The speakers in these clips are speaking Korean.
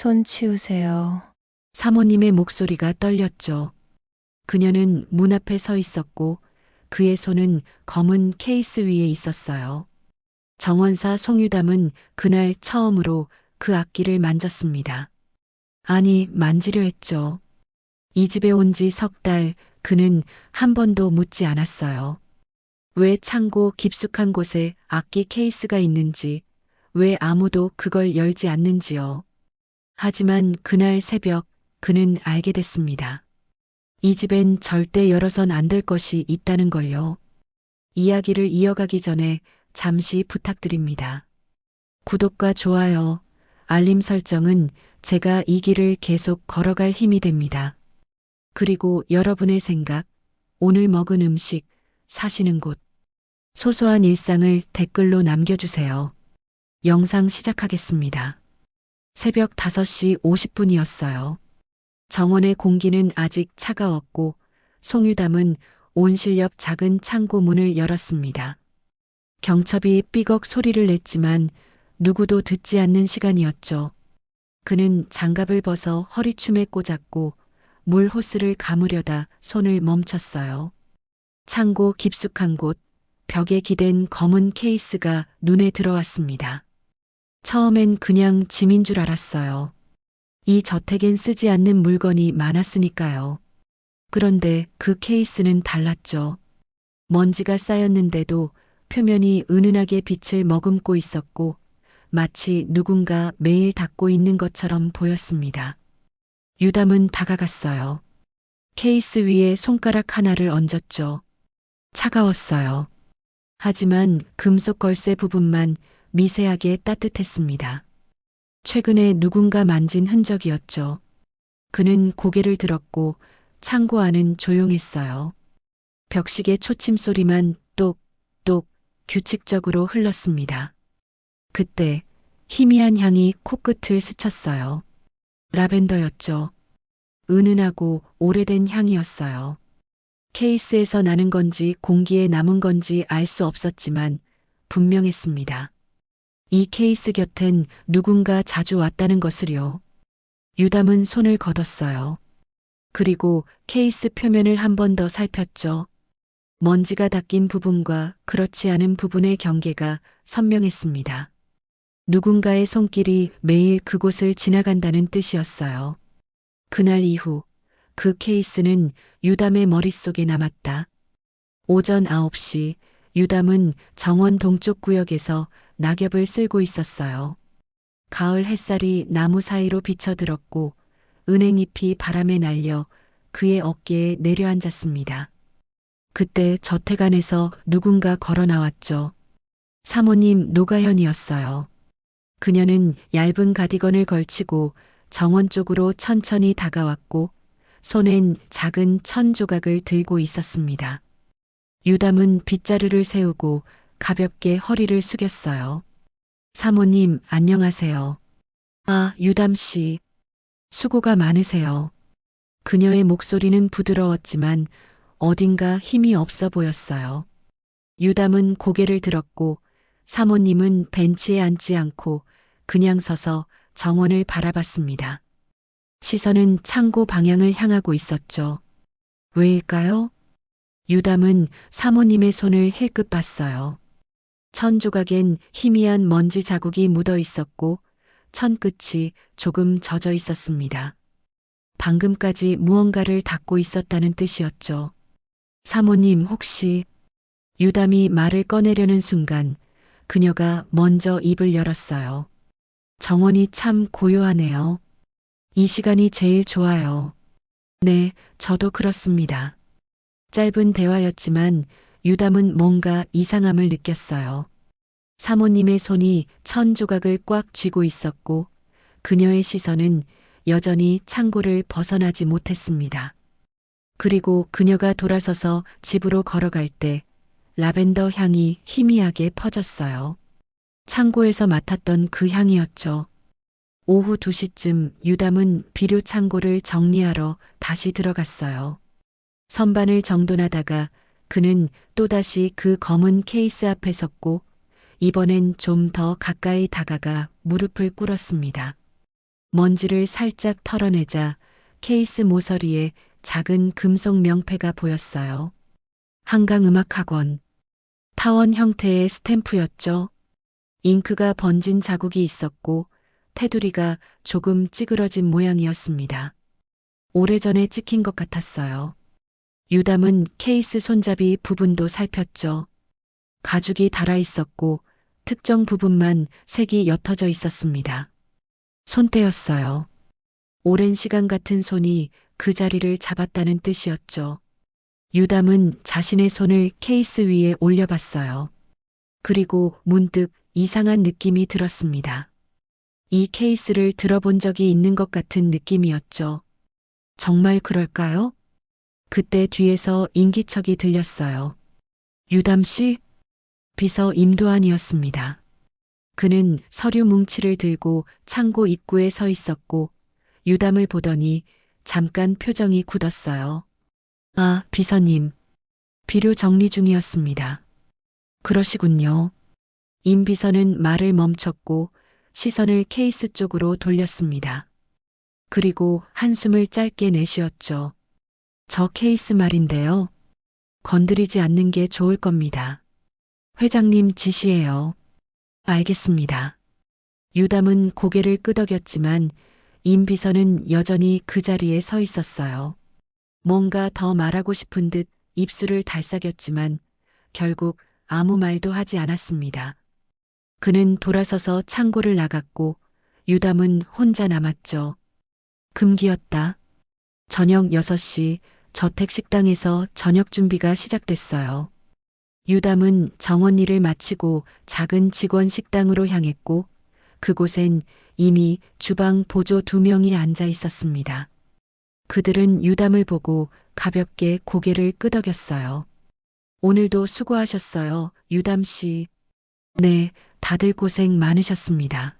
손 치우세요. 사모님의 목소리가 떨렸죠. 그녀는 문 앞에 서 있었고 그의 손은 검은 케이스 위에 있었어요. 정원사 송유담은 그날 처음으로 그 악기를 만졌습니다. 아니, 만지려 했죠. 이 집에 온 지 석 달, 그는 한 번도 묻지 않았어요. 왜 창고 깊숙한 곳에 악기 케이스가 있는지, 왜 아무도 그걸 열지 않는지요. 하지만 그날 새벽 그는 알게 됐습니다. 이 집엔 절대 열어선 안 될 것이 있다는 걸요. 이야기를 이어가기 전에 잠시 부탁드립니다. 구독과 좋아요, 알림 설정은 제가 이 길을 계속 걸어갈 힘이 됩니다. 그리고 여러분의 생각, 오늘 먹은 음식, 사시는 곳, 소소한 일상을 댓글로 남겨주세요. 영상 시작하겠습니다. 새벽 5시 50분이었어요. 정원의 공기는 아직 차가웠고 송유담은 온실 옆 작은 창고 문을 열었습니다. 경첩이 삐걱 소리를 냈지만 누구도 듣지 않는 시간이었죠. 그는 장갑을 벗어 허리춤에 꽂았고 물 호스를 감으려다 손을 멈췄어요. 창고 깊숙한 곳, 벽에 기댄 검은 케이스가 눈에 들어왔습니다. 처음엔 그냥 짐인 줄 알았어요. 이 저택엔 쓰지 않는 물건이 많았으니까요. 그런데 그 케이스는 달랐죠. 먼지가 쌓였는데도 표면이 은은하게 빛을 머금고 있었고 마치 누군가 매일 닦고 있는 것처럼 보였습니다. 유담은 다가갔어요. 케이스 위에 손가락 하나를 얹었죠. 차가웠어요. 하지만 금속 걸쇠 부분만 미세하게 따뜻했습니다. 최근에 누군가 만진 흔적이었죠. 그는 고개를 들었고 창고 안은 조용했어요. 벽식의 초침 소리만 똑똑 규칙적으로 흘렀습니다. 그때 희미한 향이 코끝을 스쳤어요. 라벤더였죠. 은은하고 오래된 향이었어요. 케이스에서 나는 건지 공기에 남은 건지 알 수 없었지만 분명했습니다. 이 케이스 곁엔 누군가 자주 왔다는 것을요. 유담은 손을 걷었어요. 그리고 케이스 표면을 한 번 더 살폈죠. 먼지가 닦인 부분과 그렇지 않은 부분의 경계가 선명했습니다. 누군가의 손길이 매일 그곳을 지나간다는 뜻이었어요. 그날 이후 그 케이스는 유담의 머릿속에 남았다. 오전 9시 유담은 정원 동쪽 구역에서 낙엽을 쓸고 있었어요. 가을 햇살이 나무 사이로 비쳐들었고 은행잎이 바람에 날려 그의 어깨에 내려앉았습니다. 그때 저택 안에서 누군가 걸어 나왔죠. 사모님 노가현이었어요. 그녀는 얇은 가디건을 걸치고 정원 쪽으로 천천히 다가왔고 손엔 작은 천 조각을 들고 있었습니다. 유담은 빗자루를 세우고 가볍게 허리를 숙였어요. 사모님, 안녕하세요. 아, 유담 씨. 수고가 많으세요. 그녀의 목소리는 부드러웠지만 어딘가 힘이 없어 보였어요. 유담은 고개를 들었고 사모님은 벤치에 앉지 않고 그냥 서서 정원을 바라봤습니다. 시선은 창고 방향을 향하고 있었죠. 왜일까요? 유담은 사모님의 손을 힐끗 봤어요. 천 조각엔 희미한 먼지 자국이 묻어 있었고 천 끝이 조금 젖어 있었습니다. 방금까지 무언가를 닦고 있었다는 뜻이었죠. 사모님 혹시 유담이 말을 꺼내려는 순간 그녀가 먼저 입을 열었어요. 정원이 참 고요하네요. 이 시간이 제일 좋아요. 네, 저도 그렇습니다. 짧은 대화였지만 유담은 뭔가 이상함을 느꼈어요. 사모님의 손이 천 조각을 꽉 쥐고 있었고 그녀의 시선은 여전히 창고를 벗어나지 못했습니다. 그리고 그녀가 돌아서서 집으로 걸어갈 때 라벤더 향이 희미하게 퍼졌어요. 창고에서 맡았던 그 향이었죠. 오후 2시쯤 유담은 비료 창고를 정리하러 다시 들어갔어요. 선반을 정돈하다가 그는 또다시 그 검은 케이스 앞에 섰고 이번엔 좀 더 가까이 다가가 무릎을 꿇었습니다. 먼지를 살짝 털어내자 케이스 모서리에 작은 금속 명패가 보였어요. 한강음악학원. 타원 형태의 스탬프였죠. 잉크가 번진 자국이 있었고 테두리가 조금 찌그러진 모양이었습니다. 오래전에 찍힌 것 같았어요. 유담은 케이스 손잡이 부분도 살폈죠. 가죽이 달아 있었고 특정 부분만 색이 옅어져 있었습니다. 손때였어요. 오랜 시간 같은 손이 그 자리를 잡았다는 뜻이었죠. 유담은 자신의 손을 케이스 위에 올려봤어요. 그리고 문득 이상한 느낌이 들었습니다. 이 케이스를 들어본 적이 있는 것 같은 느낌이었죠. 정말 그럴까요? 그때 뒤에서 인기척이 들렸어요. 유담 씨? 비서 임도환이었습니다. 그는 서류 뭉치를 들고 창고 입구에 서 있었고 유담을 보더니 잠깐 표정이 굳었어요. 아, 비서님. 비료 정리 중이었습니다. 그러시군요. 임 비서는 말을 멈췄고 시선을 케이스 쪽으로 돌렸습니다. 그리고 한숨을 짧게 내쉬었죠. 저 케이스 말인데요. 건드리지 않는 게 좋을 겁니다. 회장님 지시예요. 알겠습니다. 유담은 고개를 끄덕였지만 임 비서는 여전히 그 자리에 서 있었어요. 뭔가 더 말하고 싶은 듯 입술을 달싹였지만 결국 아무 말도 하지 않았습니다. 그는 돌아서서 창고를 나갔고 유담은 혼자 남았죠. 금기였다. 저녁 6시 저택식당에서 저녁 준비가 시작됐어요. 유담은 정원 일을 마치고 작은 직원 식당으로 향했고 그곳엔 이미 주방 보조 2명이 앉아 있었습니다. 그들은 유담을 보고 가볍게 고개를 끄덕였어요. 오늘도 수고하셨어요, 유담 씨. 네, 다들 고생 많으셨습니다.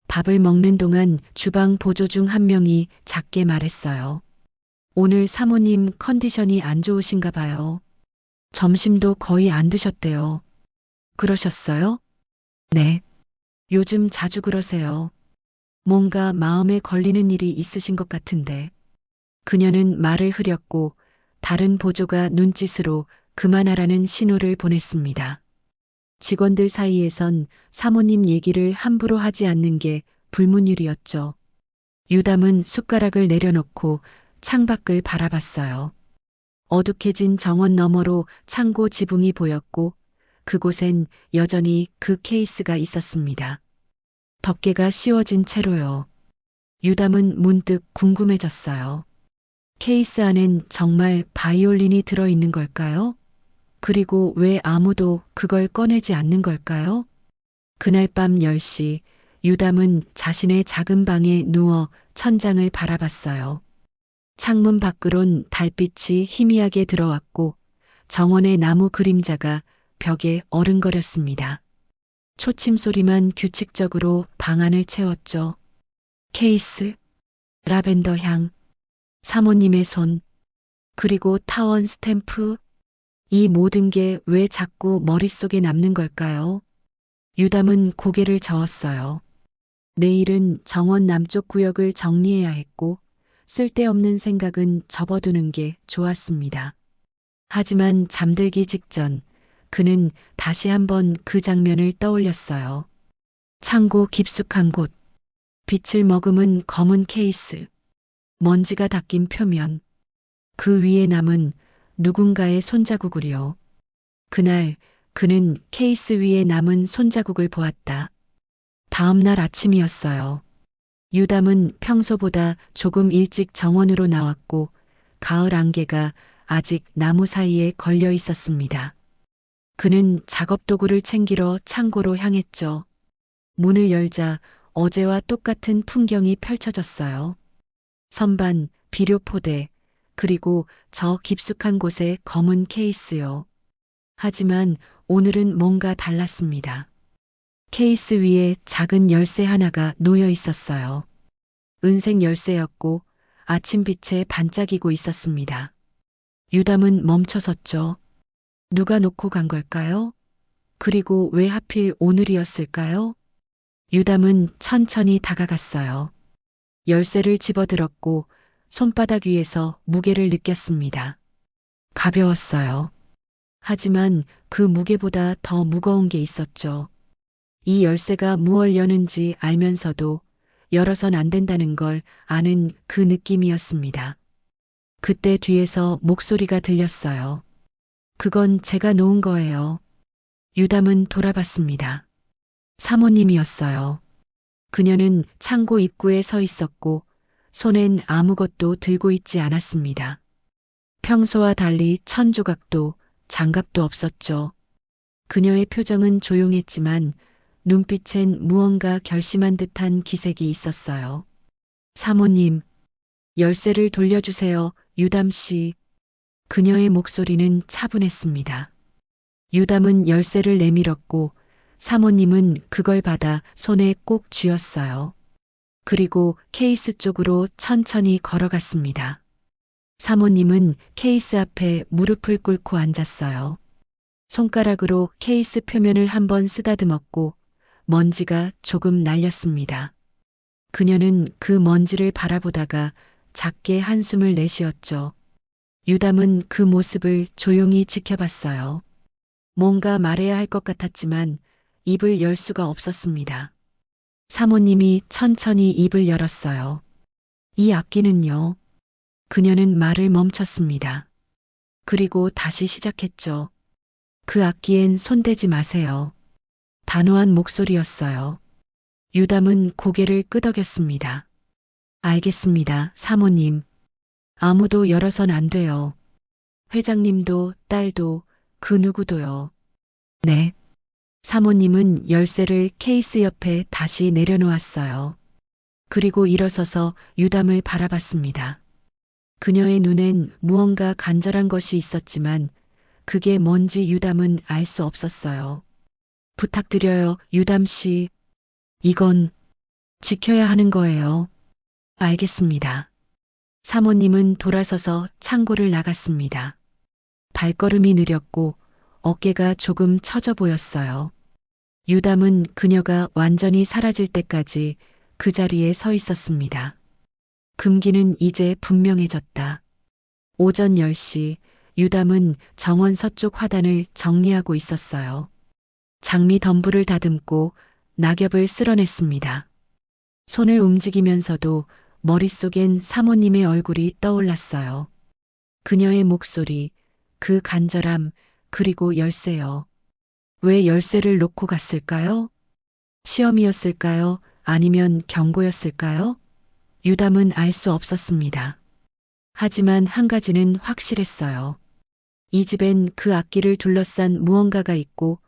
밥을 먹는 동안 주방 보조 중 한 명이 작게 말했어요. 오늘 사모님 컨디션이 안 좋으신가 봐요. 점심도 거의 안 드셨대요. 그러셨어요? 네. 요즘 자주 그러세요. 뭔가 마음에 걸리는 일이 있으신 것 같은데. 그녀는 말을 흐렸고 다른 보조가 눈짓으로 그만하라는 신호를 보냈습니다. 직원들 사이에선 사모님 얘기를 함부로 하지 않는 게 불문율이었죠. 유담은 숟가락을 내려놓고 창밖을 바라봤어요. 어둑해진 정원 너머로 창고 지붕이 보였고 그곳엔 여전히 그 케이스가 있었습니다. 덮개가 씌워진 채로요. 유담은 문득 궁금해졌어요. 케이스 안엔 정말 바이올린이 들어있는 걸까요? 그리고 왜 아무도 그걸 꺼내지 않는 걸까요? 그날 밤 10시 유담은 자신의 작은 방에 누워 천장을 바라봤어요. 창문 밖으론 달빛이 희미하게 들어왔고 정원의 나무 그림자가 벽에 어른거렸습니다. 초침 소리만 규칙적으로 방안을 채웠죠. 케이스, 라벤더 향, 사모님의 손, 그리고 타원 스탬프, 이 모든 게 왜 자꾸 머릿속에 남는 걸까요? 유담은 고개를 저었어요. 내일은 정원 남쪽 구역을 정리해야 했고 쓸데없는 생각은 접어두는 게 좋았습니다. 하지만 잠들기 직전 그는 다시 한번 그 장면을 떠올렸어요. 창고 깊숙한 곳, 빛을 머금은 검은 케이스, 먼지가 닦인 표면, 그 위에 남은 누군가의 손자국을요. 그날 그는 케이스 위에 남은 손자국을 보았다. 다음 날 아침이었어요. 유담은 평소보다 조금 일찍 정원으로 나왔고 가을 안개가 아직 나무 사이에 걸려 있었습니다. 그는 작업 도구를 챙기러 창고로 향했죠. 문을 열자 어제와 똑같은 풍경이 펼쳐졌어요. 선반, 비료 포대, 그리고 저 깊숙한 곳에 검은 케이스요. 하지만 오늘은 뭔가 달랐습니다. 케이스 위에 작은 열쇠 하나가 놓여 있었어요. 은색 열쇠였고 아침빛에 반짝이고 있었습니다. 유담은 멈춰섰죠. 누가 놓고 간 걸까요? 그리고 왜 하필 오늘이었을까요? 유담은 천천히 다가갔어요. 열쇠를 집어들었고 손바닥 위에서 무게를 느꼈습니다. 가벼웠어요. 하지만 그 무게보다 더 무거운 게 있었죠. 이 열쇠가 무얼 여는지 알면서도 열어선 안 된다는 걸 아는 그 느낌이었습니다. 그때 뒤에서 목소리가 들렸어요. 그건 제가 놓은 거예요. 유담은 돌아봤습니다. 사모님이었어요. 그녀는 창고 입구에 서 있었고 손엔 아무것도 들고 있지 않았습니다. 평소와 달리 천조각도 장갑도 없었죠. 그녀의 표정은 조용했지만 눈빛엔 무언가 결심한 듯한 기색이 있었어요. 사모님, 열쇠를 돌려주세요, 유담 씨. 그녀의 목소리는 차분했습니다. 유담은 열쇠를 내밀었고 사모님은 그걸 받아 손에 꼭 쥐었어요. 그리고 케이스 쪽으로 천천히 걸어갔습니다. 사모님은 케이스 앞에 무릎을 꿇고 앉았어요. 손가락으로 케이스 표면을 한번 쓰다듬었고 먼지가 조금 날렸습니다. 그녀는 그 먼지를 바라보다가 작게 한숨을 내쉬었죠. 유담은 그 모습을 조용히 지켜봤어요. 뭔가 말해야 할 것 같았지만 입을 열 수가 없었습니다. 사모님이 천천히 입을 열었어요. 이 악기는요. 그녀는 말을 멈췄습니다. 그리고 다시 시작했죠. 그 악기엔 손대지 마세요. 단호한 목소리였어요. 유담은 고개를 끄덕였습니다. 알겠습니다, 사모님. 아무도 열어선 안 돼요. 회장님도, 딸도, 그 누구도요. 네. 사모님은 열쇠를 케이스 옆에 다시 내려놓았어요. 그리고 일어서서 유담을 바라봤습니다. 그녀의 눈엔 무언가 간절한 것이 있었지만 그게 뭔지 유담은 알 수 없었어요. 부탁드려요, 유담 씨. 이건 지켜야 하는 거예요. 알겠습니다. 사모님은 돌아서서 창고를 나갔습니다. 발걸음이 느렸고 어깨가 조금 처져 보였어요. 유담은 그녀가 완전히 사라질 때까지 그 자리에 서 있었습니다. 금기는 이제 분명해졌다. 오전 10시 유담은 정원 서쪽 화단을 정리하고 있었어요. 장미 덤불을 다듬고 낙엽을 쓸어냈습니다. 손을 움직이면서도 머릿속엔 사모님의 얼굴이 떠올랐어요. 그녀의 목소리, 그 간절함, 그리고 열쇠요. 왜 열쇠를 놓고 갔을까요? 시험이었을까요? 아니면 경고였을까요? 유담은 알 수 없었습니다. 하지만 한 가지는 확실했어요. 이 집엔 그 악기를 둘러싼 무언가가 있고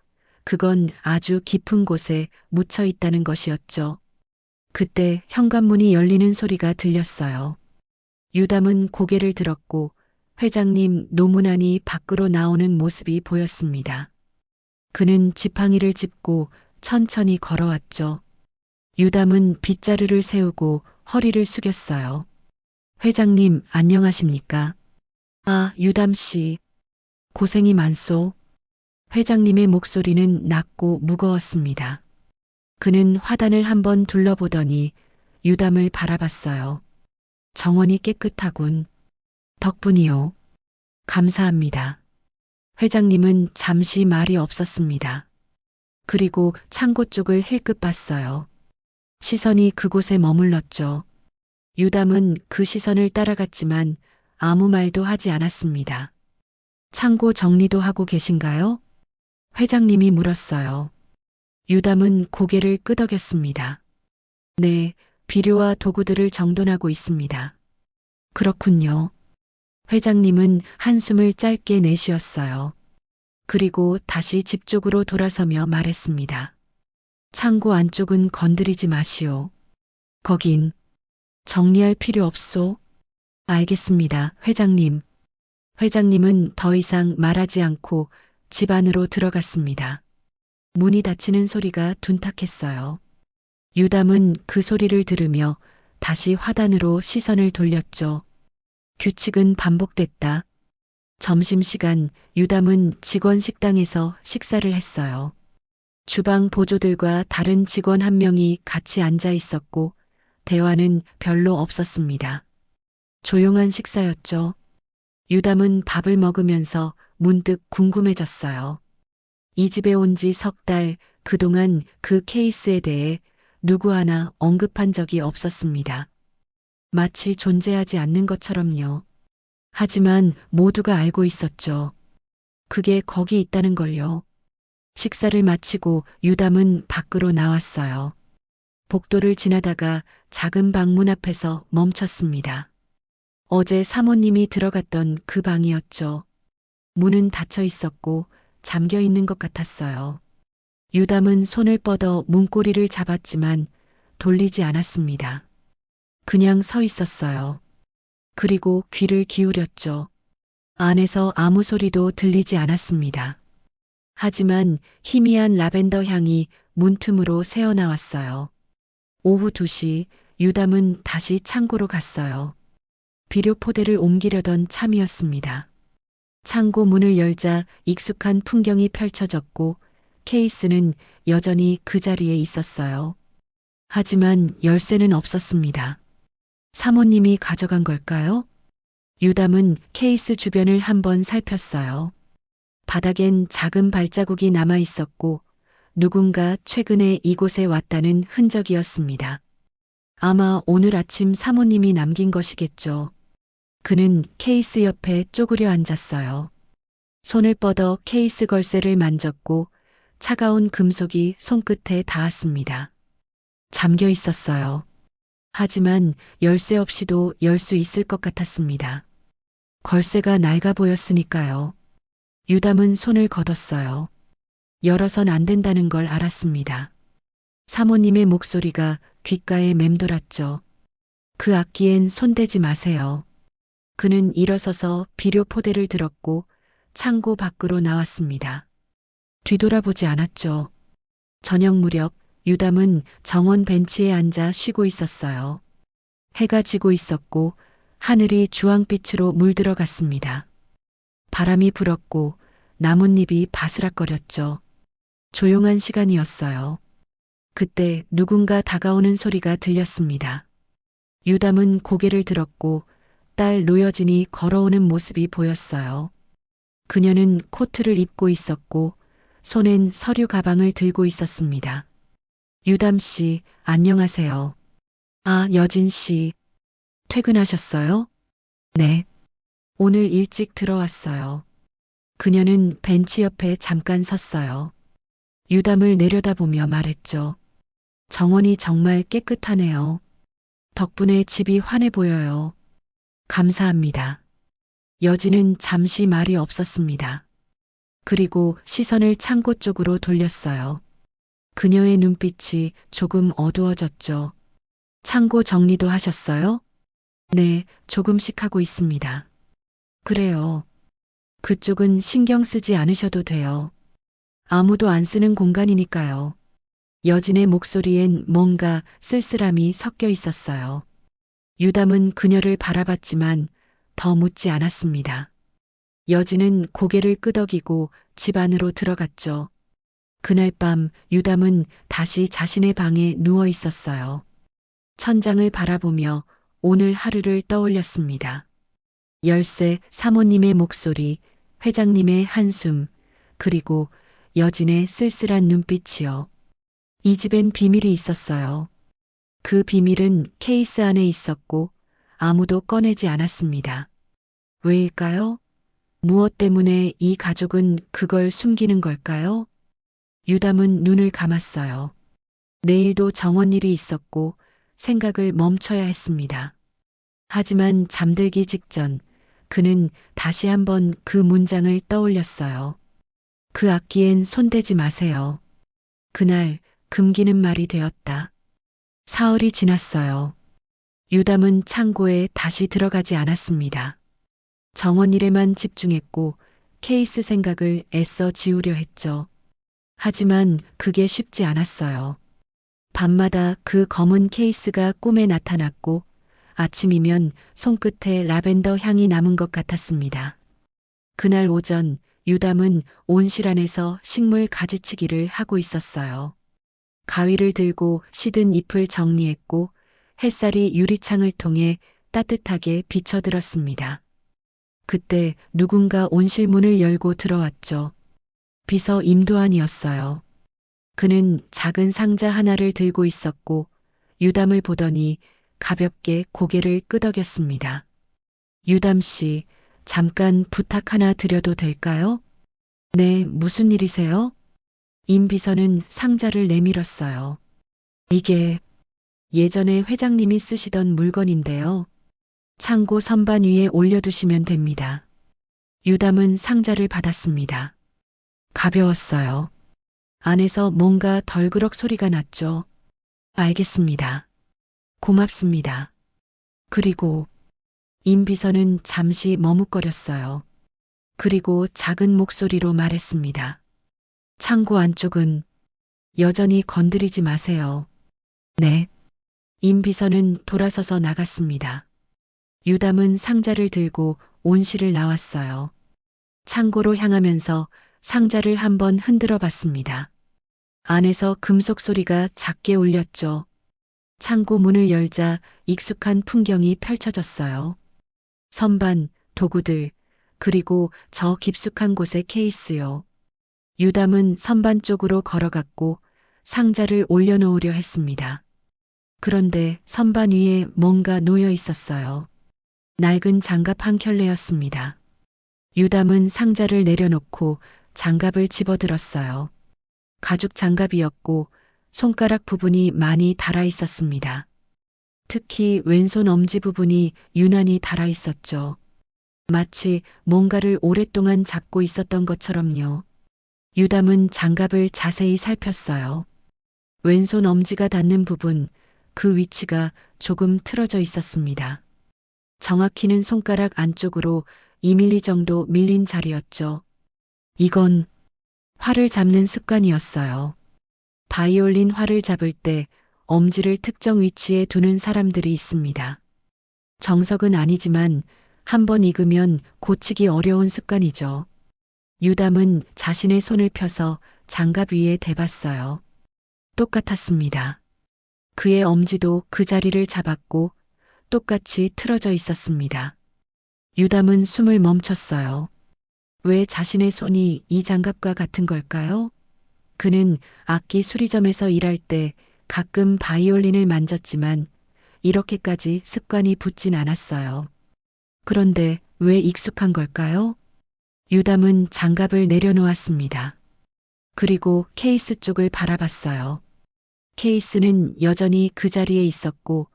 그건 아주 깊은 곳에 묻혀 있다는 것이었죠. 그때 현관문이 열리는 소리가 들렸어요. 유담은 고개를 들었고 회장님 노문안이 밖으로 나오는 모습이 보였습니다. 그는 지팡이를 짚고 천천히 걸어왔죠. 유담은 빗자루를 세우고 허리를 숙였어요. 회장님 안녕하십니까? 아, 유담 씨. 고생이 많소. 회장님의 목소리는 낮고 무거웠습니다. 그는 화단을 한번 둘러보더니 유담을 바라봤어요. 정원이 깨끗하군. 덕분이요. 감사합니다. 회장님은 잠시 말이 없었습니다. 그리고 창고 쪽을 힐끗 봤어요. 시선이 그곳에 머물렀죠. 유담은 그 시선을 따라갔지만 아무 말도 하지 않았습니다. 창고 정리도 하고 계신가요? 회장님이 물었어요. 유담은 고개를 끄덕였습니다. 네, 비료와 도구들을 정돈하고 있습니다. 그렇군요. 회장님은 한숨을 짧게 내쉬었어요. 그리고 다시 집 쪽으로 돌아서며 말했습니다. 창고 안쪽은 건드리지 마시오. 거긴 정리할 필요 없소. 알겠습니다, 회장님. 회장님은 더 이상 말하지 않고 집 안으로 들어갔습니다. 문이 닫히는 소리가 둔탁했어요. 유담은 그 소리를 들으며 다시 화단으로 시선을 돌렸죠. 규칙은 반복됐다. 점심시간 유담은 직원 식당에서 식사를 했어요. 주방 보조들과 다른 직원 한 명이 같이 앉아 있었고 대화는 별로 없었습니다. 조용한 식사였죠. 유담은 밥을 먹으면서 문득 궁금해졌어요. 이 집에 온 지 석 달, 그동안 그 케이스에 대해 누구 하나 언급한 적이 없었습니다. 마치 존재하지 않는 것처럼요. 하지만 모두가 알고 있었죠. 그게 거기 있다는 걸요. 식사를 마치고 유담은 밖으로 나왔어요. 복도를 지나다가 작은 방문 앞에서 멈췄습니다. 어제 사모님이 들어갔던 그 방이었죠. 문은 닫혀 있었고 잠겨 있는 것 같았어요. 유담은 손을 뻗어 문고리를 잡았지만 돌리지 않았습니다. 그냥 서 있었어요. 그리고 귀를 기울였죠. 안에서 아무 소리도 들리지 않았습니다. 하지만 희미한 라벤더 향이 문틈으로 새어나왔어요. 오후 2시 유담은 다시 창고로 갔어요. 비료 포대를 옮기려던 참이었습니다. 창고 문을 열자 익숙한 풍경이 펼쳐졌고 케이스는 여전히 그 자리에 있었어요. 하지만 열쇠는 없었습니다. 사모님이 가져간 걸까요? 유담은 케이스 주변을 한번 살폈어요. 바닥엔 작은 발자국이 남아 있었고 누군가 최근에 이곳에 왔다는 흔적이었습니다. 아마 오늘 아침 사모님이 남긴 것이겠죠. 그는 케이스 옆에 쪼그려 앉았어요. 손을 뻗어 케이스 걸쇠를 만졌고 차가운 금속이 손끝에 닿았습니다. 잠겨 있었어요. 하지만 열쇠 없이도 열 수 있을 것 같았습니다. 걸쇠가 낡아 보였으니까요. 유담은 손을 걷었어요. 열어선 안 된다는 걸 알았습니다. 사모님의 목소리가 귓가에 맴돌았죠. 그 악기엔 손대지 마세요. 그는 일어서서 비료 포대를 들었고 창고 밖으로 나왔습니다. 뒤돌아보지 않았죠. 저녁 무렵 유담은 정원 벤치에 앉아 쉬고 있었어요. 해가 지고 있었고 하늘이 주황빛으로 물들어갔습니다. 바람이 불었고 나뭇잎이 바스락거렸죠. 조용한 시간이었어요. 그때 누군가 다가오는 소리가 들렸습니다. 유담은 고개를 들었고 딸 노여진이 걸어오는 모습이 보였어요. 그녀는 코트를 입고 있었고 손엔 서류 가방을 들고 있었습니다. 유담 씨, 안녕하세요. 아, 여진 씨. 퇴근하셨어요? 네. 오늘 일찍 들어왔어요. 그녀는 벤치 옆에 잠깐 섰어요. 유담을 내려다보며 말했죠. 정원이 정말 깨끗하네요. 덕분에 집이 환해 보여요. 감사합니다. 여진은 잠시 말이 없었습니다. 그리고 시선을 창고 쪽으로 돌렸어요. 그녀의 눈빛이 조금 어두워졌죠. 창고 정리도 하셨어요? 네, 조금씩 하고 있습니다. 그래요. 그쪽은 신경 쓰지 않으셔도 돼요. 아무도 안 쓰는 공간이니까요. 여진의 목소리엔 뭔가 쓸쓸함이 섞여 있었어요. 유담은 그녀를 바라봤지만 더 묻지 않았습니다. 여진은 고개를 끄덕이고 집 안으로 들어갔죠. 그날 밤 유담은 다시 자신의 방에 누워 있었어요. 천장을 바라보며 오늘 하루를 떠올렸습니다. 열쇠, 사모님의 목소리, 회장님의 한숨, 그리고 여진의 쓸쓸한 눈빛이요. 이 집엔 비밀이 있었어요. 그 비밀은 케이스 안에 있었고 아무도 꺼내지 않았습니다. 왜일까요? 무엇 때문에 이 가족은 그걸 숨기는 걸까요? 유담은 눈을 감았어요. 내일도 정원 일이 있었고 생각을 멈춰야 했습니다. 하지만 잠들기 직전 그는 다시 한번 그 문장을 떠올렸어요. 그 악기엔 손대지 마세요. 그날 금기는 말이 되었다. 사흘이 지났어요. 유담은 창고에 다시 들어가지 않았습니다. 정원 일에만 집중했고 케이스 생각을 애써 지우려 했죠. 하지만 그게 쉽지 않았어요. 밤마다 그 검은 케이스가 꿈에 나타났고 아침이면 손끝에 라벤더 향이 남은 것 같았습니다. 그날 오전 유담은 온실 안에서 식물 가지치기를 하고 있었어요. 가위를 들고 시든 잎을 정리했고 햇살이 유리창을 통해 따뜻하게 비쳐들었습니다. 그때 누군가 온실 문을 열고 들어왔죠. 비서 임도환이었어요. 그는 작은 상자 하나를 들고 있었고 유담을 보더니 가볍게 고개를 끄덕였습니다. 유담 씨, 잠깐 부탁 하나 드려도 될까요? 네, 무슨 일이세요? 임 비서는 상자를 내밀었어요. 이게 예전에 회장님이 쓰시던 물건인데요. 창고 선반 위에 올려두시면 됩니다. 유담은 상자를 받았습니다. 가벼웠어요. 안에서 뭔가 덜그럭 소리가 났죠. 알겠습니다. 고맙습니다. 그리고 임 비서는 잠시 머뭇거렸어요. 그리고 작은 목소리로 말했습니다. 창고 안쪽은 여전히 건드리지 마세요. 네. 임 비서는 돌아서서 나갔습니다. 유담은 상자를 들고 온실을 나왔어요. 창고로 향하면서 상자를 한번 흔들어 봤습니다. 안에서 금속 소리가 작게 울렸죠. 창고 문을 열자 익숙한 풍경이 펼쳐졌어요. 선반, 도구들, 그리고 저 깊숙한 곳의 케이스요. 유담은 선반 쪽으로 걸어갔고 상자를 올려놓으려 했습니다. 그런데 선반 위에 뭔가 놓여 있었어요. 낡은 장갑 한 켤레였습니다. 유담은 상자를 내려놓고 장갑을 집어들었어요. 가죽 장갑이었고 손가락 부분이 많이 닳아 있었습니다. 특히 왼손 엄지 부분이 유난히 닳아 있었죠. 마치 뭔가를 오랫동안 잡고 있었던 것처럼요. 유담은 장갑을 자세히 살폈어요. 왼손 엄지가 닿는 부분, 그 위치가 조금 틀어져 있었습니다. 정확히는 손가락 안쪽으로 2mm 정도 밀린 자리였죠. 이건 활을 잡는 습관이었어요. 바이올린 활을 잡을 때 엄지를 특정 위치에 두는 사람들이 있습니다. 정석은 아니지만 한번 익으면 고치기 어려운 습관이죠. 유담은 자신의 손을 펴서 장갑 위에 대봤어요. 똑같았습니다. 그의 엄지도 그 자리를 잡았고 똑같이 틀어져 있었습니다. 유담은 숨을 멈췄어요. 왜 자신의 손이 이 장갑과 같은 걸까요? 그는 악기 수리점에서 일할 때 가끔 바이올린을 만졌지만 이렇게까지 습관이 붙진 않았어요. 그런데 왜 익숙한 걸까요? 유담은 장갑을 내려놓았습니다. 그리고 케이스 쪽을 바라봤어요. 케이스는 여전히 그 자리에 있었고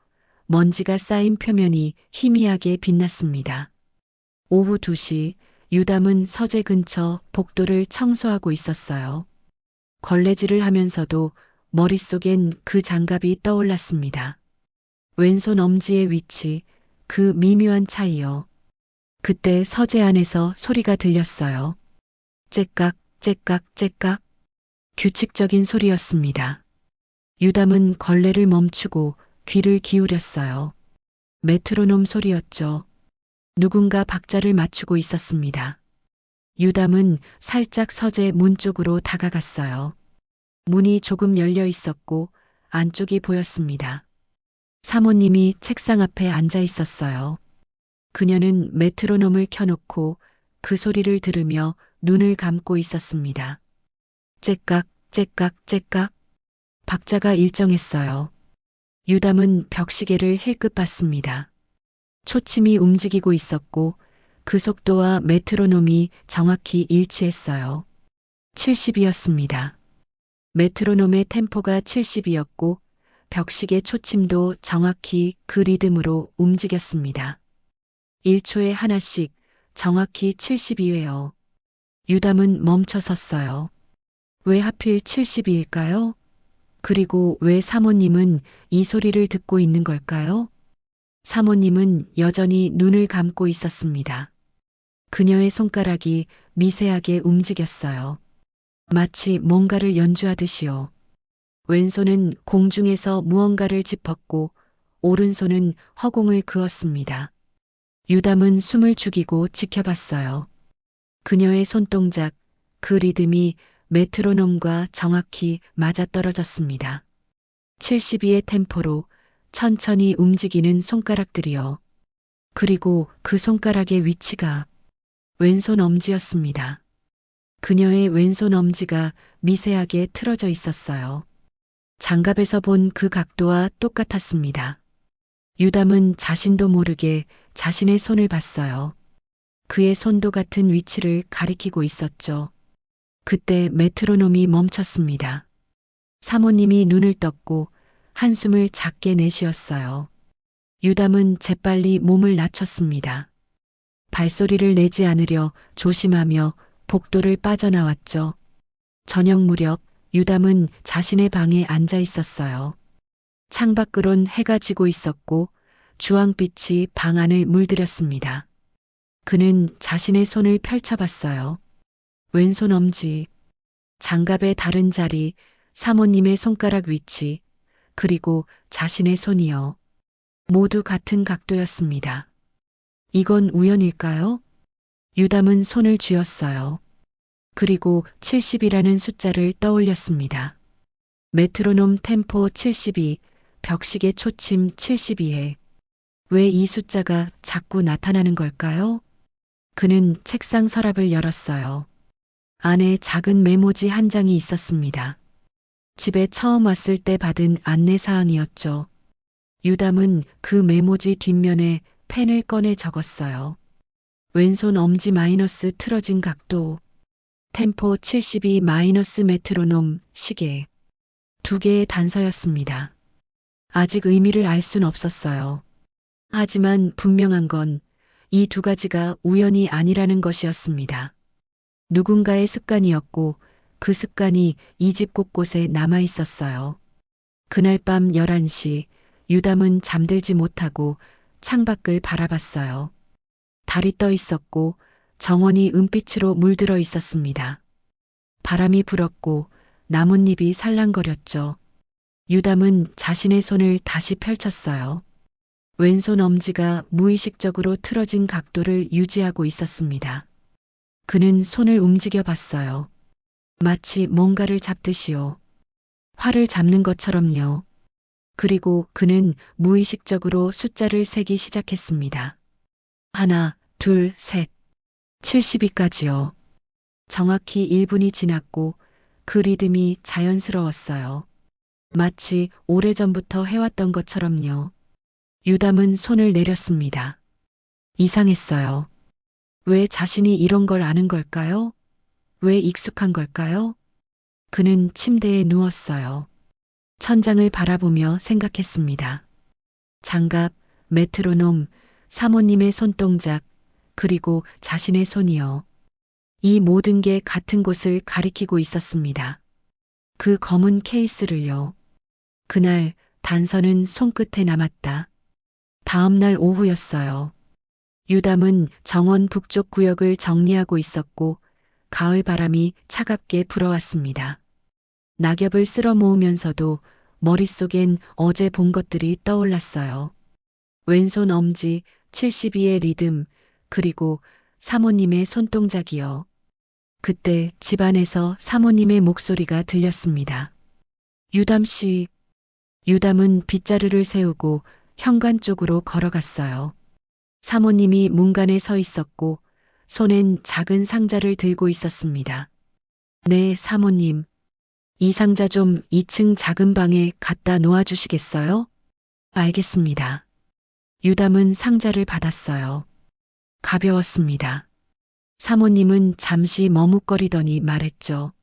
먼지가 쌓인 표면이 희미하게 빛났습니다. 오후 2시 유담은 서재 근처 복도를 청소하고 있었어요. 걸레질을 하면서도 머릿속엔 그 장갑이 떠올랐습니다. 왼손 엄지의 위치, 그 미묘한 차이요. 그때 서재 안에서 소리가 들렸어요. 째깍, 째깍, 째깍. 규칙적인 소리였습니다. 유담은 걸레를 멈추고 귀를 기울였어요. 메트로놈 소리였죠. 누군가 박자를 맞추고 있었습니다. 유담은 살짝 서재 문 쪽으로 다가갔어요. 문이 조금 열려 있었고 안쪽이 보였습니다. 사모님이 책상 앞에 앉아 있었어요. 그녀는 메트로놈을 켜놓고 그 소리를 들으며 눈을 감고 있었습니다. 째깍, 째깍, 째깍. 박자가 일정했어요. 유담은 벽시계를 힐끗 봤습니다. 초침이 움직이고 있었고 그 속도와 메트로놈이 정확히 일치했어요. 70이었습니다. 메트로놈의 템포가 70이었고 벽시계 초침도 정확히 그 리듬으로 움직였습니다. 1초에 하나씩 정확히 72회요. 유담은 멈춰 섰어요. 왜 하필 72일까요? 그리고 왜 사모님은 이 소리를 듣고 있는 걸까요? 사모님은 여전히 눈을 감고 있었습니다. 그녀의 손가락이 미세하게 움직였어요. 마치 뭔가를 연주하듯이요. 왼손은 공중에서 무언가를 짚었고 오른손은 허공을 그었습니다. 유담은 숨을 죽이고 지켜봤어요. 그녀의 손동작, 그 리듬이 메트로놈과 정확히 맞아떨어졌습니다. 72의 템포로 천천히 움직이는 손가락들이요. 그리고 그 손가락의 위치가 왼손 엄지였습니다. 그녀의 왼손 엄지가 미세하게 틀어져 있었어요. 장갑에서 본 그 각도와 똑같았습니다. 유담은 자신도 모르게 자신의 손을 봤어요. 그의 손도 같은 위치를 가리키고 있었죠. 그때 메트로놈이 멈췄습니다. 사모님이 눈을 떴고 한숨을 작게 내쉬었어요. 유담은 재빨리 몸을 낮췄습니다. 발소리를 내지 않으려 조심하며 복도를 빠져나왔죠. 저녁 무렵 유담은 자신의 방에 앉아 있었어요. 창밖으론 해가 지고 있었고 주황빛이 방 안을 물들였습니다. 그는 자신의 손을 펼쳐봤어요. 왼손 엄지, 장갑의 다른 자리, 사모님의 손가락 위치, 그리고 자신의 손이요. 모두 같은 각도였습니다. 이건 우연일까요? 유담은 손을 쥐었어요. 그리고 70이라는 숫자를 떠올렸습니다. 메트로놈 템포 72, 벽시계 초침 72에 왜 이 숫자가 자꾸 나타나는 걸까요? 그는 책상 서랍을 열었어요. 안에 작은 메모지 한 장이 있었습니다. 집에 처음 왔을 때 받은 안내사항이었죠. 유담은 그 메모지 뒷면에 펜을 꺼내 적었어요. 왼손 엄지 마이너스 틀어진 각도, 템포 72 마이너스 메트로놈 시계. 두 개의 단서였습니다. 아직 의미를 알 순 없었어요. 하지만 분명한 건 이 두 가지가 우연이 아니라는 것이었습니다. 누군가의 습관이었고 그 습관이 이 집 곳곳에 남아 있었어요. 그날 밤 11시 유담은 잠들지 못하고 창밖을 바라봤어요. 달이 떠 있었고 정원이 은빛으로 물들어 있었습니다. 바람이 불었고 나뭇잎이 살랑거렸죠. 유담은 자신의 손을 다시 펼쳤어요. 왼손 엄지가 무의식적으로 틀어진 각도를 유지하고 있었습니다. 그는 손을 움직여 봤어요. 마치 뭔가를 잡듯이요. 활을 잡는 것처럼요. 그리고 그는 무의식적으로 숫자를 세기 시작했습니다. 하나, 둘, 셋. 72까지요. 정확히 1분이 지났고 그 리듬이 자연스러웠어요. 마치 오래전부터 해왔던 것처럼요. 유담은 손을 내렸습니다. 이상했어요. 왜 자신이 이런 걸 아는 걸까요? 왜 익숙한 걸까요? 그는 침대에 누웠어요. 천장을 바라보며 생각했습니다. 장갑, 메트로놈, 사모님의 손동작, 그리고 자신의 손이요. 이 모든 게 같은 곳을 가리키고 있었습니다. 그 검은 케이스를요. 그날 단서는 손끝에 남았다. 다음 날 오후였어요. 유담은 정원 북쪽 구역을 정리하고 있었고 가을 바람이 차갑게 불어왔습니다. 낙엽을 쓸어 모으면서도 머릿속엔 어제 본 것들이 떠올랐어요. 왼손 엄지 72의 리듬, 그리고 사모님의 손동작이요. 그때 집안에서 사모님의 목소리가 들렸습니다. 유담 씨. 유담은 빗자루를 세우고 현관 쪽으로 걸어갔어요. 사모님이 문간에 서 있었고 손엔 작은 상자를 들고 있었습니다. 네, 사모님. 이 상자 좀 2층 작은 방에 갖다 놓아주시겠어요? 알겠습니다. 유담은 상자를 받았어요. 가벼웠습니다. 사모님은 잠시 머뭇거리더니 말했죠.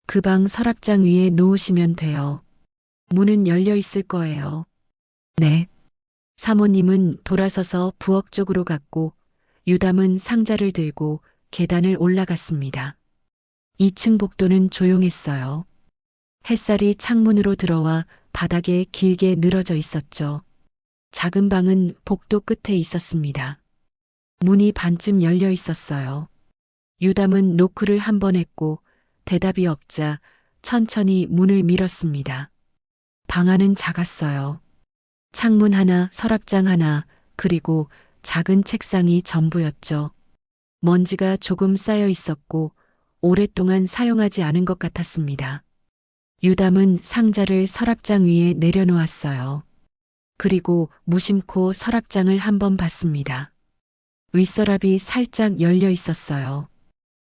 그 방 서랍장 위에 놓으시면 돼요. 문은 열려 있을 거예요. 네. 사모님은 돌아서서 부엌 쪽으로 갔고 유담은 상자를 들고 계단을 올라갔습니다. 2층 복도는 조용했어요. 햇살이 창문으로 들어와 바닥에 길게 늘어져 있었죠. 작은 방은 복도 끝에 있었습니다. 문이 반쯤 열려 있었어요. 유담은 노크를 한 번 했고 대답이 없자 천천히 문을 밀었습니다. 방 안은 작았어요. 창문 하나, 서랍장 하나, 그리고 작은 책상이 전부였죠. 먼지가 조금 쌓여 있었고 오랫동안 사용하지 않은 것 같았습니다. 유담은 상자를 서랍장 위에 내려놓았어요. 그리고 무심코 서랍장을 한번 봤습니다. 윗서랍이 살짝 열려 있었어요.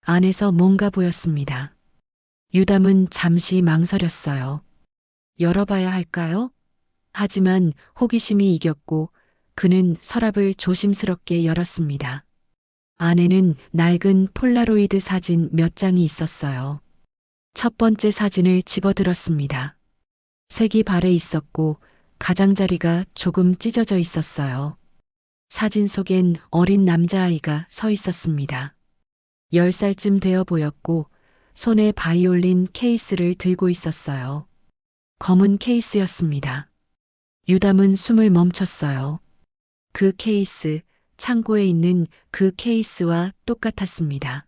안에서 뭔가 보였습니다. 유담은 잠시 망설였어요. 열어봐야 할까요? 하지만 호기심이 이겼고 그는 서랍을 조심스럽게 열었습니다. 안에는 낡은 폴라로이드 사진 몇 장이 있었어요. 첫 번째 사진을 집어들었습니다. 색이 발해 있었고 가장자리가 조금 찢어져 있었어요. 사진 속엔 어린 남자아이가 서 있었습니다. 10살쯤 되어 보였고 손에 바이올린 케이스를 들고 있었어요. 검은 케이스였습니다. 유담은 숨을 멈췄어요. 그 케이스, 창고에 있는 그 케이스와 똑같았습니다.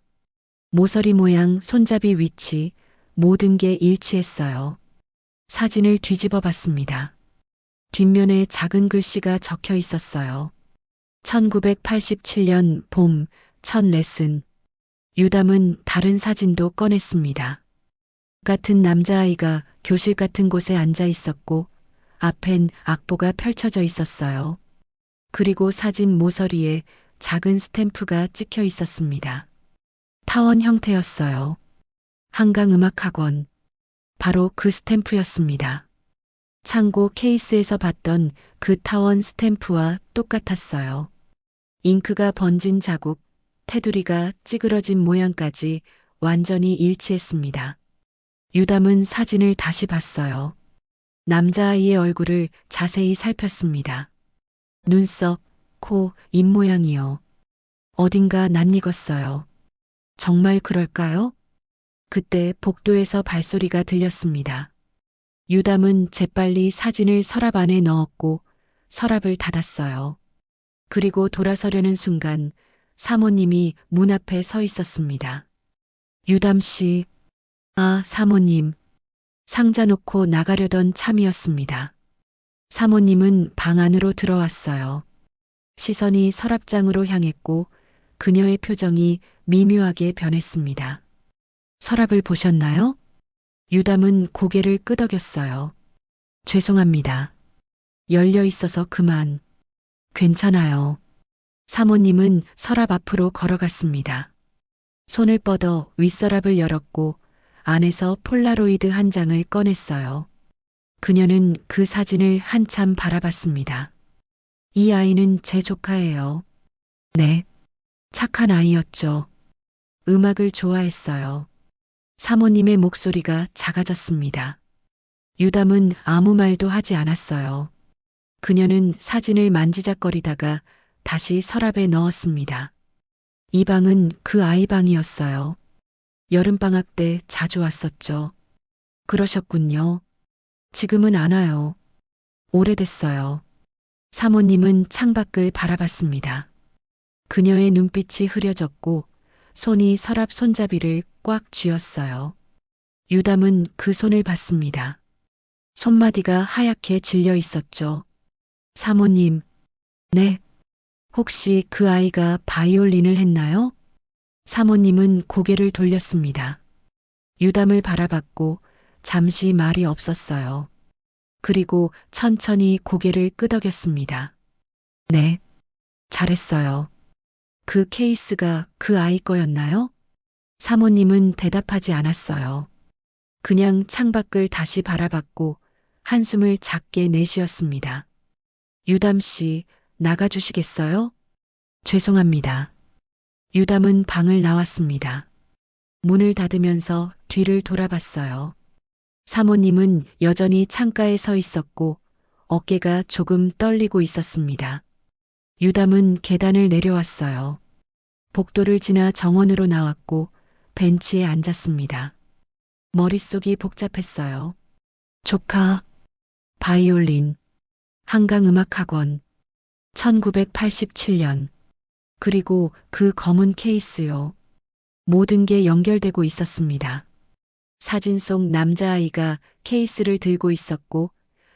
모서리 모양, 손잡이 위치, 모든 게 일치했어요. 사진을 뒤집어 봤습니다. 뒷면에 작은 글씨가 적혀 있었어요. 1987년 봄, 첫 레슨. 유담은 다른 사진도 꺼냈습니다. 같은 남자아이가 교실 같은 곳에 앉아 있었고 앞엔 악보가 펼쳐져 있었어요. 그리고 사진 모서리에 작은 스탬프가 찍혀 있었습니다. 타원 형태였어요. 한강음악학원. 바로 그 스탬프였습니다. 창고 케이스에서 봤던 그 타원 스탬프와 똑같았어요. 잉크가 번진 자국, 테두리가 찌그러진 모양까지 완전히 일치했습니다. 유담은 사진을 다시 봤어요. 남자아이의 얼굴을 자세히 살폈습니다. 눈썹, 코, 입모양이요. 어딘가 낯익었어요. 정말 그럴까요? 그때 복도에서 발소리가 들렸습니다. 유담은 재빨리 사진을 서랍 안에 넣었고 서랍을 닫았어요. 그리고 돌아서려는 순간 사모님이 문 앞에 서 있었습니다. 유담 씨, 아, 사모님. 상자 놓고 나가려던 참이었습니다. 사모님은 방 안으로 들어왔어요. 시선이 서랍장으로 향했고 그녀의 표정이 미묘하게 변했습니다. 서랍을 보셨나요? 유담은 고개를 끄덕였어요. 죄송합니다. 열려 있어서 그만. 괜찮아요. 사모님은 서랍 앞으로 걸어갔습니다. 손을 뻗어 윗서랍을 열었고 안에서 폴라로이드 한 장을 꺼냈어요. 그녀는 그 사진을 한참 바라봤습니다. 이 아이는 제 조카예요. 네. 착한 아이였죠. 음악을 좋아했어요. 사모님의 목소리가 작아졌습니다. 유담은 아무 말도 하지 않았어요. 그녀는 사진을 만지작거리다가 다시 서랍에 넣었습니다. 이 방은 그 아이 방이었어요. 여름방학 때 자주 왔었죠. 그러셨군요. 지금은 안 와요. 오래됐어요. 사모님은 창밖을 바라봤습니다. 그녀의 눈빛이 흐려졌고 손이 서랍 손잡이를 꽉 쥐었어요. 유담은 그 손을 봤습니다. 손마디가 하얗게 질려 있었죠. 사모님, 네. 혹시 그 아이가 바이올린을 했나요? 사모님은 고개를 돌렸습니다. 유담을 바라봤고 잠시 말이 없었어요. 그리고 천천히 고개를 끄덕였습니다. 네. 잘했어요. 그 케이스가 그 아이 거였나요? 사모님은 대답하지 않았어요. 그냥 창밖을 다시 바라봤고 한숨을 작게 내쉬었습니다. 유담 씨, 나가주시겠어요? 죄송합니다. 유담은 방을 나왔습니다. 문을 닫으면서 뒤를 돌아봤어요. 사모님은 여전히 창가에 서 있었고 어깨가 조금 떨리고 있었습니다. 유담은 계단을 내려왔어요. 복도를 지나 정원으로 나왔고 벤치에 앉았습니다. 머릿속이 복잡했어요. 조카, 바이올린, 한강음악학원, 1987년, 그리고 그 검은 케이스요. 모든 게 연결되고 있었습니다. 사진 속 남자아이가 케이스를 들고 있었고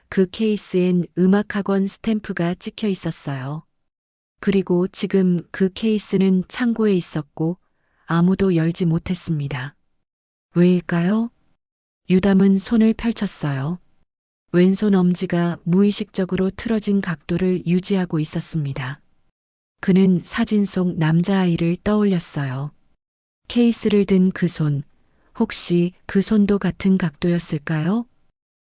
그 케이스엔 음악학원 스탬프가 찍혀 있었어요. 그리고 지금 그 케이스는 창고에 있었고 아무도 열지 못했습니다. 왜일까요? 유담은 손을 펼쳤어요. 왼손 엄지가 무의식적으로 틀어진 각도를 유지하고 있었습니다. 그는 사진 속 남자아이를 떠올렸어요. 케이스를 든 그 손, 혹시 그 손도 같은 각도였을까요?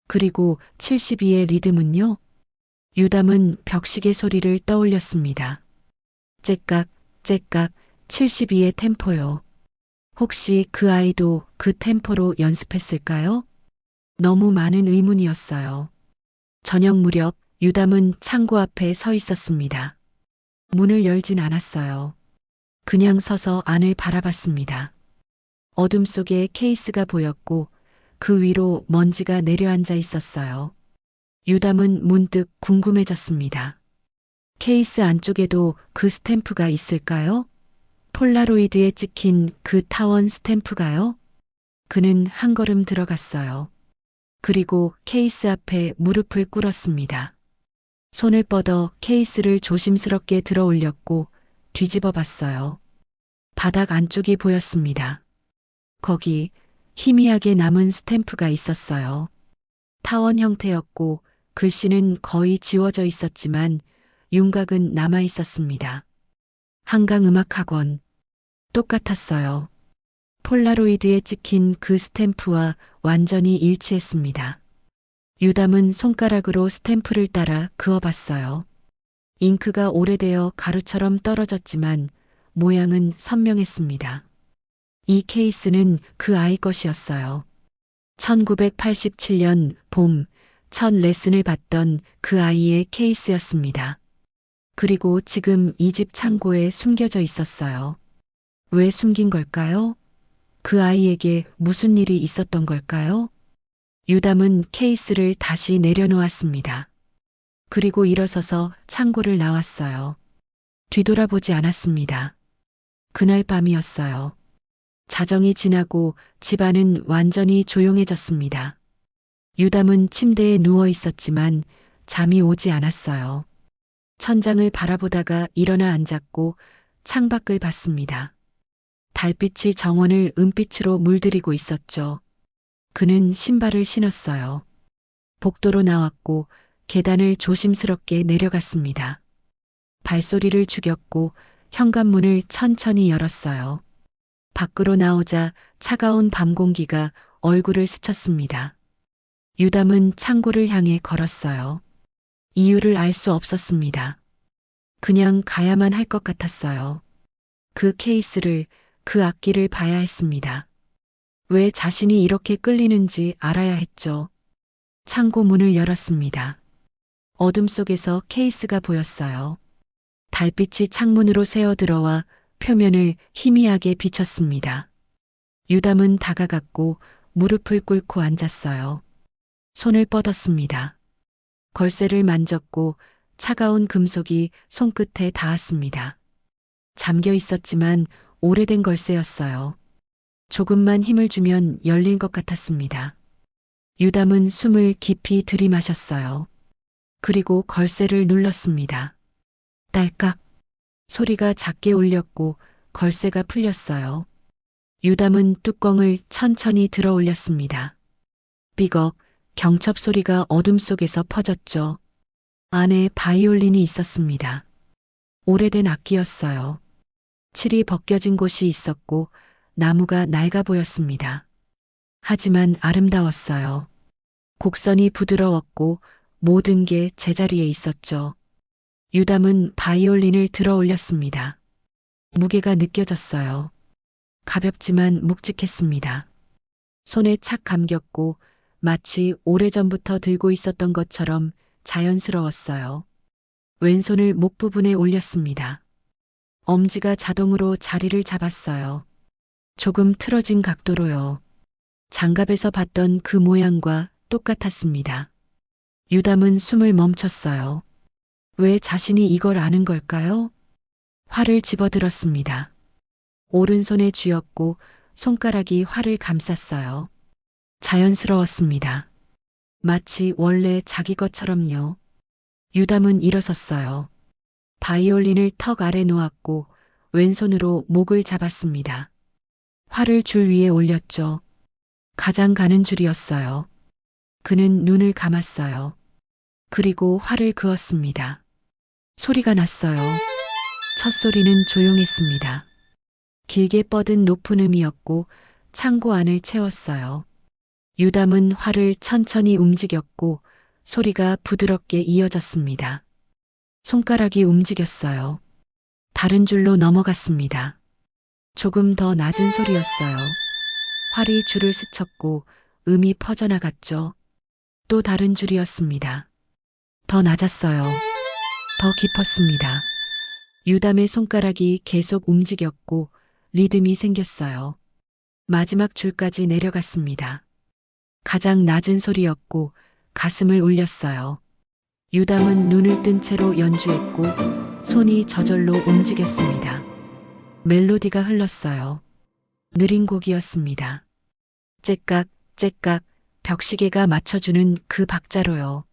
그리고 72의 리듬은요? 유담은 벽시계 소리를 떠올렸습니다. 째깍, 째깍, 72의 템포요. 혹시 그 아이도 그 템포로 연습했을까요? 너무 많은 의문이었어요. 저녁 무렵 유담은 창고 앞에 서 있었습니다. 문을 열진 않았어요. 그냥 서서 안을 바라봤습니다. 어둠 속에 케이스가 보였고 그 위로 먼지가 내려앉아 있었어요. 유담은 문득 궁금해졌습니다. 케이스 안쪽에도 그 스탬프가 있을까요? 폴라로이드에 찍힌 그 타원 스탬프가요? 그는 한 걸음 들어갔어요. 그리고 케이스 앞에 무릎을 꿇었습니다. 손을 뻗어 케이스를 조심스럽게 들어 올렸고 뒤집어 봤어요. 바닥 안쪽이 보였습니다. 거기 희미하게 남은 스탬프가 있었어요. 타원 형태였고 글씨는 거의 지워져 있었지만 윤곽은 남아 있었습니다. 한강음악학원. 똑같았어요. 폴라로이드에 찍힌 그 스탬프와 완전히 일치했습니다. 유담은 손가락으로 스탬프를 따라 그어봤어요. 잉크가 오래되어 가루처럼 떨어졌지만 모양은 선명했습니다. 이 케이스는 그 아이 것이었어요. 1987년 봄 첫 레슨을 받던 그 아이의 케이스였습니다. 그리고 지금 이 집 창고에 숨겨져 있었어요. 왜 숨긴 걸까요? 그 아이에게 무슨 일이 있었던 걸까요? 유담은 케이스를 다시 내려놓았습니다. 그리고 일어서서 창고를 나왔어요. 뒤돌아보지 않았습니다. 그날 밤이었어요. 자정이 지나고 집안은 완전히 조용해졌습니다. 유담은 침대에 누워 있었지만 잠이 오지 않았어요. 천장을 바라보다가 일어나 앉았고 창밖을 봤습니다. 달빛이 정원을 은빛으로 물들이고 있었죠. 그는 신발을 신었어요. 복도로 나왔고 계단을 조심스럽게 내려갔습니다. 발소리를 죽였고 현관문을 천천히 열었어요. 밖으로 나오자 차가운 밤 공기가 얼굴을 스쳤습니다. 유담은 창고를 향해 걸었어요. 이유를 알 수 없었습니다. 그냥 가야만 할 것 같았어요. 그 케이스를, 그 악기를 봐야 했습니다. 왜 자신이 이렇게 끌리는지 알아야 했죠. 창고 문을 열었습니다. 어둠 속에서 케이스가 보였어요. 달빛이 창문으로 새어들어와 표면을 희미하게 비쳤습니다. 유담은 다가갔고 무릎을 꿇고 앉았어요. 손을 뻗었습니다. 걸쇠를 만졌고 차가운 금속이 손끝에 닿았습니다. 잠겨 있었지만 오래된 걸쇠였어요. 조금만 힘을 주면 열릴 것 같았습니다. 유담은 숨을 깊이 들이마셨어요. 그리고 걸쇠를 눌렀습니다. 딸깍 소리가 작게 울렸고 걸쇠가 풀렸어요. 유담은 뚜껑을 천천히 들어 올렸습니다. 삐걱 경첩 소리가 어둠 속에서 퍼졌죠. 안에 바이올린이 있었습니다. 오래된 악기였어요. 칠이 벗겨진 곳이 있었고 나무가 낡아 보였습니다. 하지만 아름다웠어요. 곡선이 부드러웠고 모든 게 제자리에 있었죠. 유담은 바이올린을 들어 올렸습니다. 무게가 느껴졌어요. 가볍지만 묵직했습니다. 손에 착 감겼고 마치 오래전부터 들고 있었던 것처럼 자연스러웠어요. 왼손을 목 부분에 올렸습니다. 엄지가 자동으로 자리를 잡았어요. 조금 틀어진 각도로요. 장갑에서 봤던 그 모양과 똑같았습니다. 유담은 숨을 멈췄어요. 왜 자신이 이걸 아는 걸까요? 활을 집어들었습니다. 오른손에 쥐었고 손가락이 활을 감쌌어요. 자연스러웠습니다. 마치 원래 자기 것처럼요. 유담은 일어섰어요. 바이올린을 턱 아래 놓았고 왼손으로 목을 잡았습니다. 활을 줄 위에 올렸죠. 가장 가는 줄이었어요. 그는 눈을 감았어요. 그리고 활을 그었습니다. 소리가 났어요. 첫 소리는 조용했습니다. 길게 뻗은 높은 음이었고 창고 안을 채웠어요. 유담은 활을 천천히 움직였고 소리가 부드럽게 이어졌습니다. 손가락이 움직였어요. 다른 줄로 넘어갔습니다. 조금 더 낮은 소리였어요. 활이 줄을 스쳤고 음이 퍼져나갔죠. 또 다른 줄이었습니다. 더 낮았어요. 더 깊었습니다. 유담의 손가락이 계속 움직였고 리듬이 생겼어요. 마지막 줄까지 내려갔습니다. 가장 낮은 소리였고 가슴을 울렸어요. 유담은 눈을 뜬 채로 연주했고 손이 저절로 움직였습니다. 멜로디가 흘렀어요. 느린 곡이었습니다. 째깍, 째깍, 벽시계가 맞춰주는 그 박자로요.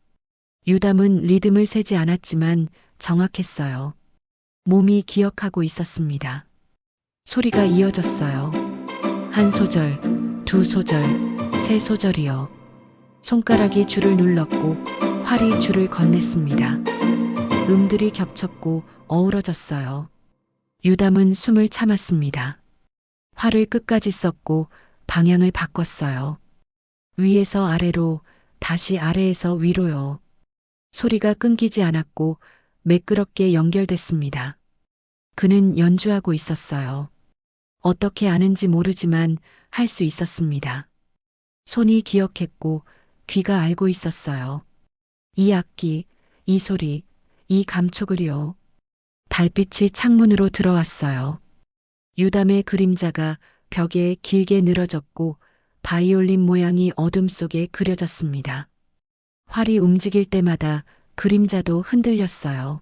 유담은 리듬을 세지 않았지만 정확했어요. 몸이 기억하고 있었습니다. 소리가 이어졌어요. 한 소절, 두 소절, 세 소절이요. 손가락이 줄을 눌렀고 활이 줄을 건넸습니다. 음들이 겹쳤고 어우러졌어요. 유담은 숨을 참았습니다. 활을 끝까지 썼고 방향을 바꿨어요. 위에서 아래로, 다시 아래에서 위로요. 소리가 끊기지 않았고 매끄럽게 연결됐습니다. 그는 연주하고 있었어요. 어떻게 아는지 모르지만 할 수 있었습니다. 손이 기억했고 귀가 알고 있었어요. 이 악기, 이 소리, 이 감촉을요. 달빛이 창문으로 들어왔어요. 유담의 그림자가 벽에 길게 늘어졌고 바이올린 모양이 어둠 속에 그려졌습니다. 활이 움직일 때마다 그림자도 흔들렸어요.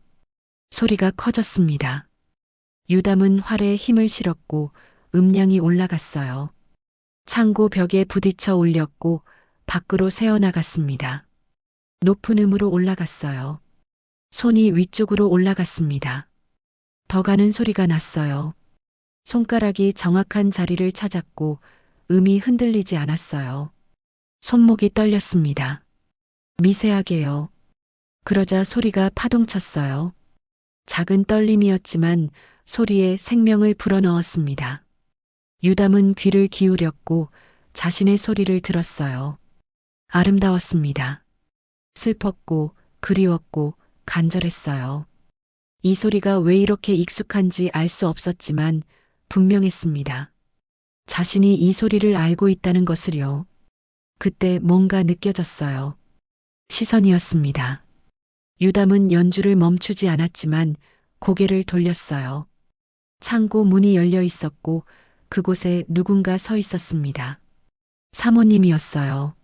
소리가 커졌습니다. 유담은 활에 힘을 실었고 음량이 올라갔어요. 창고 벽에 부딪혀 올렸고 밖으로 새어나갔습니다. 높은 음으로 올라갔어요. 손이 위쪽으로 올라갔습니다. 더 가는 소리가 났어요. 손가락이 정확한 자리를 찾았고 음이 흔들리지 않았어요. 손목이 떨렸습니다. 미세하게요. 그러자 소리가 파동쳤어요. 작은 떨림이었지만 소리에 생명을 불어넣었습니다. 유담은 귀를 기울였고 자신의 소리를 들었어요. 아름다웠습니다. 슬펐고 그리웠고 간절했어요. 이 소리가 왜 이렇게 익숙한지 알 수 없었지만 분명했습니다. 자신이 이 소리를 알고 있다는 것을요. 그때 뭔가 느껴졌어요. 시선이었습니다. 유담은 연주를 멈추지 않았지만 고개를 돌렸어요. 창고 문이 열려 있었고 그곳에 누군가 서 있었습니다. 사모님이었어요.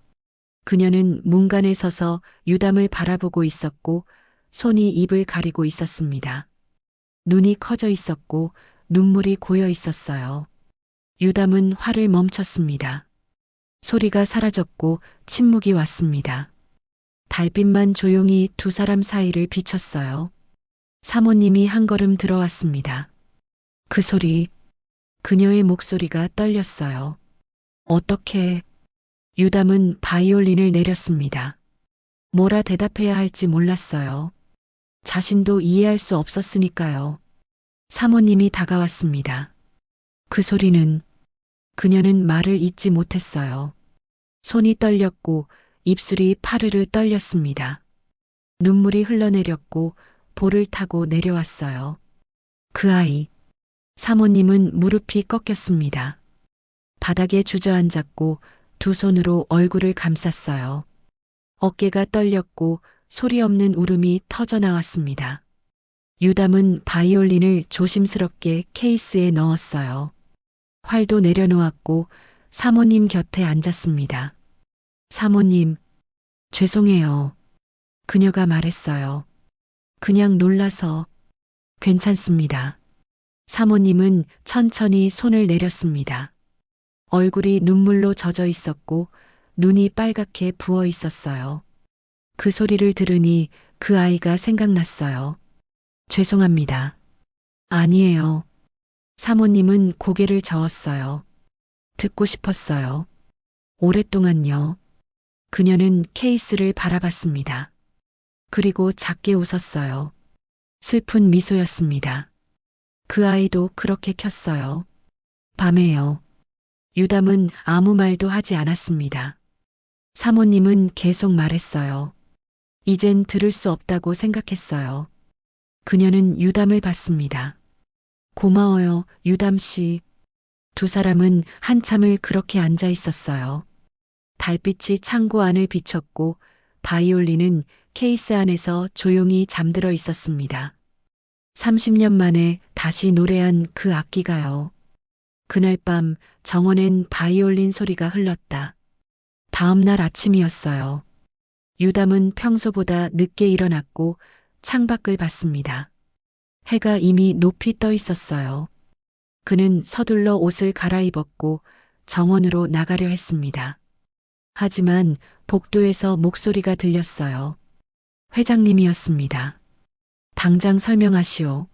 그녀는 문간에 서서 유담을 바라보고 있었고 손이 입을 가리고 있었습니다. 눈이 커져 있었고 눈물이 고여 있었어요. 유담은 화를 멈췄습니다. 소리가 사라졌고 침묵이 왔습니다. 달빛만 조용히 두 사람 사이를 비췄어요. 사모님이 한 걸음 들어왔습니다. 그 소리, 그녀의 목소리가 떨렸어요. 어떻게? 유담은 바이올린을 내렸습니다. 뭐라 대답해야 할지 몰랐어요. 자신도 이해할 수 없었으니까요. 사모님이 다가왔습니다. 그 소리는, 그녀는 말을 잇지 못했어요. 손이 떨렸고 입술이 파르르 떨렸습니다. 눈물이 흘러내렸고 볼을 타고 내려왔어요. 그 아이. 사모님은 무릎이 꺾였습니다. 바닥에 주저앉았고 두 손으로 얼굴을 감쌌어요. 어깨가 떨렸고 소리 없는 울음이 터져 나왔습니다. 유담은 바이올린을 조심스럽게 케이스에 넣었어요. 활도 내려놓았고 사모님 곁에 앉았습니다. 사모님, 죄송해요. 그녀가 말했어요. 그냥 놀라서. 괜찮습니다. 사모님은 천천히 손을 내렸습니다. 얼굴이 눈물로 젖어 있었고 눈이 빨갛게 부어 있었어요. 그 소리를 들으니 그 아이가 생각났어요. 죄송합니다. 아니에요. 사모님은 고개를 저었어요. 듣고 싶었어요. 오랫동안요. 그녀는 케이스를 바라봤습니다. 그리고 작게 웃었어요. 슬픈 미소였습니다. 그 아이도 그렇게 켰어요. 밤에요. 유담은 아무 말도 하지 않았습니다. 사모님은 계속 말했어요. 이젠 들을 수 없다고 생각했어요. 그녀는 유담을 봤습니다. 고마워요, 유담 씨. 두 사람은 한참을 그렇게 앉아 있었어요. 달빛이 창고 안을 비췄고 바이올린은 케이스 안에서 조용히 잠들어 있었습니다. 30년 만에 다시 노래한 그 악기가요. 그날 밤 정원엔 바이올린 소리가 흘렀다. 다음 날 아침이었어요. 유담은 평소보다 늦게 일어났고 창밖을 봤습니다. 해가 이미 높이 떠 있었어요. 그는 서둘러 옷을 갈아입었고 정원으로 나가려 했습니다. 하지만 복도에서 목소리가 들렸어요. 회장님이었습니다. 당장 설명하시오.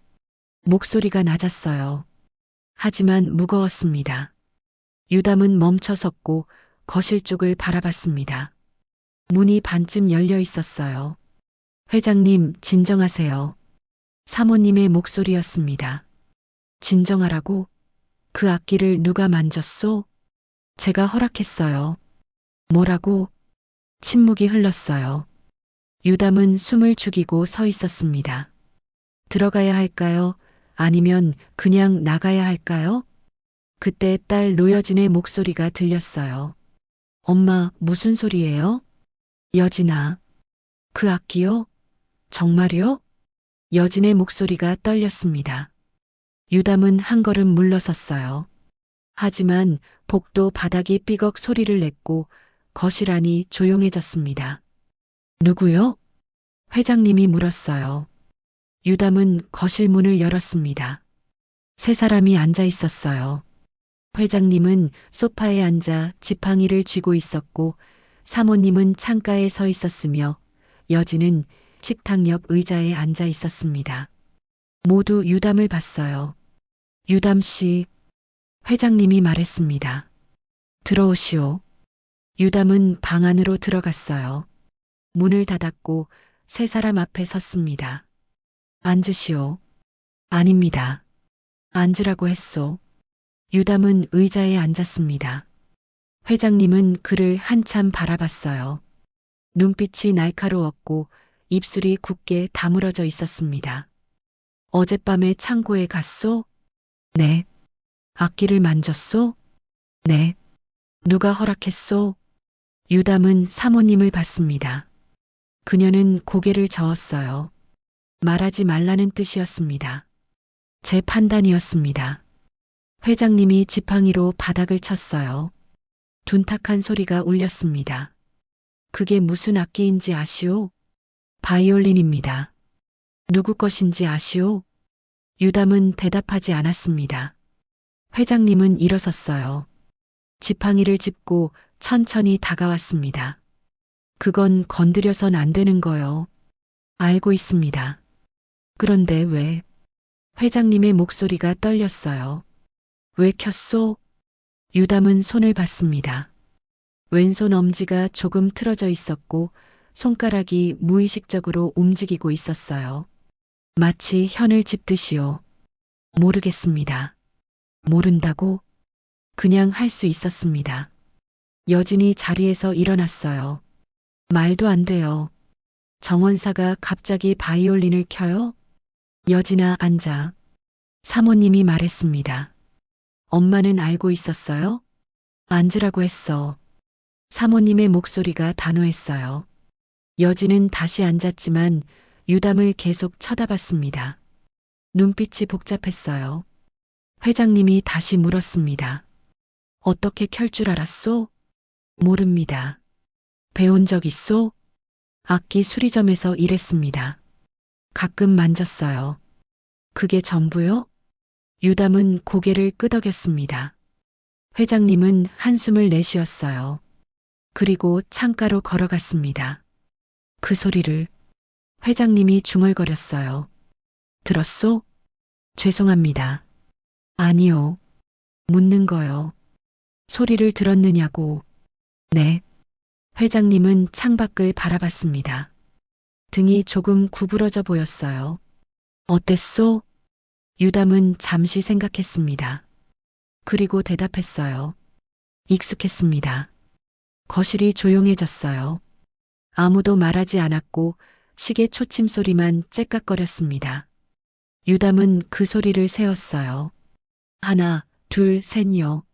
목소리가 낮았어요. 하지만 무거웠습니다. 유담은 멈춰 섰고 거실 쪽을 바라봤습니다. 문이 반쯤 열려 있었어요. 회장님, 진정하세요. 사모님의 목소리였습니다. 진정하라고? 그 악기를 누가 만졌소? 제가 허락했어요. 뭐라고? 침묵이 흘렀어요. 유담은 숨을 죽이고 서 있었습니다. 들어가야 할까요? 아니면 그냥 나가야 할까요? 그때 딸 노여진의 목소리가 들렸어요. 엄마, 무슨 소리예요? 여진아. 그 악기요? 정말요? 여진의 목소리가 떨렸습니다. 유담은 한 걸음 물러섰어요. 하지만 복도 바닥이 삐걱 소리를 냈고 거실 안이 조용해졌습니다. 누구요? 회장님이 물었어요. 유담은 거실 문을 열었습니다. 세 사람이 앉아 있었어요. 회장님은 소파에 앉아 지팡이를 쥐고 있었고 사모님은 창가에 서 있었으며 여진은 식탁 옆 의자에 앉아 있었습니다. 모두 유담을 봤어요. 유담 씨, 회장님이 말했습니다. 들어오시오. 유담은 방 안으로 들어갔어요. 문을 닫았고 세 사람 앞에 섰습니다. 앉으시오. 아닙니다. 앉으라고 했소. 유담은 의자에 앉았습니다. 회장님은 그를 한참 바라봤어요. 눈빛이 날카로웠고 입술이 굳게 다물어져 있었습니다. 어젯밤에 창고에 갔소? 네. 악기를 만졌소? 네. 누가 허락했소? 유담은 사모님을 봤습니다. 그녀는 고개를 저었어요. 말하지 말라는 뜻이었습니다. 제 판단이었습니다. 회장님이 지팡이로 바닥을 쳤어요. 둔탁한 소리가 울렸습니다. 그게 무슨 악기인지 아시오? 바이올린입니다. 누구 것인지 아시오? 유담은 대답하지 않았습니다. 회장님은 일어섰어요. 지팡이를 짚고 천천히 다가왔습니다. 그건 건드려선 안 되는 거요. 알고 있습니다. 그런데 왜? 회장님의 목소리가 떨렸어요. 왜 켰소? 유담은 손을 봤습니다. 왼손 엄지가 조금 틀어져 있었고 손가락이 무의식적으로 움직이고 있었어요. 마치 현을 짚듯이요. 모르겠습니다. 모른다고? 그냥 할 수 있었습니다. 여진이 자리에서 일어났어요. 말도 안 돼요. 정원사가 갑자기 바이올린을 켜요? 여진아, 앉아. 사모님이 말했습니다. 엄마는 알고 있었어요? 앉으라고 했어. 사모님의 목소리가 단호했어요. 여진은 다시 앉았지만 유담을 계속 쳐다봤습니다. 눈빛이 복잡했어요. 회장님이 다시 물었습니다. 어떻게 켤 줄 알았소? 모릅니다. 배운 적 있소? 악기 수리점에서 일했습니다. 가끔 만졌어요. 그게 전부요? 유담은 고개를 끄덕였습니다. 회장님은 한숨을 내쉬었어요. 그리고 창가로 걸어갔습니다. 그 소리를 회장님이 중얼거렸어요. 들었소? 죄송합니다. 아니요. 묻는 거요. 소리를 들었느냐고. 네. 회장님은 창밖을 바라봤습니다. 등이 조금 구부러져 보였어요. 어땠소? 유담은 잠시 생각했습니다. 그리고 대답했어요. 익숙했습니다. 거실이 조용해졌어요. 아무도 말하지 않았고 시계 초침 소리만 째깍거렸습니다. 유담은 그 소리를 세었어요. 하나, 둘, 셋요.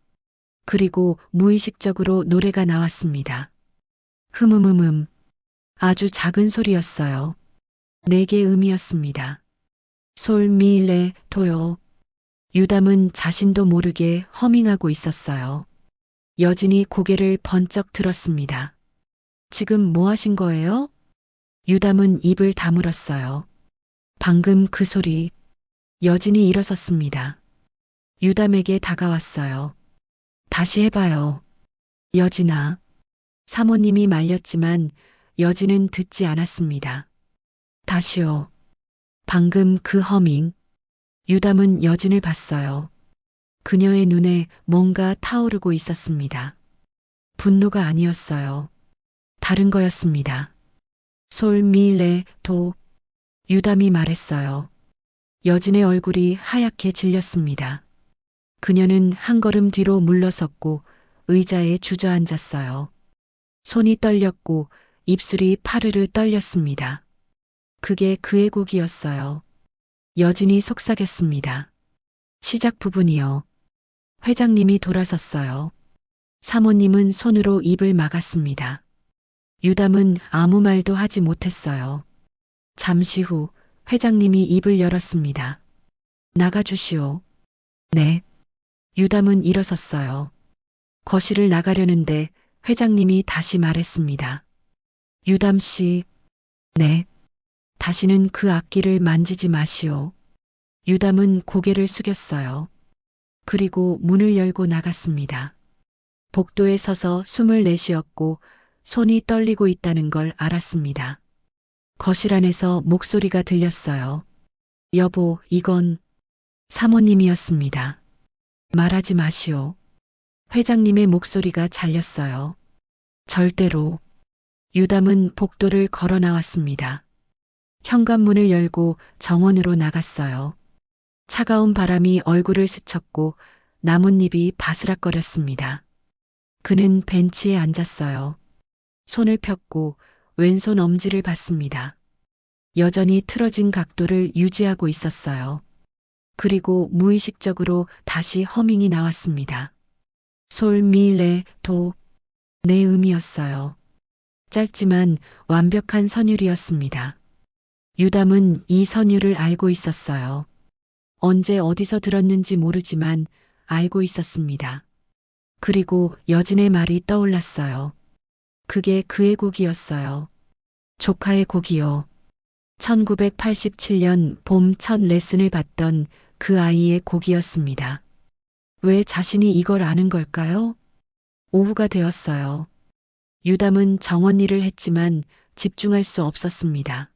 그리고 무의식적으로 노래가 나왔습니다. 흠흠흠흠. 아주 작은 소리였어요. 네 개 음이었습니다. 솔, 미, 레, 도요. 유담은 자신도 모르게 허밍하고 있었어요. 여진이 고개를 번쩍 들었습니다. 지금 뭐 하신 거예요? 유담은 입을 다물었어요. 방금 그 소리. 여진이 일어섰습니다. 유담에게 다가왔어요. 다시 해봐요. 여진아. 사모님이 말렸지만 여진은 듣지 않았습니다. 다시요. 방금 그 허밍. 유담은 여진을 봤어요. 그녀의 눈에 뭔가 타오르고 있었습니다. 분노가 아니었어요. 다른 거였습니다. 솔, 미, 레, 도. 유담이 말했어요. 여진의 얼굴이 하얗게 질렸습니다. 그녀는 한 걸음 뒤로 물러섰고 의자에 주저앉았어요. 손이 떨렸고 입술이 파르르 떨렸습니다. 그게 그의 곡이었어요. 여진이 속삭였습니다. 시작 부분이요. 회장님이 돌아섰어요. 사모님은 손으로 입을 막았습니다. 유담은 아무 말도 하지 못했어요. 잠시 후 회장님이 입을 열었습니다. 나가주시오. 네. 유담은 일어섰어요. 거실을 나가려는데 회장님이 다시 말했습니다. 유담 씨. 네. 다시는 그 악기를 만지지 마시오. 유담은 고개를 숙였어요. 그리고 문을 열고 나갔습니다. 복도에 서서 숨을 내쉬었고 손이 떨리고 있다는 걸 알았습니다. 거실 안에서 목소리가 들렸어요. 여보, 이건 사모님이었습니다. 말하지 마시오. 회장님의 목소리가 잘렸어요. 절대로. 유담은 복도를 걸어 나왔습니다. 현관문을 열고 정원으로 나갔어요. 차가운 바람이 얼굴을 스쳤고 나뭇잎이 바스락거렸습니다. 그는 벤치에 앉았어요. 손을 폈고 왼손 엄지를 봤습니다. 여전히 틀어진 각도를 유지하고 있었어요. 그리고 무의식적으로 다시 허밍이 나왔습니다. 솔, 미, 레, 도. 내 음이었어요. 짧지만 완벽한 선율이었습니다. 유담은 이 선율을 알고 있었어요. 언제 어디서 들었는지 모르지만 알고 있었습니다. 그리고 여진의 말이 떠올랐어요. 그게 그의 곡이었어요. 조카의 곡이요. 1987년 봄 첫 레슨을 받던 그 아이의 곡이었습니다. 왜 자신이 이걸 아는 걸까요? 오후가 되었어요. 유담은 정원 일을 했지만 집중할 수 없었습니다.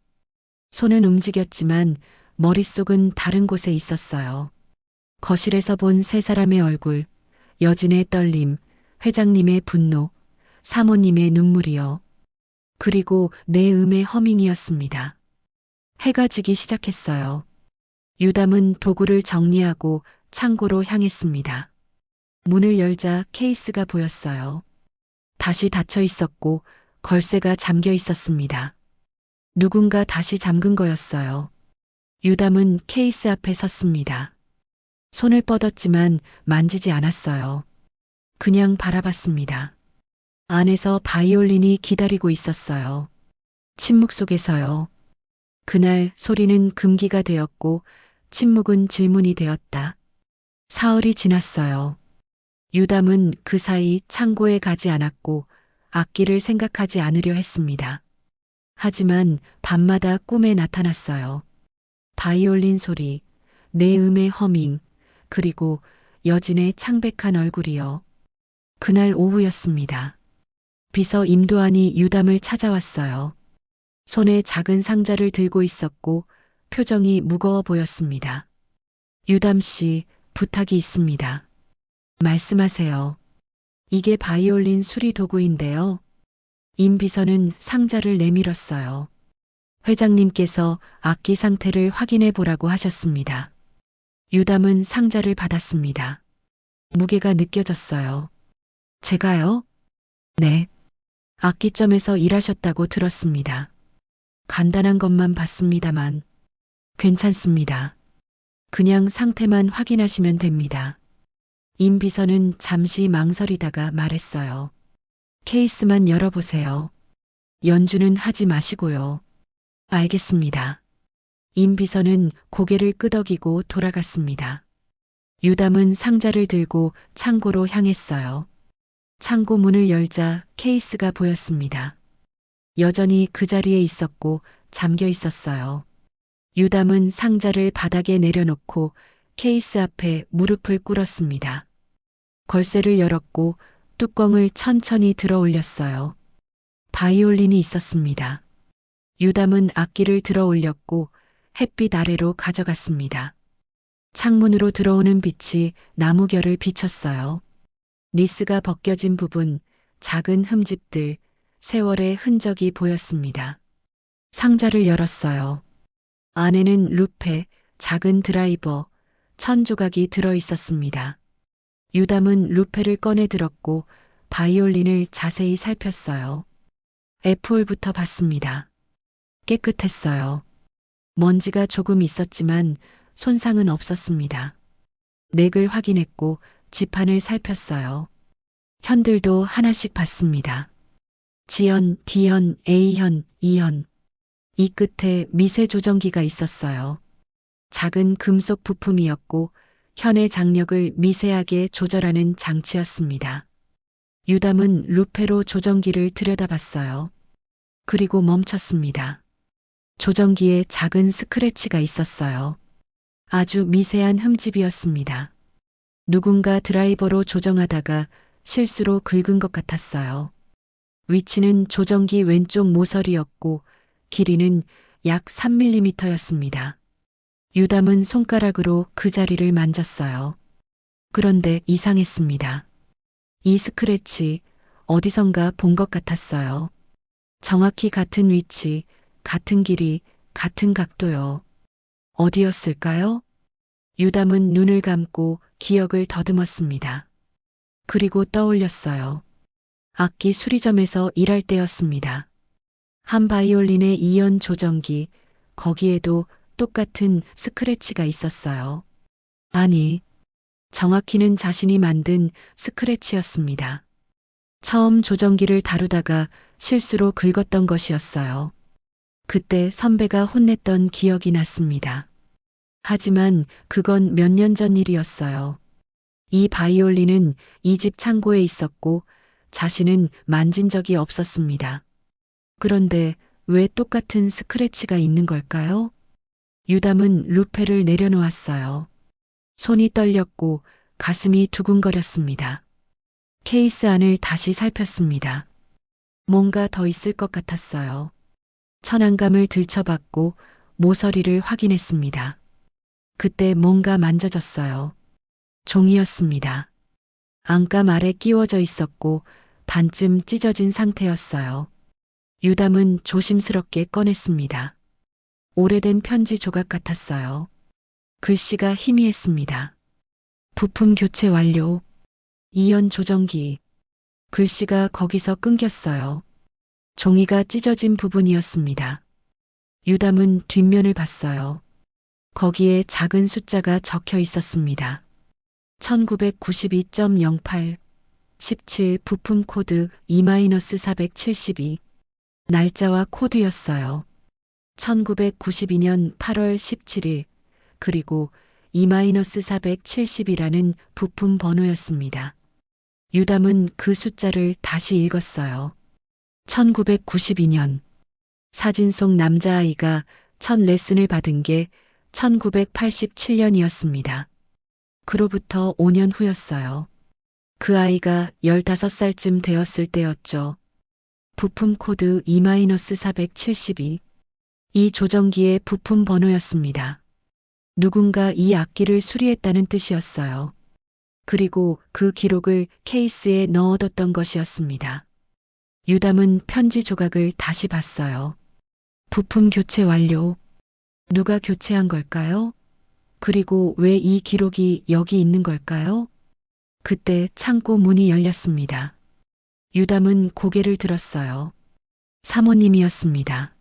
손은 움직였지만 머릿속은 다른 곳에 있었어요. 거실에서 본 세 사람의 얼굴, 여진의 떨림, 회장님의 분노, 사모님의 눈물이요. 그리고 내 음의 허밍이었습니다. 해가 지기 시작했어요. 유담은 도구를 정리하고 창고로 향했습니다. 문을 열자 케이스가 보였어요. 다시 닫혀 있었고 걸쇠가 잠겨 있었습니다. 누군가 다시 잠근 거였어요. 유담은 케이스 앞에 섰습니다. 손을 뻗었지만 만지지 않았어요. 그냥 바라봤습니다. 안에서 바이올린이 기다리고 있었어요. 침묵 속에서요. 그날 소리는 금기가 되었고 침묵은 질문이 되었다. 사흘이 지났어요. 유담은 그 사이 창고에 가지 않았고 악기를 생각하지 않으려 했습니다. 하지만 밤마다 꿈에 나타났어요. 바이올린 소리, 내 음의 허밍, 그리고 여진의 창백한 얼굴이요. 그날 오후였습니다. 비서 임도환이 유담을 찾아왔어요. 손에 작은 상자를 들고 있었고 표정이 무거워 보였습니다. 유담 씨, 부탁이 있습니다. 말씀하세요. 이게 바이올린 수리 도구인데요. 임 비서는 상자를 내밀었어요. 회장님께서 악기 상태를 확인해 보라고 하셨습니다. 유담은 상자를 받았습니다. 무게가 느껴졌어요. 제가요? 네. 악기점에서 일하셨다고 들었습니다. 간단한 것만 봤습니다만 괜찮습니다. 그냥 상태만 확인하시면 됩니다. 임 비서는 잠시 망설이다가 말했어요. 케이스만 열어보세요. 연주는 하지 마시고요. 알겠습니다. 임 비서는 고개를 끄덕이고 돌아갔습니다. 유담은 상자를 들고 창고로 향했어요. 창고 문을 열자 케이스가 보였습니다. 여전히 그 자리에 있었고 잠겨 있었어요. 유담은 상자를 바닥에 내려놓고 케이스 앞에 무릎을 꿇었습니다. 걸쇠를 열었고 뚜껑을 천천히 들어 올렸어요. 바이올린이 있었습니다. 유담은 악기를 들어 올렸고 햇빛 아래로 가져갔습니다. 창문으로 들어오는 빛이 나무결을 비췄어요. 니스가 벗겨진 부분, 작은 흠집들, 세월의 흔적이 보였습니다. 상자를 열었어요. 안에는 루페, 작은 드라이버, 천 조각이 들어 있었습니다. 유담은 루페를 꺼내 들었고 바이올린을 자세히 살폈어요. F홀부터 봤습니다. 깨끗했어요. 먼지가 조금 있었지만 손상은 없었습니다. 넥을 확인했고 지판을 살폈어요. 현들도 하나씩 봤습니다. G현, D현, A현, E현. 이 끝에 미세 조정기가 있었어요. 작은 금속 부품이었고 현의 장력을 미세하게 조절하는 장치였습니다. 유담은 루페로 조정기를 들여다봤어요. 그리고 멈췄습니다. 조정기에 작은 스크래치가 있었어요. 아주 미세한 흠집이었습니다. 누군가 드라이버로 조정하다가 실수로 긁은 것 같았어요. 위치는 조정기 왼쪽 모서리였고 길이는 약 3mm였습니다. 유담은 손가락으로 그 자리를 만졌어요. 그런데 이상했습니다. 이 스크래치 어디선가 본 것 같았어요. 정확히 같은 위치, 같은 길이, 같은 각도요. 어디였을까요? 유담은 눈을 감고 기억을 더듬었습니다. 그리고 떠올렸어요. 악기 수리점에서 일할 때였습니다. 한 바이올린의 2연 조정기, 거기에도 똑같은 스크래치가 있었어요. 아니, 정확히는 자신이 만든 스크래치였습니다. 처음 조정기를 다루다가 실수로 긁었던 것이었어요. 그때 선배가 혼냈던 기억이 났습니다. 하지만 그건 몇 년 전 일이었어요. 이 바이올린은 이 집 창고에 있었고 자신은 만진 적이 없었습니다. 그런데 왜 똑같은 스크래치가 있는 걸까요? 유담은 루페를 내려놓았어요. 손이 떨렸고 가슴이 두근거렸습니다. 케이스 안을 다시 살폈습니다. 뭔가 더 있을 것 같았어요. 천안감을 들춰봤고 모서리를 확인했습니다. 그때 뭔가 만져졌어요. 종이였습니다. 안감 아래 끼워져 있었고 반쯤 찢어진 상태였어요. 유담은 조심스럽게 꺼냈습니다. 오래된 편지 조각 같았어요. 글씨가 희미했습니다. 부품 교체 완료. 이연 조정기. 글씨가 거기서 끊겼어요. 종이가 찢어진 부분이었습니다. 유담은 뒷면을 봤어요. 거기에 작은 숫자가 적혀 있었습니다. 1992.08 17 부품 코드 2-472 날짜와 코드였어요. 1992년 8월 17일 그리고 2-472라는 부품 번호였습니다. 유담은 그 숫자를 다시 읽었어요. 1992년 사진 속 남자아이가 첫 레슨을 받은 게 1987년이었습니다. 그로부터 5년 후였어요. 그 아이가 15살쯤 되었을 때였죠. 부품 코드 2-472. 이 조정기의 부품 번호였습니다. 누군가 이 악기를 수리했다는 뜻이었어요. 그리고 그 기록을 케이스에 넣어뒀던 것이었습니다. 유담은 편지 조각을 다시 봤어요. 부품 교체 완료. 누가 교체한 걸까요? 그리고 왜 이 기록이 여기 있는 걸까요? 그때 창고 문이 열렸습니다. 유담은 고개를 들었어요. 사모님이었습니다.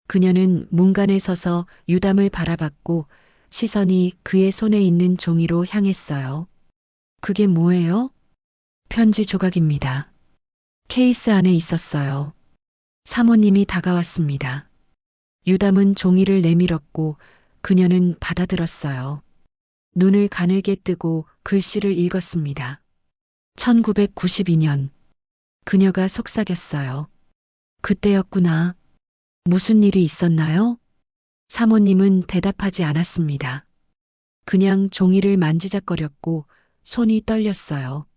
그녀는 문간에 서서 유담을 바라봤고 시선이 그의 손에 있는 종이로 향했어요. 그게 뭐예요? 편지 조각입니다. 케이스 안에 있었어요. 사모님이 다가왔습니다. 유담은 종이를 내밀었고 그녀는 받아들었어요. 눈을 가늘게 뜨고 글씨를 읽었습니다. 1992년. 그녀가 속삭였어요. 그때였구나. 무슨 일이 있었나요? 사모님은 대답하지 않았습니다. 그냥 종이를 만지작거렸고 손이 떨렸어요.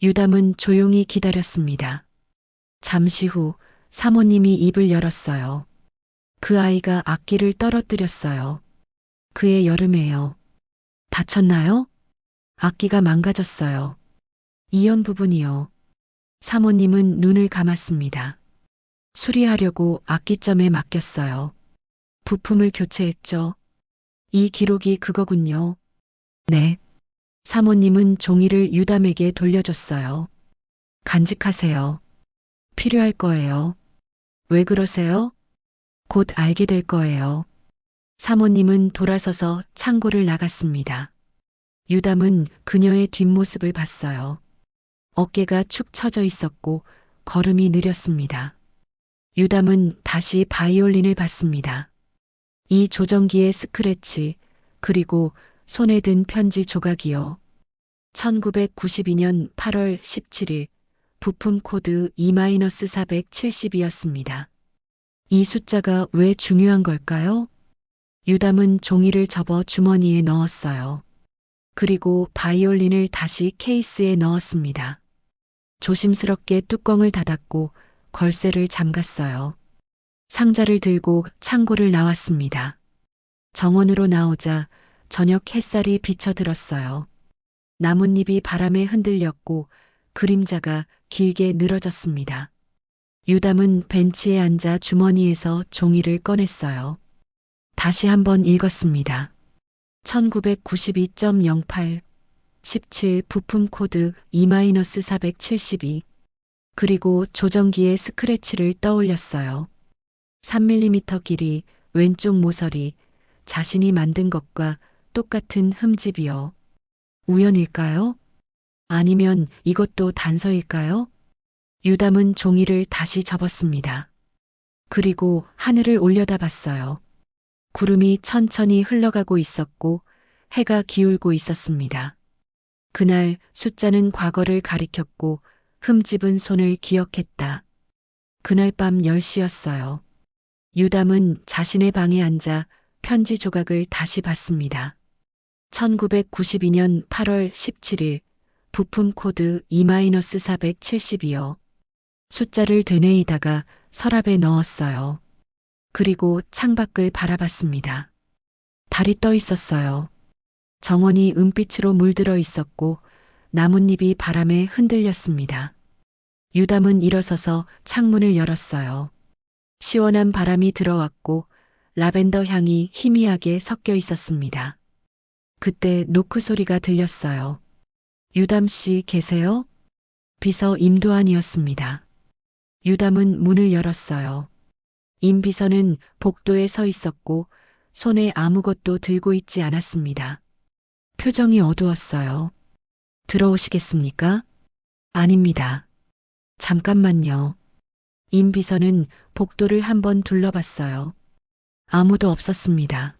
유담은 조용히 기다렸습니다. 잠시 후 사모님이 입을 열었어요. 그 아이가 악기를 떨어뜨렸어요. 그의 여름에요. 다쳤나요? 악기가 망가졌어요. 이연 부분이요. 사모님은 눈을 감았습니다. 수리하려고 악기점에 맡겼어요. 부품을 교체했죠. 이 기록이 그거군요. 네. 사모님은 종이를 유담에게 돌려줬어요. 간직하세요. 필요할 거예요. 왜 그러세요? 곧 알게 될 거예요. 사모님은 돌아서서 창고를 나갔습니다. 유담은 그녀의 뒷모습을 봤어요. 어깨가 축 처져 있었고 걸음이 느렸습니다. 유담은 다시 바이올린을 봤습니다. 이 조정기의 스크래치, 그리고 손에 든 편지 조각이요. 1992년 8월 17일, 부품 코드 E-470이었습니다. 이 숫자가 왜 중요한 걸까요? 유담은 종이를 접어 주머니에 넣었어요. 그리고 바이올린을 다시 케이스에 넣었습니다. 조심스럽게 뚜껑을 닫았고 걸쇠를 잠갔어요. 상자를 들고 창고를 나왔습니다. 정원으로 나오자 저녁 햇살이 비쳐들었어요. 나뭇잎이 바람에 흔들렸고 그림자가 길게 늘어졌습니다. 유담은 벤치에 앉아 주머니에서 종이를 꺼냈어요. 다시 한번 읽었습니다. 1992.08 17 부품 코드 E-472 그리고 조정기의 스크래치를 떠올렸어요. 3mm 길이 왼쪽 모서리 자신이 만든 것과 똑같은 흠집이요. 우연일까요? 아니면 이것도 단서일까요? 유담은 종이를 다시 접었습니다. 그리고 하늘을 올려다봤어요. 구름이 천천히 흘러가고 있었고 해가 기울고 있었습니다. 그날 숫자는 과거를 가리켰고 흠집은 손을 기억했다. 그날 밤 10시였어요. 유담은 자신의 방에 앉아 편지 조각을 다시 봤습니다. 1992년 8월 17일 부품 코드 E-472요. 숫자를 되뇌이다가 서랍에 넣었어요. 그리고 창밖을 바라봤습니다. 달이 떠 있었어요. 정원이 은빛으로 물들어 있었고 나뭇잎이 바람에 흔들렸습니다. 유담은 일어서서 창문을 열었어요. 시원한 바람이 들어왔고 라벤더 향이 희미하게 섞여 있었습니다. 그때 노크 소리가 들렸어요. 유담 씨 계세요? 비서 임도환이었습니다. 유담은 문을 열었어요. 임 비서는 복도에 서 있었고 손에 아무것도 들고 있지 않았습니다. 표정이 어두웠어요. 들어오시겠습니까? 아닙니다. 잠깐만요. 임 비서는 복도를 한번 둘러봤어요. 아무도 없었습니다.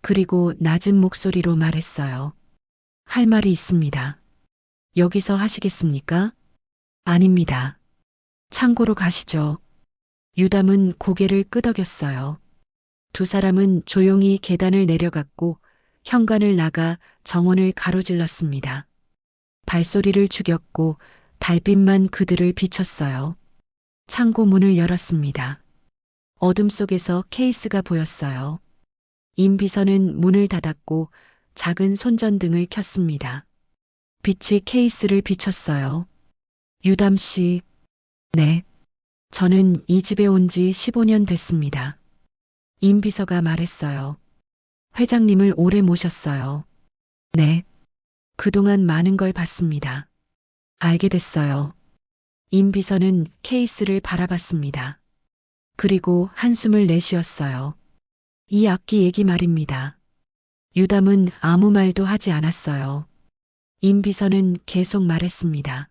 그리고 낮은 목소리로 말했어요. 할 말이 있습니다. 여기서 하시겠습니까? 아닙니다. 창고로 가시죠. 유담은 고개를 끄덕였어요. 두 사람은 조용히 계단을 내려갔고 현관을 나가 정원을 가로질렀습니다. 발소리를 죽였고 달빛만 그들을 비췄어요. 창고 문을 열었습니다. 어둠 속에서 케이스가 보였어요. 임 비서는 문을 닫았고 작은 손전등을 켰습니다. 빛이 케이스를 비췄어요. 유담 씨. 네. 저는 이 집에 온 지 15년 됐습니다. 임 비서가 말했어요. 회장님을 오래 모셨어요. 네. 그동안 많은 걸 봤습니다. 알게 됐어요. 임 비서는 케이스를 바라봤습니다. 그리고 한숨을 내쉬었어요. 이 악기 얘기 말입니다. 유담은 아무 말도 하지 않았어요. 임 비서는 계속 말했습니다.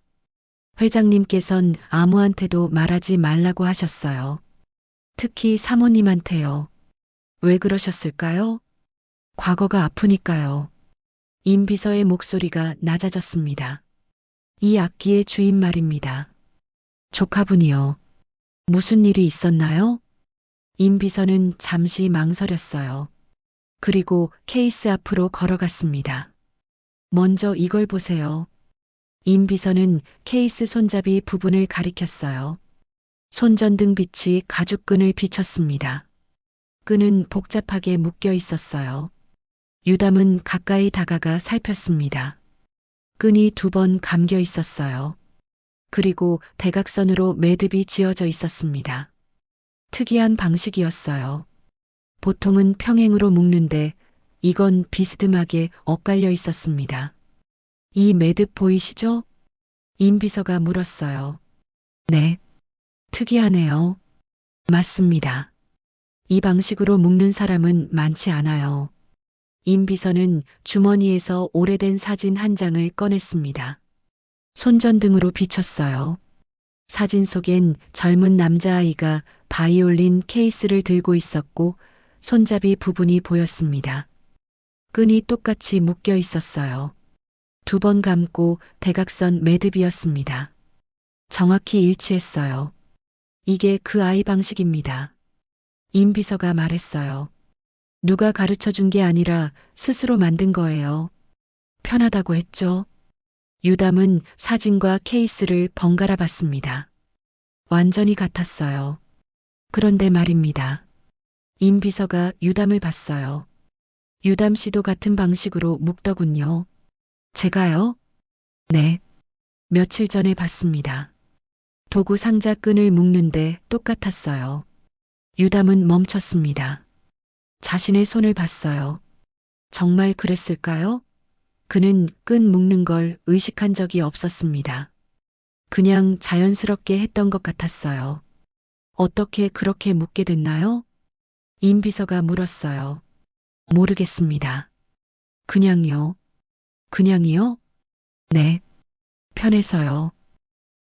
회장님께선 아무한테도 말하지 말라고 하셨어요. 특히 사모님한테요. 왜 그러셨을까요? 과거가 아프니까요. 임 비서의 목소리가 낮아졌습니다. 이 악기의 주인 말입니다. 조카분이요. 무슨 일이 있었나요? 임 비서는 잠시 망설였어요. 그리고 케이스 앞으로 걸어갔습니다. 먼저 이걸 보세요. 임 비서는 케이스 손잡이 부분을 가리켰어요. 손전등 빛이 가죽끈을 비쳤습니다. 끈은 복잡하게 묶여 있었어요. 유담은 가까이 다가가 살폈습니다. 끈이 2번 감겨 있었어요. 그리고 대각선으로 매듭이 지어져 있었습니다. 특이한 방식이었어요. 보통은 평행으로 묶는데 이건 비스듬하게 엇갈려 있었습니다. 이 매듭 보이시죠? 임 비서가 물었어요. 네. 특이하네요. 맞습니다. 이 방식으로 묶는 사람은 많지 않아요. 임 비서는 주머니에서 오래된 사진 한 장을 꺼냈습니다. 손전등으로 비췄어요. 사진 속엔 젊은 남자아이가 바이올린 케이스를 들고 있었고 손잡이 부분이 보였습니다. 끈이 똑같이 묶여 있었어요. 2번 감고 대각선 매듭이었습니다. 정확히 일치했어요. 이게 그 아이 방식입니다. 임 비서가 말했어요. 누가 가르쳐 준 게 아니라 스스로 만든 거예요. 편하다고 했죠. 유담은 사진과 케이스를 번갈아 봤습니다. 완전히 같았어요. 그런데 말입니다. 임 비서가 유담을 봤어요. 유담 씨도 같은 방식으로 묶더군요. 제가요? 네. 며칠 전에 봤습니다. 도구 상자 끈을 묶는데 똑같았어요. 유담은 멈췄습니다. 자신의 손을 봤어요. 정말 그랬을까요? 그는 끈 묶는 걸 의식한 적이 없었습니다. 그냥 자연스럽게 했던 것 같았어요. 어떻게 그렇게 묶게 됐나요? 임 비서가 물었어요. 모르겠습니다. 그냥요. 그냥이요? 네. 편해서요.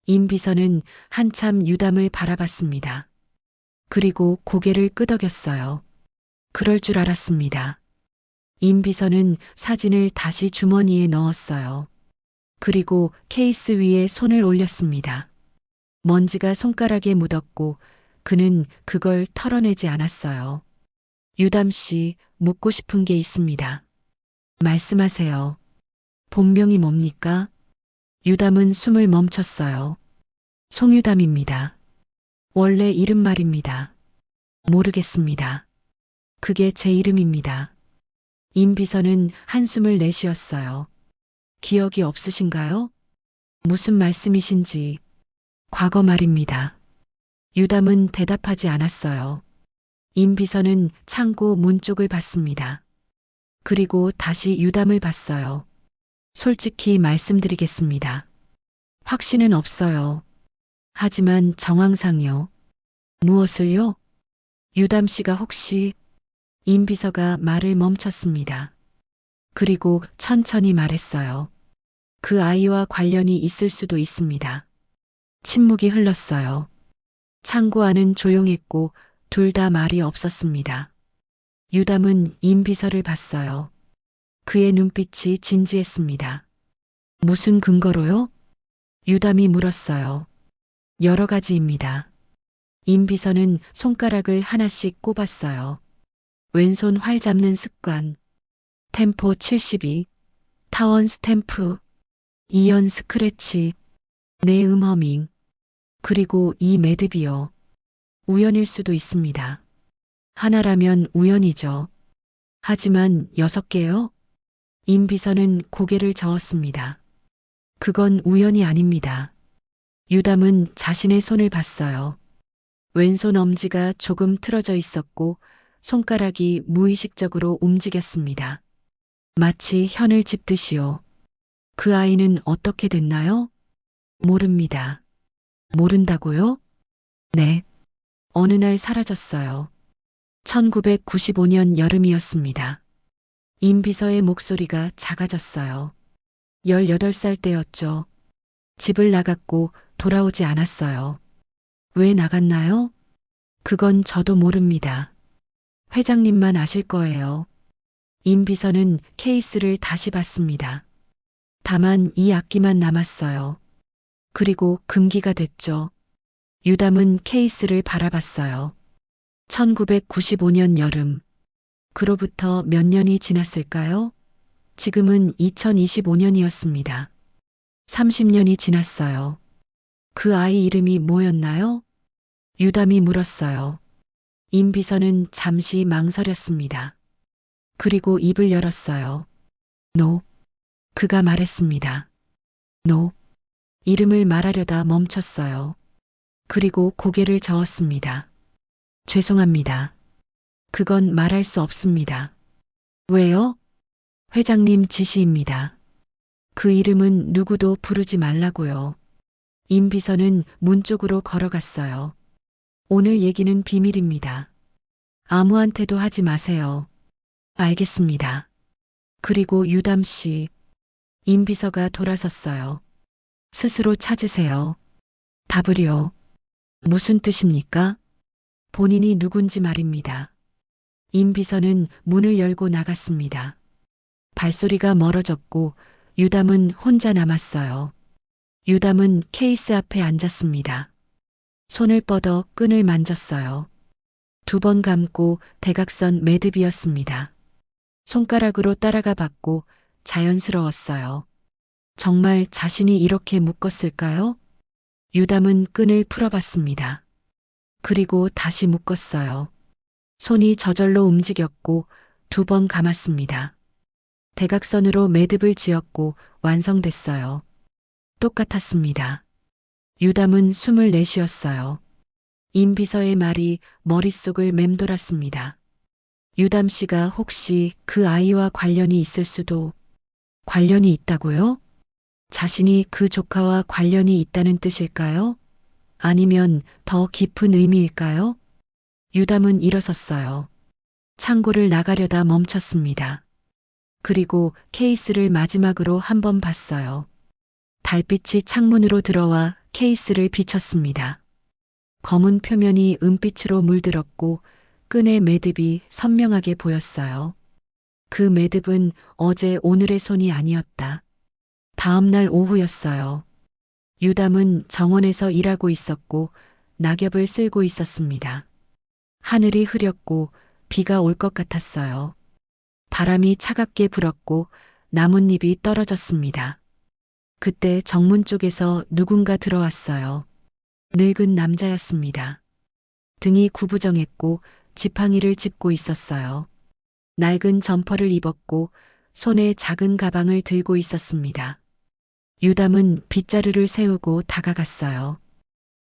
임 비서는 한참 유담을 바라봤습니다. 그리고 고개를 끄덕였어요. 그럴 줄 알았습니다. 임 비서는 사진을 다시 주머니에 넣었어요. 그리고 케이스 위에 손을 올렸습니다. 먼지가 손가락에 묻었고 그는 그걸 털어내지 않았어요. 유담 씨, 묻고 싶은 게 있습니다. 말씀하세요. 본명이 뭡니까? 유담은 숨을 멈췄어요. 송유담입니다. 원래 이름 말입니다. 모르겠습니다. 그게 제 이름입니다. 임 비서는 한숨을 내쉬었어요. 기억이 없으신가요? 무슨 말씀이신지. 과거 말입니다. 유담은 대답하지 않았어요. 임 비서는 창고 문 쪽을 봤습니다. 그리고 다시 유담을 봤어요. 솔직히 말씀드리겠습니다. 확신은 없어요. 하지만 정황상요. 무엇을요? 유담 씨가 혹시 임 비서가 말을 멈췄습니다. 그리고 천천히 말했어요. 그 아이와 관련이 있을 수도 있습니다. 침묵이 흘렀어요. 창고 안은 조용했고 둘 다 말이 없었습니다. 유담은 임 비서를 봤어요. 그의 눈빛이 진지했습니다. 무슨 근거로요? 유담이 물었어요. 여러 가지입니다. 임 비서는 손가락을 하나씩 꼽았어요. 왼손 활 잡는 습관, 템포 72, 타원 스탬프, 이연 스크래치, 내 음허밍, 그리고 이 매듭이요. 우연일 수도 있습니다. 하나라면 우연이죠. 하지만 6개요? 임 비서는 고개를 저었습니다. 그건 우연이 아닙니다. 유담은 자신의 손을 봤어요. 왼손 엄지가 조금 틀어져 있었고 손가락이 무의식적으로 움직였습니다. 마치 현을 짚듯이요. 그 아이는 어떻게 됐나요? 모릅니다. 모른다고요? 네. 어느 날 사라졌어요. 1995년 여름이었습니다. 임 비서의 목소리가 작아졌어요. 18살 때였죠. 집을 나갔고 돌아오지 않았어요. 왜 나갔나요? 그건 저도 모릅니다. 회장님만 아실 거예요. 임 비서는 케이스를 다시 봤습니다. 다만 이 악기만 남았어요. 그리고 금기가 됐죠. 유담은 케이스를 바라봤어요. 1995년 여름. 그로부터 몇 년이 지났을까요? 지금은 2025년이었습니다. 30년이 지났어요. 그 아이 이름이 뭐였나요? 유담이 물었어요. 임 비서는 잠시 망설였습니다. 그리고 입을 열었어요. 노. 그가 말했습니다. 노. 이름을 말하려다 멈췄어요. 그리고 고개를 저었습니다. 죄송합니다. 그건 말할 수 없습니다. 왜요? 회장님 지시입니다. 그 이름은 누구도 부르지 말라고요. 임 비서는 문 쪽으로 걸어갔어요. 오늘 얘기는 비밀입니다. 아무한테도 하지 마세요. 알겠습니다. 그리고 유담 씨. 임 비서가 돌아섰어요. 스스로 찾으세요. 답을요. 무슨 뜻입니까? 본인이 누군지 말입니다. 임 비서는 문을 열고 나갔습니다. 발소리가 멀어졌고 유담은 혼자 남았어요. 유담은 케이스 앞에 앉았습니다. 손을 뻗어 끈을 만졌어요. 2번 감고 대각선 매듭이었습니다. 손가락으로 따라가 봤고 자연스러웠어요. 정말 자신이 이렇게 묶었을까요? 유담은 끈을 풀어봤습니다. 그리고 다시 묶었어요. 손이 저절로 움직였고 2번 감았습니다. 대각선으로 매듭을 지었고 완성됐어요. 똑같았습니다. 유담은 숨을 내쉬었어요. 임 비서의 말이 머릿속을 맴돌았습니다. 유담 씨가 혹시 그 아이와 관련이 있을 수도. 관련이 있다고요? 자신이 그 조카와 관련이 있다는 뜻일까요? 아니면 더 깊은 의미일까요? 유담은 일어섰어요. 창고를 나가려다 멈췄습니다. 그리고 케이스를 마지막으로 한 번 봤어요. 달빛이 창문으로 들어와 케이스를 비췄습니다. 검은 표면이 은빛으로 물들었고 끈의 매듭이 선명하게 보였어요. 그 매듭은 어제 오늘의 손이 아니었다. 다음 날 오후였어요. 유담은 정원에서 일하고 있었고 낙엽을 쓸고 있었습니다. 하늘이 흐렸고 비가 올 것 같았어요. 바람이 차갑게 불었고 나뭇잎이 떨어졌습니다. 그때 정문 쪽에서 누군가 들어왔어요. 늙은 남자였습니다. 등이 구부정했고 지팡이를 짚고 있었어요. 낡은 점퍼를 입었고 손에 작은 가방을 들고 있었습니다. 유담은 빗자루를 세우고 다가갔어요.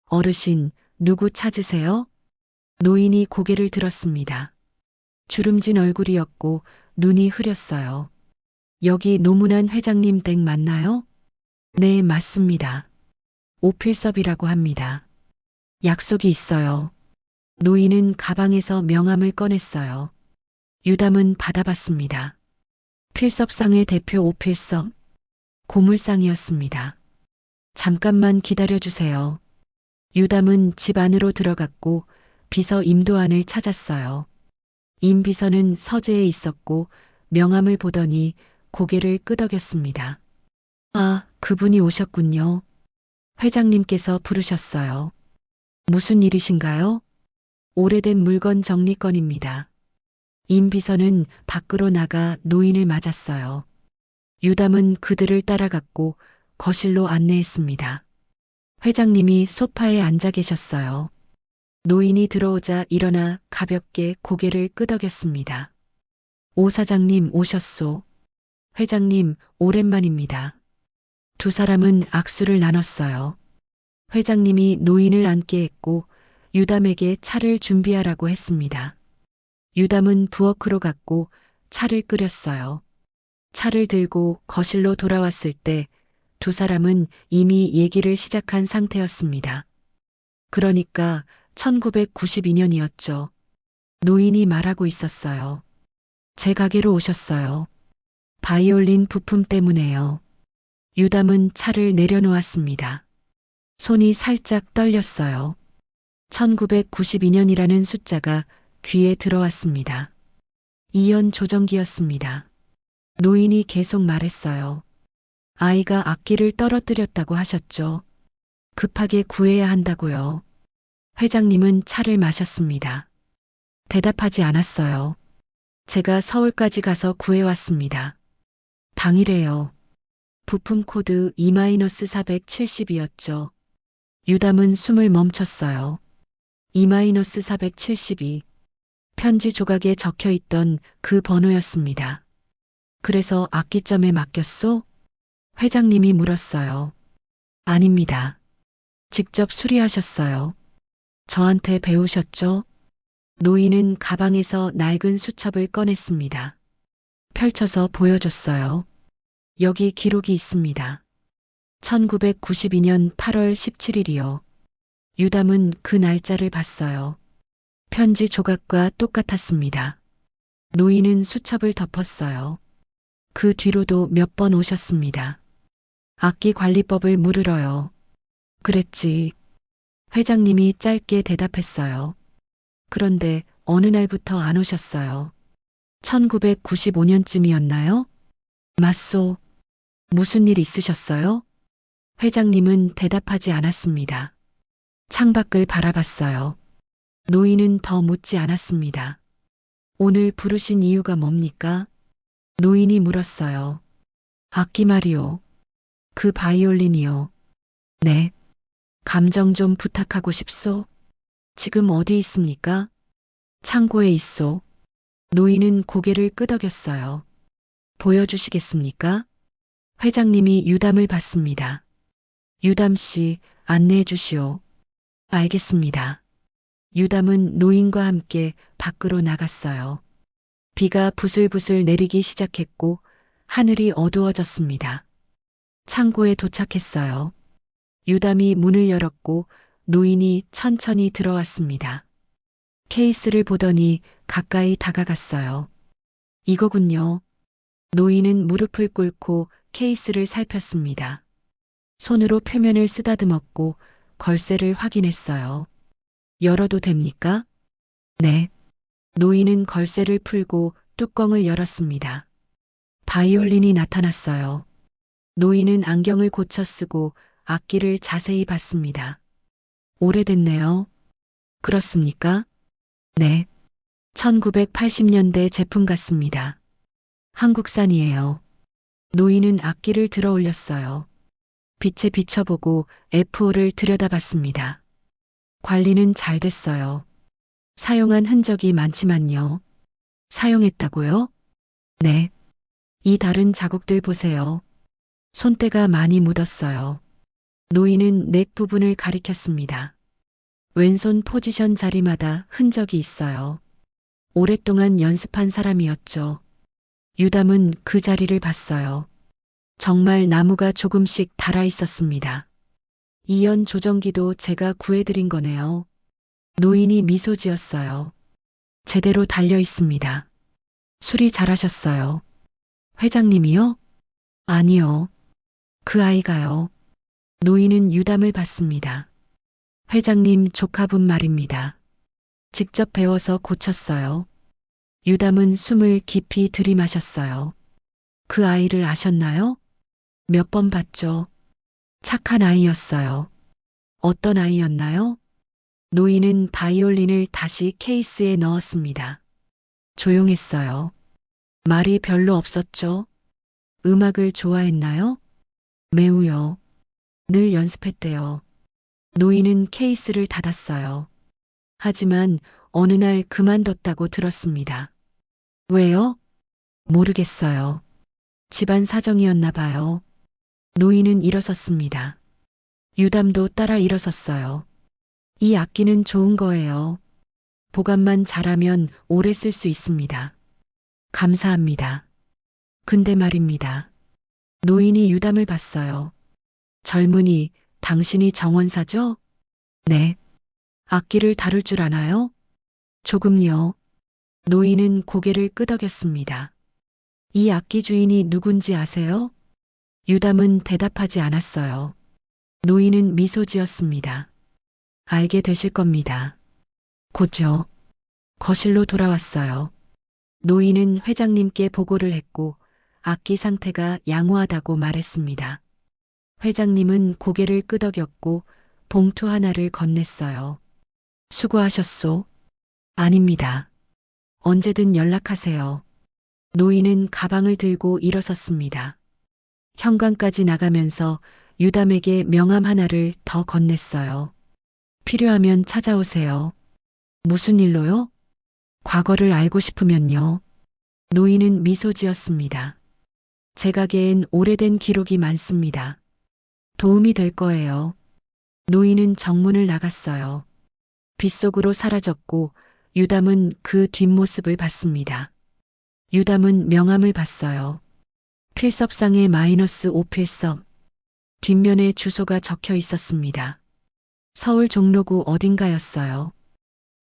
어르신, 누구 찾으세요? 노인이 고개를 들었습니다. 주름진 얼굴이었고 눈이 흐렸어요. 여기 노문안 회장님 댁 맞나요? 네, 맞습니다. 오필섭이라고 합니다. 약속이 있어요. 노인은 가방에서 명함을 꺼냈어요. 유담은 받아봤습니다. 필섭상의 대표 오필섭. 고물상이었습니다. 잠깐만 기다려주세요. 유담은 집 안으로 들어갔고 비서 임도안을 찾았어요. 임 비서는 서재에 있었고 명함을 보더니 고개를 끄덕였습니다. 아, 그분이 오셨군요. 회장님께서 부르셨어요. 무슨 일이신가요? 오래된 물건 정리건입니다. 임 비서는 밖으로 나가 노인을 맞았어요. 유담은 그들을 따라갔고 거실로 안내했습니다. 회장님이 소파에 앉아 계셨어요. 노인이 들어오자 일어나 가볍게 고개를 끄덕였습니다. 오 사장님 오셨소. 회장님 오랜만입니다. 두 사람은 악수를 나눴어요. 회장님이 노인을 앉게 했고 유담에게 차를 준비하라고 했습니다. 유담은 부엌으로 갔고 차를 끓였어요. 차를 들고 거실로 돌아왔을 때 두 사람은 이미 얘기를 시작한 상태였습니다. 그러니까 1992년이었죠. 노인이 말하고 있었어요. 제 가게로 오셨어요. 바이올린 부품 때문에요. 유담은 차를 내려놓았습니다. 손이 살짝 떨렸어요. 1992년이라는 숫자가 귀에 들어왔습니다. 이연 조정기였습니다. 노인이 계속 말했어요. 아이가 악기를 떨어뜨렸다고 하셨죠. 급하게 구해야 한다고요. 회장님은 차를 마셨습니다. 대답하지 않았어요. 제가 서울까지 가서 구해왔습니다. 당일에요. 부품 코드 E-470이었죠. 유담은 숨을 멈췄어요. E-472. 편지 조각에 적혀 있던 그 번호였습니다. 그래서 악기점에 맡겼소? 회장님이 물었어요. 아닙니다. 직접 수리하셨어요. 저한테 배우셨죠? 노인은 가방에서 낡은 수첩을 꺼냈습니다. 펼쳐서 보여줬어요. 여기 기록이 있습니다. 1992년 8월 17일이요. 유담은 그 날짜를 봤어요. 편지 조각과 똑같았습니다. 노인은 수첩을 덮었어요. 그 뒤로도 몇 번 오셨습니다. 악기 관리법을 물으러요. 그랬지. 회장님이 짧게 대답했어요. 그런데 어느 날부터 안 오셨어요. 1995년쯤이었나요? 맞소. 무슨 일 있으셨어요? 회장님은 대답하지 않았습니다. 창밖을 바라봤어요. 노인은 더 묻지 않았습니다. 오늘 부르신 이유가 뭡니까? 노인이 물었어요. 악기 말이요. 그 바이올린이요. 네. 감정 좀 부탁하고 싶소. 지금 어디 있습니까? 창고에 있소. 노인은 고개를 끄덕였어요. 보여주시겠습니까? 회장님이 유담을 봤습니다. 유담 씨, 안내해 주시오. 알겠습니다. 유담은 노인과 함께 밖으로 나갔어요. 비가 부슬부슬 내리기 시작했고 하늘이 어두워졌습니다. 창고에 도착했어요. 유담이 문을 열었고 노인이 천천히 들어왔습니다. 케이스를 보더니 가까이 다가갔어요. 이거군요. 노인은 무릎을 꿇고 케이스를 살폈습니다. 손으로 표면을 쓰다듬었고 걸쇠를 확인했어요. 열어도 됩니까? 네. 노인은 걸쇠를 풀고 뚜껑을 열었습니다. 바이올린이 나타났어요. 노인은 안경을 고쳐 쓰고 악기를 자세히 봤습니다. 오래됐네요. 그렇습니까? 네. 1980년대 제품 같습니다. 한국산이에요. 노인은 악기를 들어 올렸어요. 빛에 비춰보고 F5를 들여다봤습니다. 관리는 잘 됐어요. 사용한 흔적이 많지만요. 사용했다고요? 네. 이 다른 자국들 보세요. 손때가 많이 묻었어요. 노인은 넥 부분을 가리켰습니다. 왼손 포지션 자리마다 흔적이 있어요. 오랫동안 연습한 사람이었죠. 유담은 그 자리를 봤어요. 정말 나무가 조금씩 닳아 있었습니다. 이연 조정기도 제가 구해드린 거네요. 노인이 미소 지었어요. 제대로 달려 있습니다. 수리 잘하셨어요. 회장님이요? 아니요. 그 아이가요. 노인은 유담을 봤습니다. 회장님 조카분 말입니다. 직접 배워서 고쳤어요. 유담은 숨을 깊이 들이마셨어요. 그 아이를 아셨나요? 몇 번 봤죠. 착한 아이였어요. 어떤 아이였나요? 노인은 바이올린을 다시 케이스에 넣었습니다. 조용했어요. 말이 별로 없었죠. 음악을 좋아했나요? 매우요. 늘 연습했대요. 노인은 케이스를 닫았어요. 하지만 어느 날 그만뒀다고 들었습니다. 왜요? 모르겠어요. 집안 사정이었나 봐요. 노인은 일어섰습니다. 유담도 따라 일어섰어요. 이 악기는 좋은 거예요. 보관만 잘하면 오래 쓸 수 있습니다. 감사합니다. 근데 말입니다. 노인이 유담을 봤어요. 젊은이, 당신이 정원사죠? 네. 악기를 다룰 줄 아나요? 조금요. 노인은 고개를 끄덕였습니다. 이 악기 주인이 누군지 아세요? 유담은 대답하지 않았어요. 노인은 미소 지었습니다. 알게 되실 겁니다. 곧요. 거실로 돌아왔어요. 노인은 회장님께 보고를 했고 악기 상태가 양호하다고 말했습니다. 회장님은 고개를 끄덕였고 봉투 하나를 건넸어요. 수고하셨소. 아닙니다. 언제든 연락하세요. 노인은 가방을 들고 일어섰습니다. 현관까지 나가면서 유담에게 명함 하나를 더 건넸어요. 필요하면 찾아오세요. 무슨 일로요? 과거를 알고 싶으면요. 노인은 미소 지었습니다. 제 가게엔 오래된 기록이 많습니다. 도움이 될 거예요. 노인은 정문을 나갔어요. 빗속으로 사라졌고 유담은 그 뒷모습을 봤습니다. 유담은 명함을 봤어요. 필섭상의 -5 필섭. 뒷면에 주소가 적혀 있었습니다. 서울 종로구 어딘가였어요.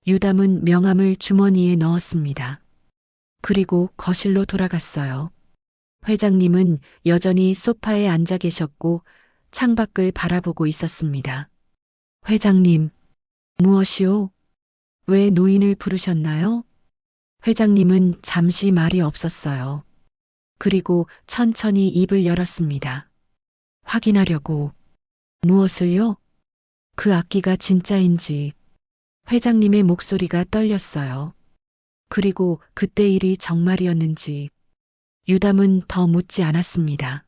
유담은 명함을 주머니에 넣었습니다. 그리고 거실로 돌아갔어요. 회장님은 여전히 소파에 앉아 계셨고 창밖을 바라보고 있었습니다. 회장님, 무엇이오? 왜 노인을 부르셨나요? 회장님은 잠시 말이 없었어요. 그리고 천천히 입을 열었습니다. 확인하려고. 무엇을요? 그 악기가 진짜인지. 회장님의 목소리가 떨렸어요. 그리고 그때 일이 정말이었는지. 유담은 더 묻지 않았습니다.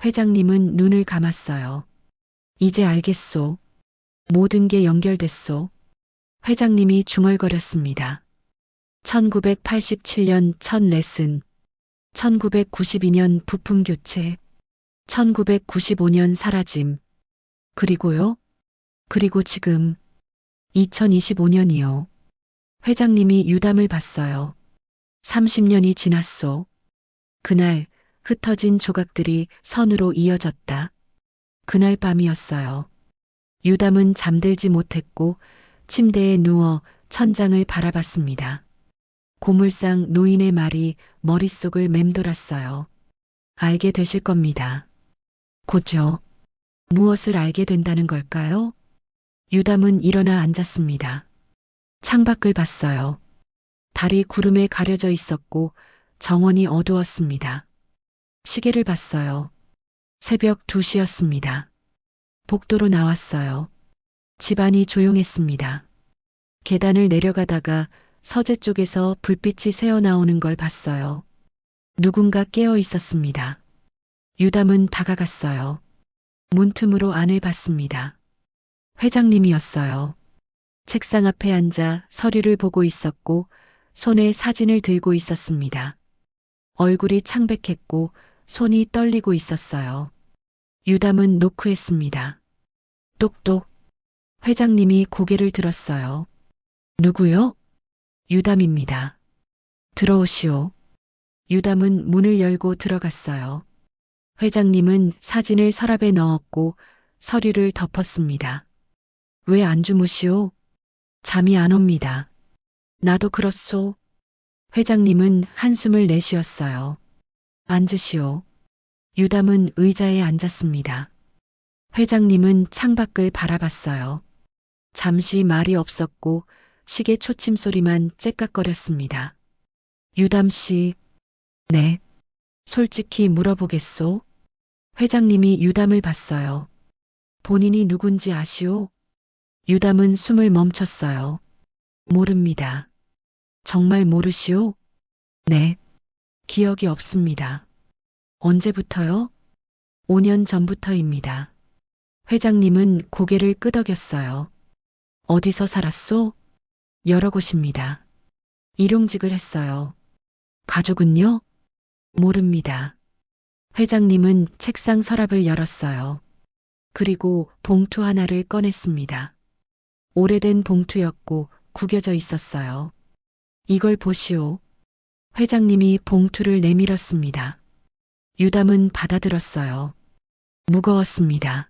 회장님은 눈을 감았어요. 이제 알겠소. 모든 게 연결됐소. 회장님이 중얼거렸습니다. 1987년 첫 레슨, 1992년 부품 교체, 1995년 사라짐. 그리고요? 그리고 지금 2025년이요. 회장님이 유담을 봤어요. 30년이 지났소. 그날 흩어진 조각들이 선으로 이어졌다. 그날 밤이었어요. 유담은 잠들지 못했고 침대에 누워 천장을 바라봤습니다. 고물상 노인의 말이 머릿속을 맴돌았어요. 알게 되실 겁니다. 곧요. 무엇을 알게 된다는 걸까요? 유담은 일어나 앉았습니다. 창밖을 봤어요. 달이 구름에 가려져 있었고 정원이 어두웠습니다. 시계를 봤어요. 새벽 2시였습니다. 복도로 나왔어요. 집안이 조용했습니다. 계단을 내려가다가 서재 쪽에서 불빛이 새어나오는 걸 봤어요. 누군가 깨어 있었습니다. 유담은 다가갔어요. 문틈으로 안을 봤습니다. 회장님이었어요. 책상 앞에 앉아 서류를 보고 있었고 손에 사진을 들고 있었습니다. 얼굴이 창백했고 손이 떨리고 있었어요. 유담은 노크했습니다. 똑똑. 회장님이 고개를 들었어요. 누구요? 유담입니다. 들어오시오. 유담은 문을 열고 들어갔어요. 회장님은 사진을 서랍에 넣었고 서류를 덮었습니다. 왜 안 주무시오? 잠이 안 옵니다. 나도 그렇소. 회장님은 한숨을 내쉬었어요. 앉으시오. 유담은 의자에 앉았습니다. 회장님은 창밖을 바라봤어요. 잠시 말이 없었고 시계 초침 소리만 째깍거렸습니다. 유담 씨, 네. 솔직히 물어보겠소? 회장님이 유담을 봤어요. 본인이 누군지 아시오? 유담은 숨을 멈췄어요. 모릅니다. 정말 모르시오? 네. 기억이 없습니다. 언제부터요? 5년 전부터입니다. 회장님은 고개를 끄덕였어요. 어디서 살았소? 여러 곳입니다. 일용직을 했어요. 가족은요? 모릅니다. 회장님은 책상 서랍을 열었어요. 그리고 봉투 하나를 꺼냈습니다. 오래된 봉투였고 구겨져 있었어요. 이걸 보시오. 회장님이 봉투를 내밀었습니다. 유담은 받아들었어요. 무거웠습니다.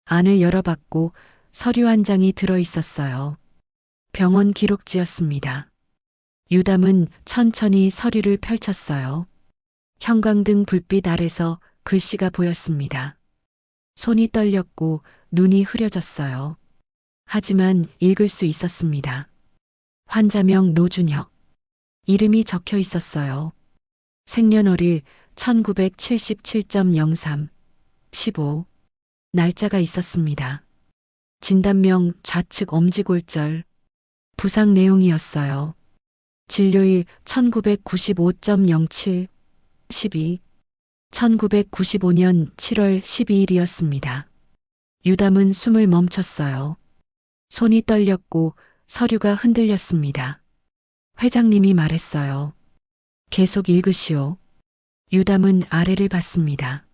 안을 열어봤고 서류 한 장이 들어 있었어요. 병원 기록지였습니다. 유담은 천천히 서류를 펼쳤어요. 형광등 불빛 아래서 글씨가 보였습니다. 손이 떨렸고 눈이 흐려졌어요. 하지만 읽을 수 있었습니다. 환자명 노준혁. 이름이 적혀 있었어요. 생년월일 1977.03, 15. 날짜가 있었습니다. 진단명 좌측 엄지골절. 부상 내용이었어요. 진료일 1995.07, 12. 1995년 7월 12일이었습니다. 유담은 숨을 멈췄어요. 손이 떨렸고 서류가 흔들렸습니다. 회장님이 말했어요. 계속 읽으시오. 유담은 아래를 봤습니다.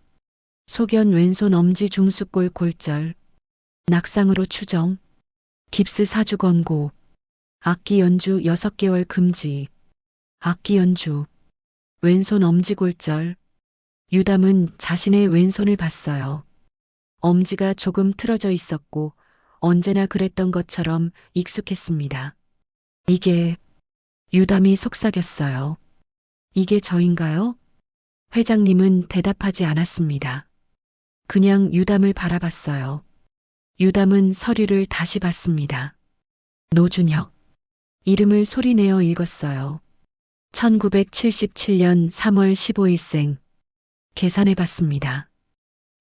소견 왼손 엄지 중수골 골절. 낙상으로 추정. 깁스 사주 권고. 악기 연주 6개월 금지. 악기 연주. 왼손 엄지 골절. 유담은 자신의 왼손을 봤어요. 엄지가 조금 틀어져 있었고 언제나 그랬던 것처럼 익숙했습니다. 이게, 유담이 속삭였어요. 이게 저인가요? 회장님은 대답하지 않았습니다. 그냥 유담을 바라봤어요. 유담은 서류를 다시 봤습니다. 노준혁. 이름을 소리내어 읽었어요. 1977년 3월 15일생. 계산해 봤습니다.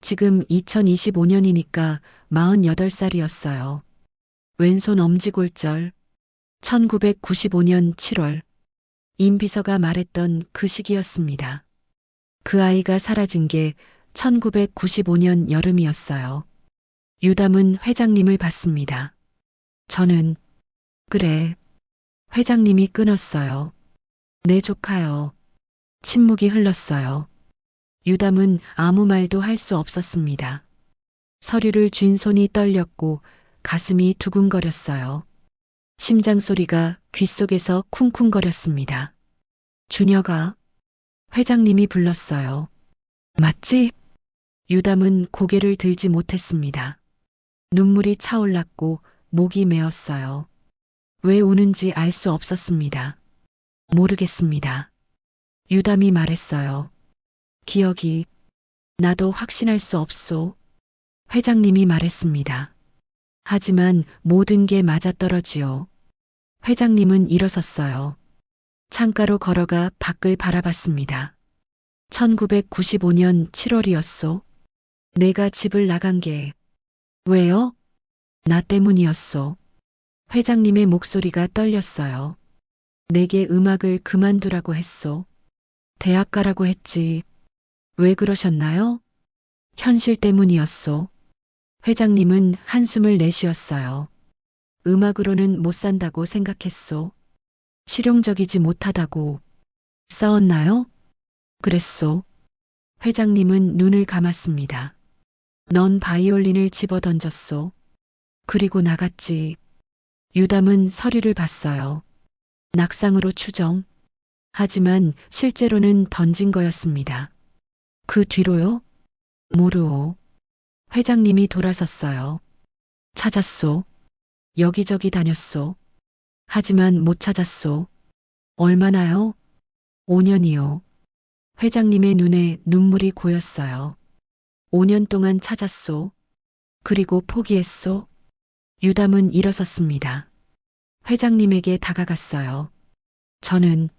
지금 2025년이니까 48살이었어요. 왼손 엄지골절. 1995년 7월. 임 비서가 말했던 그 시기였습니다. 그 아이가 사라진 게 1995년 여름이었어요. 유담은 회장님을 봤습니다. 저는, 그래. 회장님이 끊었어요. 내 조카요. 침묵이 흘렀어요. 유담은 아무 말도 할 수 없었습니다. 서류를 쥔 손이 떨렸고 가슴이 두근거렸어요. 심장 소리가 귓속에서 쿵쿵거렸습니다. 준혁아. 회장님이 불렀어요. 맞지? 유담은 고개를 들지 못했습니다. 눈물이 차올랐고 목이 메었어요. 왜 우는지 알 수 없었습니다. 모르겠습니다. 유담이 말했어요. 기억이, 나도 확신할 수 없소. 회장님이 말했습니다. 하지만 모든 게 맞아떨어지요. 회장님은 일어섰어요. 창가로 걸어가 밖을 바라봤습니다. 1995년 7월이었소. 내가 집을 나간 게. 왜요? 나 때문이었소. 회장님의 목소리가 떨렸어요. 내게 음악을 그만두라고 했소. 대학 가라고 했지. 왜 그러셨나요? 현실 때문이었소. 회장님은 한숨을 내쉬었어요. 음악으로는 못 산다고 생각했소. 실용적이지 못하다고. 싸웠나요? 그랬소. 회장님은 눈을 감았습니다. 넌 바이올린을 집어 던졌소. 그리고 나갔지. 유담은 서류를 봤어요. 낙상으로 추정. 하지만 실제로는 던진 거였습니다. 그 뒤로요? 모르오. 회장님이 돌아섰어요. 찾았소. 여기저기 다녔소. 하지만 못 찾았소. 얼마나요? 5년이요. 회장님의 눈에 눈물이 고였어요. 5년 동안 찾았소. 그리고 포기했소. 유담은 일어섰습니다. 회장님에게 다가갔어요. 저는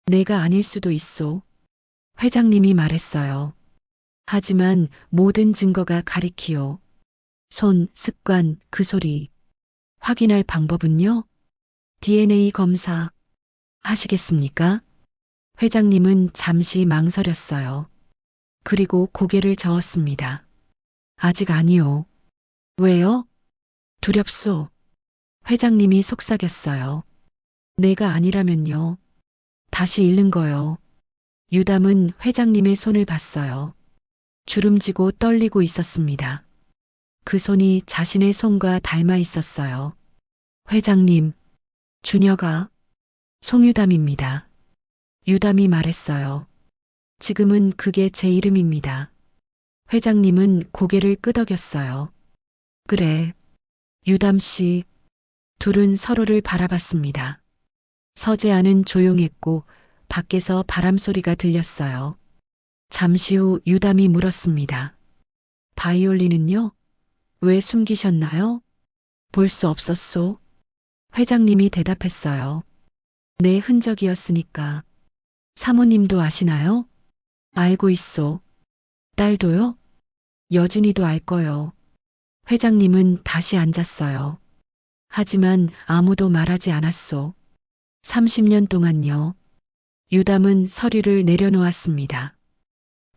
내가 아닐 수도 있소. 회장님이 말했어요. 하지만 모든 증거가 가리키오. 손, 습관, 그 소리. 확인할 방법은요? DNA 검사 하시겠습니까? 회장님은 잠시 망설였어요. 그리고 고개를 저었습니다. 아직 아니오. 왜요? 두렵소. 회장님이 속삭였어요. 내가 아니라면요. 다시 잃는 거요. 유담은 회장님의 손을 봤어요. 주름지고 떨리고 있었습니다. 그 손이 자신의 손과 닮아 있었어요. 회장님, 주녀가 송유담입니다. 유담이 말했어요. 지금은 그게 제 이름입니다. 회장님은 고개를 끄덕였어요. 그래, 유담 씨. 둘은 서로를 바라봤습니다. 서재 안은 조용했고 밖에서 바람 소리가 들렸어요. 잠시 후 유담이 물었습니다. 바이올린은요? 왜 숨기셨나요? 볼 수 없었소? 회장님이 대답했어요. 내 흔적이었으니까. 사모님도 아시나요? 알고 있소. 딸도요? 여진이도 알 거요. 회장님은 다시 앉았어요. 하지만 아무도 말하지 않았소. 30년 동안요. 유담은 서류를 내려놓았습니다.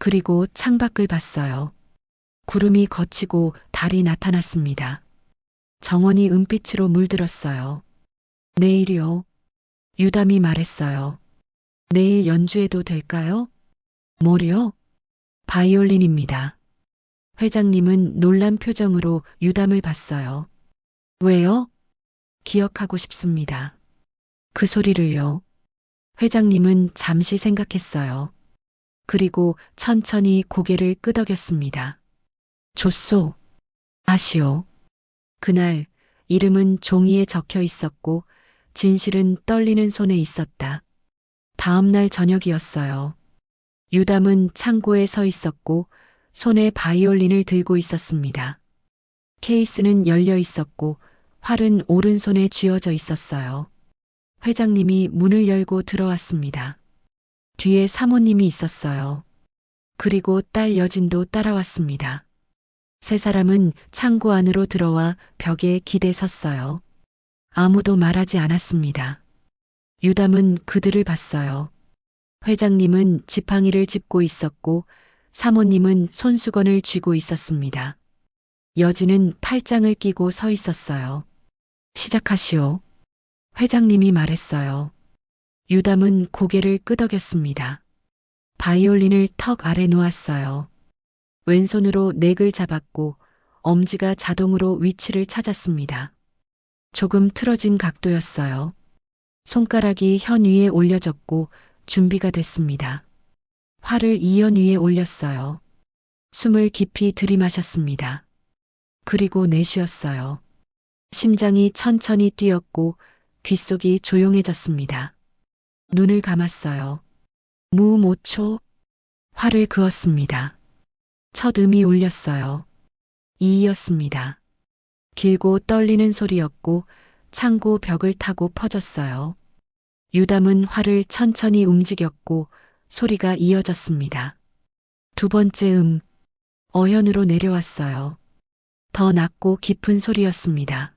그리고 창밖을 봤어요. 구름이 걷히고 달이 나타났습니다. 정원이 은빛으로 물들었어요. 내일이요. 유담이 말했어요. 내일 연주해도 될까요? 뭐요? 바이올린입니다. 회장님은 놀란 표정으로 유담을 봤어요. 왜요? 기억하고 싶습니다. 그 소리를요. 회장님은 잠시 생각했어요. 그리고 천천히 고개를 끄덕였습니다. 좋소. 아시오. 그날 이름은 종이에 적혀 있었고 진실은 떨리는 손에 있었다. 다음 날 저녁이었어요. 유담은 창고에 서 있었고 손에 바이올린을 들고 있었습니다. 케이스는 열려 있었고 활은 오른손에 쥐어져 있었어요. 회장님이 문을 열고 들어왔습니다. 뒤에 사모님이 있었어요. 그리고 딸 여진도 따라왔습니다. 세 사람은 창고 안으로 들어와 벽에 기대 섰어요. 아무도 말하지 않았습니다. 유담은 그들을 봤어요. 회장님은 지팡이를 짚고 있었고 사모님은 손수건을 쥐고 있었습니다. 여진은 팔짱을 끼고 서 있었어요. 시작하시오. 회장님이 말했어요. 유담은 고개를 끄덕였습니다. 바이올린을 턱 아래 놓았어요. 왼손으로 넥을 잡았고 엄지가 자동으로 위치를 찾았습니다. 조금 틀어진 각도였어요. 손가락이 현 위에 올려졌고 준비가 됐습니다. 활을 이연 위에 올렸어요. 숨을 깊이 들이마셨습니다. 그리고 내쉬었어요. 심장이 천천히 뛰었고 귓속이 조용해졌습니다. 눈을 감았어요. 무음 5초, 활을 그었습니다. 첫 음이 울렸어요. 2였습니다. 길고 떨리는 소리였고 창고 벽을 타고 퍼졌어요. 유담은 활을 천천히 움직였고 소리가 이어졌습니다. 두 번째 어현으로 내려왔어요. 더 낮고 깊은 소리였습니다.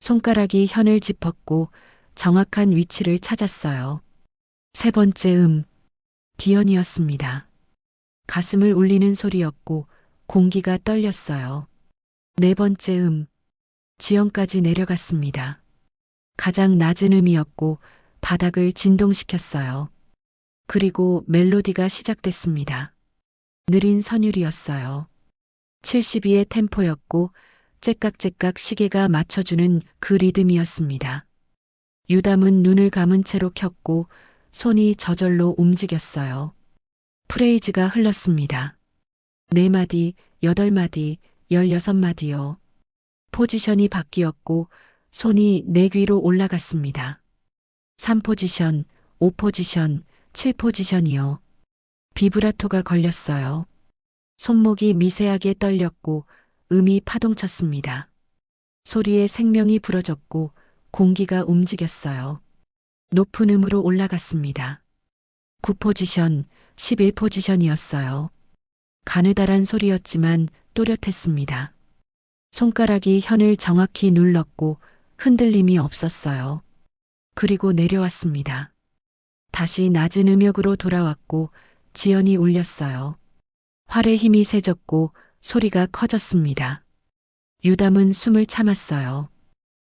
손가락이 현을 짚었고 정확한 위치를 찾았어요. 세 번째 디언이었습니다. 가슴을 울리는 소리였고 공기가 떨렸어요. 네 번째 지연까지 내려갔습니다. 가장 낮은 음이었고 바닥을 진동시켰어요. 그리고 멜로디가 시작됐습니다. 느린 선율이었어요. 72의 템포였고 째깍째깍 시계가 맞춰주는 그 리듬이었습니다. 유담은 눈을 감은 채로 켰고 손이 저절로 움직였어요. 프레이즈가 흘렀습니다. 4마디, 8마디, 16마디요. 포지션이 바뀌었고 손이 넥 위로 올라갔습니다. 3포지션, 5포지션, 7포지션이요. 비브라토가 걸렸어요. 손목이 미세하게 떨렸고 음이 파동쳤습니다. 소리에 생명이 불어졌고 공기가 움직였어요. 높은 음으로 올라갔습니다. 9포지션, 11포지션이었어요. 가느다란 소리였지만 또렷했습니다. 손가락이 현을 정확히 눌렀고 흔들림이 없었어요. 그리고 내려왔습니다. 다시 낮은 음역으로 돌아왔고 지연이 울렸어요. 활의 힘이 세졌고 소리가 커졌습니다. 유담은 숨을 참았어요.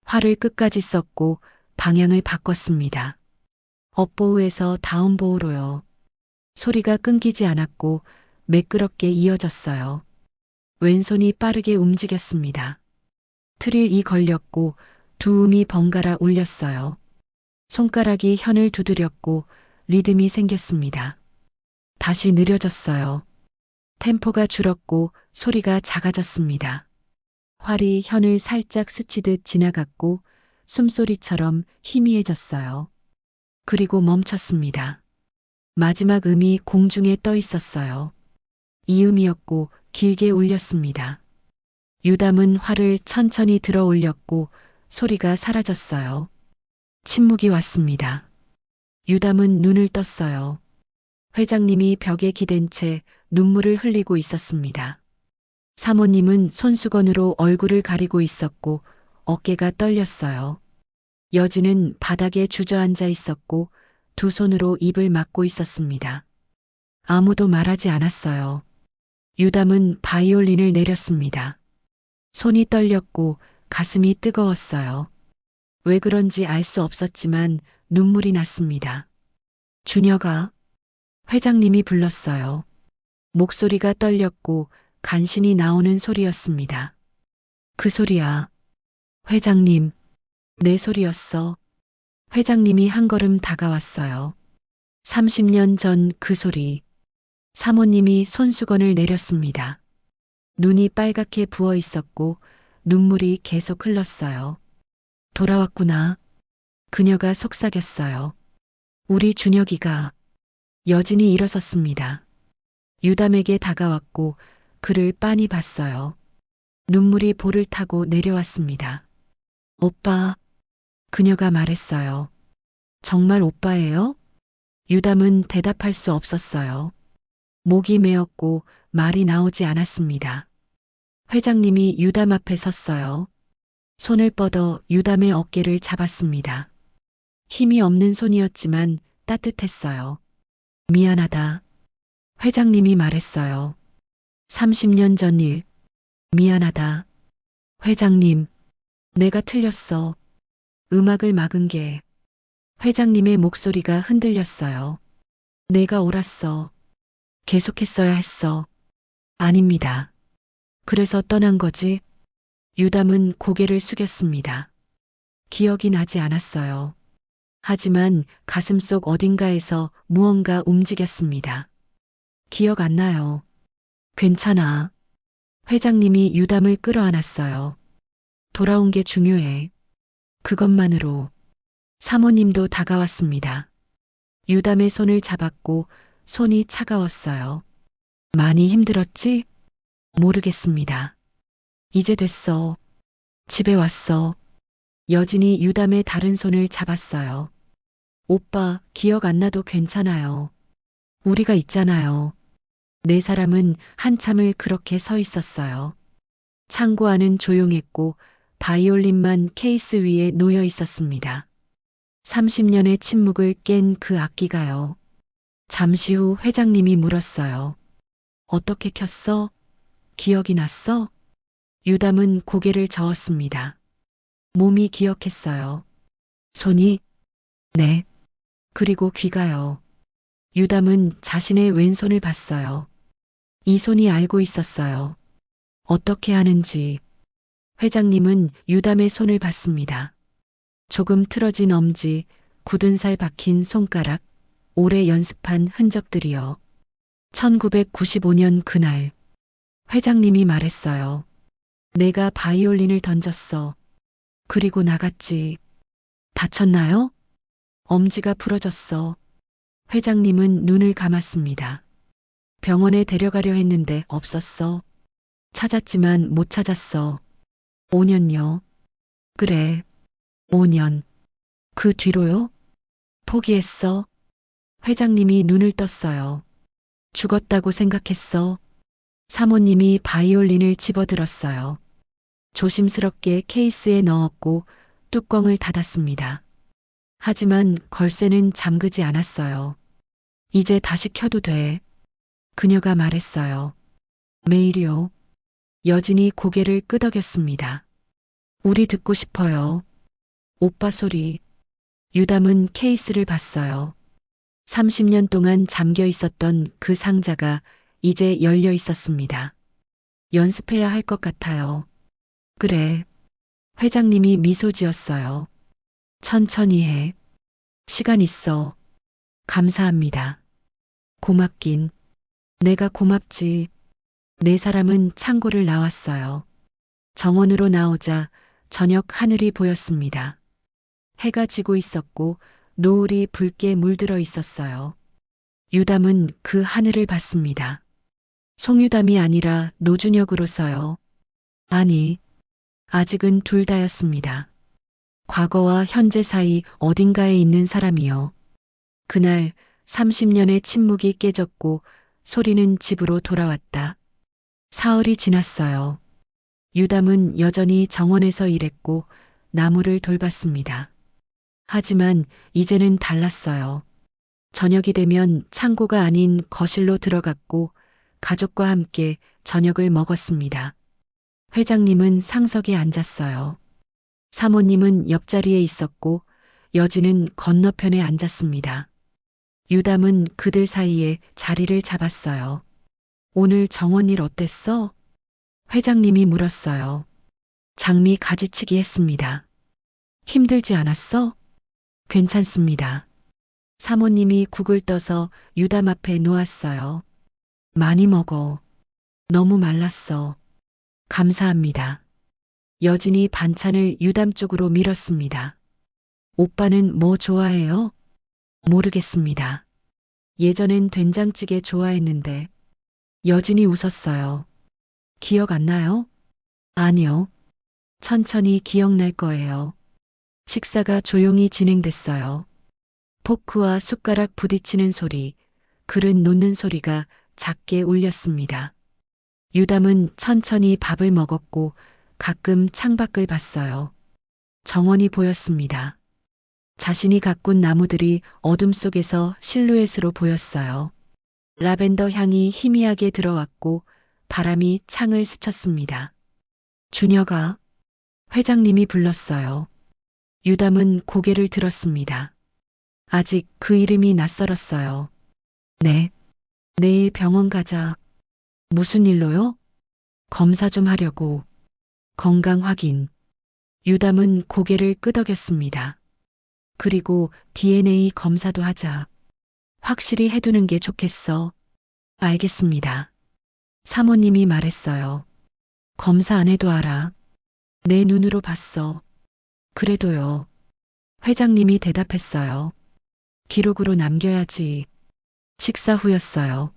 활을 끝까지 썼고 방향을 바꿨습니다. 업보우에서 다운보우로요. 소리가 끊기지 않았고 매끄럽게 이어졌어요. 왼손이 빠르게 움직였습니다. 트릴이 걸렸고 두 음이 번갈아 울렸어요. 손가락이 현을 두드렸고 리듬이 생겼습니다. 다시 느려졌어요. 템포가 줄었고 소리가 작아졌습니다. 활이 현을 살짝 스치듯 지나갔고 숨소리처럼 희미해졌어요. 그리고 멈췄습니다. 마지막 음이 공중에 떠 있었어요. 이 음이었고 길게 울렸습니다. 유담은 활을 천천히 들어 올렸고 소리가 사라졌어요. 침묵이 왔습니다. 유담은 눈을 떴어요. 회장님이 벽에 기댄 채 눈물을 흘리고 있었습니다. 사모님은 손수건으로 얼굴을 가리고 있었고 어깨가 떨렸어요. 여진은 바닥에 주저앉아 있었고 두 손으로 입을 막고 있었습니다. 아무도 말하지 않았어요. 유담은 바이올린을 내렸습니다. 손이 떨렸고 가슴이 뜨거웠어요. 왜 그런지 알 수 없었지만 눈물이 났습니다. 준혁아, 회장님이 불렀어요. 목소리가 떨렸고 간신히 나오는 소리였습니다. 그 소리야. 회장님, 내 소리였어. 회장님이 한 걸음 다가왔어요. 30년 전 그 소리. 사모님이 손수건을 내렸습니다. 눈이 빨갛게 부어 있었고 눈물이 계속 흘렀어요. 돌아왔구나. 그녀가 속삭였어요. 우리 준혁이가. 여진이 일어섰습니다. 유담에게 다가왔고 그를 빤히 봤어요. 눈물이 볼을 타고 내려왔습니다. 오빠. 그녀가 말했어요. 정말 오빠예요? 유담은 대답할 수 없었어요. 목이 메었고 말이 나오지 않았습니다. 회장님이 유담 앞에 섰어요. 손을 뻗어 유담의 어깨를 잡았습니다. 힘이 없는 손이었지만 따뜻했어요. 미안하다. 회장님이 말했어요. 30년 전 일. 미안하다. 회장님, 내가 틀렸어. 음악을 막은 게. 회장님의 목소리가 흔들렸어요. 내가 옳았어. 계속했어야 했어. 아닙니다. 그래서 떠난 거지? 유담은 고개를 숙였습니다. 기억이 나지 않았어요. 하지만 가슴속 어딘가에서 무언가 움직였습니다. 기억 안 나요. 괜찮아. 회장님이 유담을 끌어안았어요. 돌아온 게 중요해. 그것만으로. 사모님도 다가왔습니다. 유담의 손을 잡았고 손이 차가웠어요. 많이 힘들었지? 모르겠습니다. 이제 됐어. 집에 왔어. 여진이 유담의 다른 손을 잡았어요. 오빠, 기억 안 나도 괜찮아요. 우리가 있잖아요. 네 사람은 한참을 그렇게 서 있었어요. 창고 안은 조용했고 바이올린만 케이스 위에 놓여 있었습니다. 30년의 침묵을 깬 그 악기가요. 잠시 후 회장님이 물었어요. 어떻게 켰어? 기억이 났어? 유담은 고개를 저었습니다. 몸이 기억했어요. 손이? 네. 그리고 귀가요. 유담은 자신의 왼손을 봤어요. 이 손이 알고 있었어요. 어떻게 하는지. 회장님은 유담의 손을 봤습니다. 조금 틀어진 엄지, 굳은 살 박힌 손가락, 오래 연습한 흔적들이요. 1995년 그날, 회장님이 말했어요. 내가 바이올린을 던졌어. 그리고 나갔지. 다쳤나요? 엄지가 부러졌어. 회장님은 눈을 감았습니다. 병원에 데려가려 했는데 없었어. 찾았지만 못 찾았어. 5년요. 그래. 5년. 그 뒤로요? 포기했어. 회장님이 눈을 떴어요. 죽었다고 생각했어. 사모님이 바이올린을 집어들었어요. 조심스럽게 케이스에 넣었고 뚜껑을 닫았습니다. 하지만 걸쇠는 잠그지 않았어요. 이제 다시 켜도 돼. 그녀가 말했어요. 매일이요. 여진이 고개를 끄덕였습니다. 우리 듣고 싶어요. 오빠 소리. 유담은 케이스를 봤어요. 30년 동안 잠겨 있었던 그 상자가 이제 열려 있었습니다. 연습해야 할 것 같아요. 그래. 회장님이 미소 지었어요. 천천히 해. 시간 있어. 감사합니다. 고맙긴. 내가 고맙지. 네 사람은 창고를 나왔어요. 정원으로 나오자 저녁 하늘이 보였습니다. 해가 지고 있었고 노을이 붉게 물들어 있었어요. 유담은 그 하늘을 봤습니다. 송유담이 아니라 노준혁으로서요. 아니, 아직은 둘 다였습니다. 과거와 현재 사이 어딘가에 있는 사람이요. 그날 30년의 침묵이 깨졌고 소리는 집으로 돌아왔다. 사흘이 지났어요. 유담은 여전히 정원에서 일했고 나무를 돌봤습니다. 하지만 이제는 달랐어요. 저녁이 되면 창고가 아닌 거실로 들어갔고 가족과 함께 저녁을 먹었습니다. 회장님은 상석에 앉았어요. 사모님은 옆자리에 있었고 여진은 건너편에 앉았습니다. 유담은 그들 사이에 자리를 잡았어요. 오늘 정원 일 어땠어? 회장님이 물었어요. 장미 가지치기 했습니다. 힘들지 않았어? 괜찮습니다. 사모님이 국을 떠서 유담 앞에 놓았어요. 많이 먹어. 너무 말랐어. 감사합니다. 여진이 반찬을 유담 쪽으로 밀었습니다. 오빠는 뭐 좋아해요? 모르겠습니다. 예전엔 된장찌개 좋아했는데. 여진이 웃었어요. 기억 안 나요? 아니요. 천천히 기억날 거예요. 식사가 조용히 진행됐어요. 포크와 숟가락 부딪히는 소리, 그릇 놓는 소리가 작게 울렸습니다. 유담은 천천히 밥을 먹었고 가끔 창밖을 봤어요. 정원이 보였습니다. 자신이 가꾼 나무들이 어둠 속에서 실루엣으로 보였어요. 라벤더 향이 희미하게 들어왔고 바람이 창을 스쳤습니다. 준혁아, 회장님이 불렀어요. 유담은 고개를 들었습니다. 아직 그 이름이 낯설었어요. 네. 내일 병원 가자. 무슨 일로요? 검사 좀 하려고. 건강 확인. 유담은 고개를 끄덕였습니다. 그리고 DNA 검사도 하자. 확실히 해두는 게 좋겠어. 알겠습니다. 사모님이 말했어요. 검사 안 해도 알아. 내 눈으로 봤어. 그래도요. 회장님이 대답했어요. 기록으로 남겨야지. 식사 후였어요.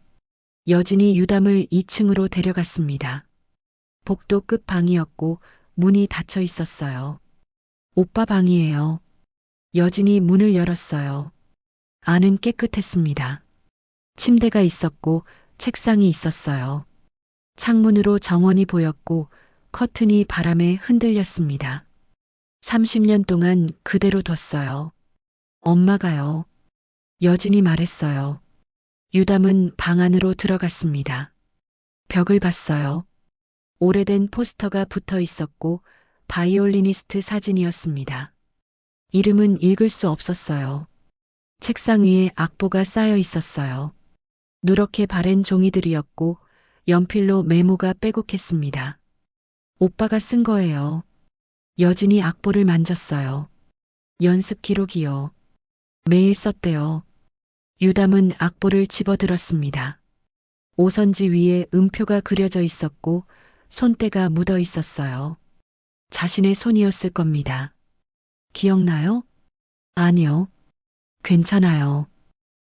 여진이 유담을 2층으로 데려갔습니다. 복도 끝 방이었고 문이 닫혀 있었어요. 오빠 방이에요. 여진이 문을 열었어요. 안은 깨끗했습니다. 침대가 있었고 책상이 있었어요. 창문으로 정원이 보였고 커튼이 바람에 흔들렸습니다. 30년 동안 그대로 뒀어요. 엄마가요. 여진이 말했어요. 유담은 방 안으로 들어갔습니다. 벽을 봤어요. 오래된 포스터가 붙어 있었고 바이올리니스트 사진이었습니다. 이름은 읽을 수 없었어요. 책상 위에 악보가 쌓여 있었어요. 누렇게 바랜 종이들이었고 연필로 메모가 빼곡했습니다. 오빠가 쓴 거예요. 여진이 악보를 만졌어요. 연습 기록이요. 매일 썼대요. 유담은 악보를 집어들었습니다. 오선지 위에 음표가 그려져 있었고 손때가 묻어 있었어요. 자신의 손이었을 겁니다. 기억나요? 아니요. 괜찮아요.